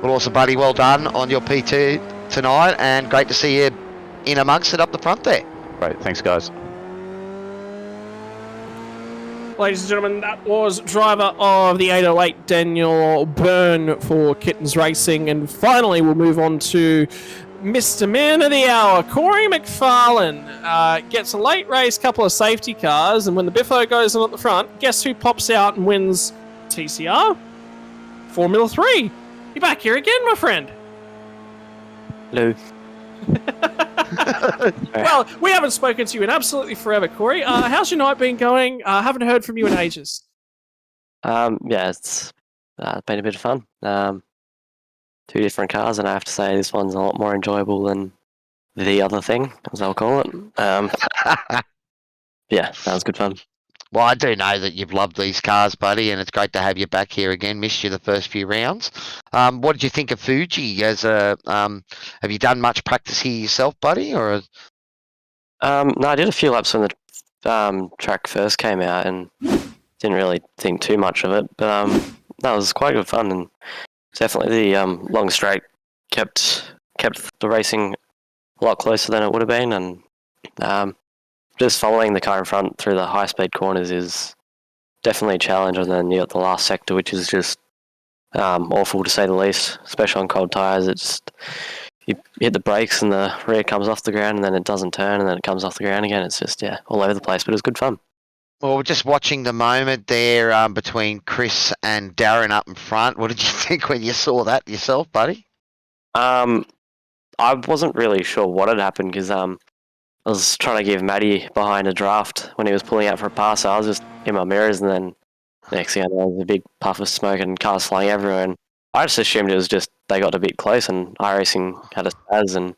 Speaker 2: Well, awesome, buddy. Well done on your P2 tonight, and great to see you in amongst it up the front there.
Speaker 8: Great, thanks, guys.
Speaker 1: Ladies and gentlemen, that was driver of the 808, Daniel Byrne for Kittens Racing, and finally we'll move on to Mr. Man of the Hour, Corey McFarlane, gets a late race, couple of safety cars, and when the Biffo goes on at the front, guess who pops out and wins TCR? Formula 3. You're back here again, my friend.
Speaker 5: Hello.
Speaker 1: Well, we haven't spoken to you in absolutely forever, Corey. How's your night been going? Haven't heard from you in ages.
Speaker 5: Yeah, it's been a bit of fun. Two different cars, and I have to say this one's a lot more enjoyable than the other thing, as I'll call it. Yeah, that was good fun.
Speaker 2: Well, I do know that you've loved these cars, buddy, and it's great to have you back here again. Missed you the first few rounds. What did you think of Fuji? Have you done much practice here yourself, buddy? Or
Speaker 5: no, I did a few laps when the track first came out, and didn't really think too much of it. But that was quite good fun, and definitely the long straight kept the racing a lot closer than it would have been, and just following the car in front through the high-speed corners is definitely a challenge, and then you got the last sector, which is just awful to say the least, especially on cold tyres. It's you hit the brakes and the rear comes off the ground, and then it doesn't turn, and then it comes off the ground again. It's just, yeah, all over the place, but it was good fun.
Speaker 2: Well, we're just watching the moment there between Chris and Darren up in front. What did you think when you saw that yourself, buddy?
Speaker 5: I wasn't really sure what had happened because I was trying to give Matty behind a draft when he was pulling out for a pass. So I was just in my mirrors, and then next thing I know, there was a big puff of smoke and cars flying everywhere. And I just assumed it was just they got a bit close, and iRacing had a spaz and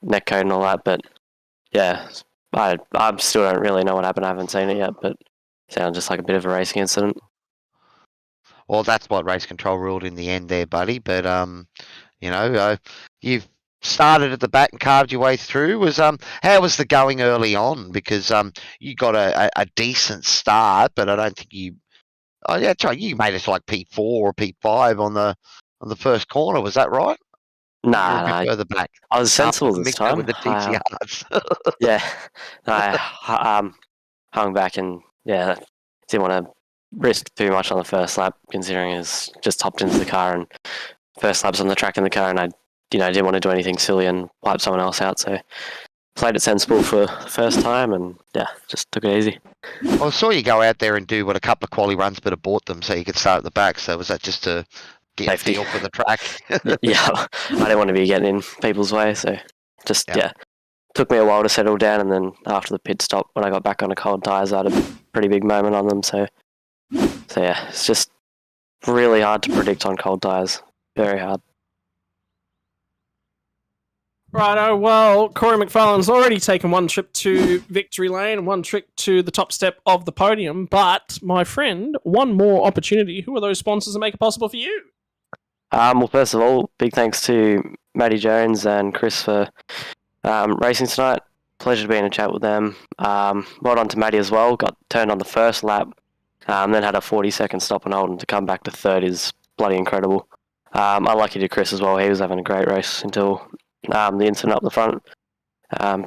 Speaker 5: neck code and all that. But yeah, I still don't really know what happened. I haven't seen it yet, but it sounds just like a bit of a racing incident.
Speaker 2: Well, that's what race control ruled in the end there, buddy. But you've started at the back and carved your way through. How was the going early on? Because you got a decent start, but I don't think you. Oh yeah, that's right. You made it to like P4 or P5 on the first corner. Was that right?
Speaker 5: Nah,
Speaker 2: You're a bit further back.
Speaker 5: I was sensible this
Speaker 2: Mixed up
Speaker 5: time.
Speaker 2: with the TCRs.
Speaker 5: Yeah, I hung back and didn't want to risk too much on the first lap, considering it's just hopped into the car and first lap's on the track in the car, and I didn't want to do anything silly and wipe someone else out, so played it sensible for the first time and just took it easy.
Speaker 2: I saw you go out there and do a couple of quali runs, but abort them so you could start at the back. So was that just to get a feel for the track?
Speaker 5: Yeah, I didn't want to be getting in people's way, so just took me a while to settle down, and then after the pit stop, when I got back onto cold tyres, I had a pretty big moment on them. So yeah, it's just really hard to predict on cold tyres. Very hard.
Speaker 1: Righto, well, Corey McFarlane's already taken one trip to victory lane and one trip to the top step of the podium, but, my friend, one more opportunity. Who are those sponsors that make it possible for you?
Speaker 5: Well, first of all, big thanks to Matty Jones and Chris for racing tonight. Pleasure to be in a chat with them. Well done to Matty as well. Got turned on the first lap, then had a 40-second stop and hold, and to come back to third is bloody incredible. Unlucky to Chris as well. He was having a great race until the incident up the front.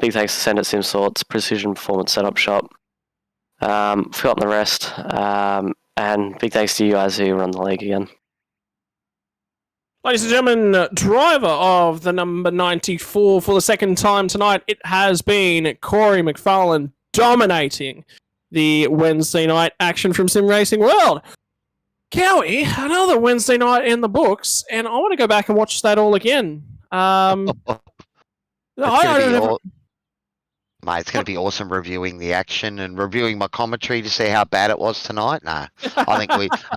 Speaker 5: Big thanks to Send It Sim Sorts, Precision Performance Setup Shop. Forgotten the rest. And big thanks to you guys who run the league again.
Speaker 1: Ladies and gentlemen, driver of the number 94 for the second time tonight, it has been Corey McFarlane dominating the Wednesday night action from Sim Racing World. Cowie, another Wednesday night in the books, and I want to go back and watch that all again.
Speaker 2: Mate, it's going to be awesome reviewing the action and reviewing my commentary to see how bad it was tonight. No, I think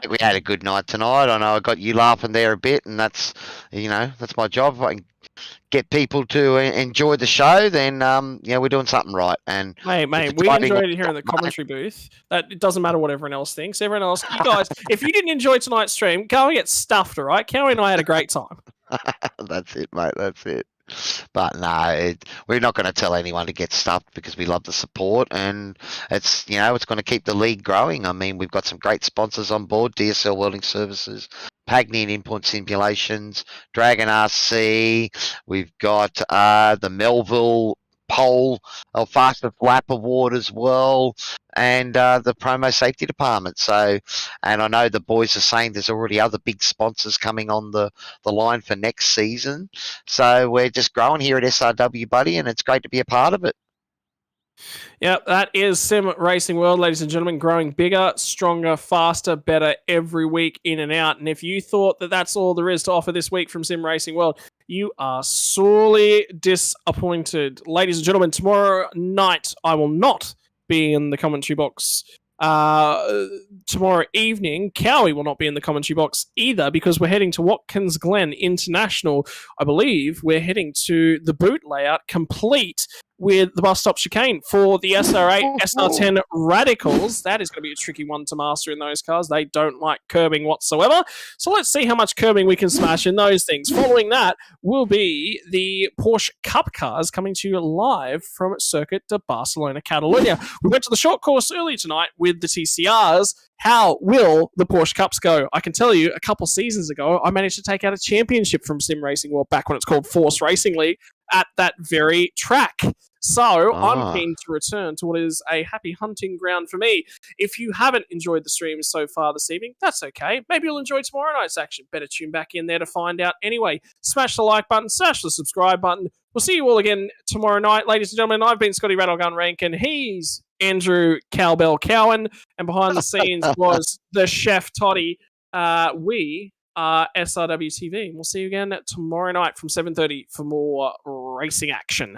Speaker 2: we had a good night tonight. I know I got you laughing there a bit, and that's my job. If I can get people to enjoy the show, then we're doing something right. And
Speaker 1: mate, we enjoyed it here in the commentary booth. That it doesn't matter what everyone else thinks. Everyone else, you guys, if you didn't enjoy tonight's stream, go and get stuffed. All right, Cowie and I had a great time.
Speaker 2: That's it, mate. That's it. But no, we're not going to tell anyone to get stuffed because we love the support, and it's it's going to keep the league growing. I mean, we've got some great sponsors on board: DSL Welding Services, Pagnian Imports Simulations, Dragon RC. We've got the Melville Pole Fastest Lap Award as well, and the Promo Safety Department. So, and I know the boys are saying there's already other big sponsors coming on the line for next season. So we're just growing here at SRW, buddy, and it's great to be a part of it.
Speaker 1: Yeah, that is Sim Racing World, ladies and gentlemen, growing bigger, stronger, faster, better every week in and out. And if you thought that that's all there is to offer this week from Sim Racing World, you are sorely disappointed. Ladies and gentlemen, tomorrow night I will not be in the commentary box. Tomorrow evening, Cowie will not be in the commentary box either because we're heading to Watkins Glen International. I believe we're heading to the boot layout complete with the bus stop chicane for the SR8, SR10 Radicals. That is going to be a tricky one to master in those cars. They don't like curbing whatsoever. So let's see how much curbing we can smash in those things. Following that will be the Porsche Cup cars coming to you live from Circuit de Barcelona, Catalunya. We went to the short course earlier tonight with the TCRs. How will the Porsche Cups go? I can tell you, a couple seasons ago, I managed to take out a championship from Sim Racing World back when it's called Force Racing League at that very track. So I'm keen to return to what is a happy hunting ground for me. If you haven't enjoyed the stream so far this evening, that's okay. Maybe you'll enjoy tomorrow night's action. Better tune back in there to find out. Anyway, smash the like button, smash the subscribe button. We'll see you all again tomorrow night. Ladies and gentlemen, I've been Scotty Rattlegun Rankin. He's Andrew Cowbell Cowan. And behind the scenes was the Chef Toddy. We are SRW TV. We'll see you again tomorrow night from 7:30 for more racing action.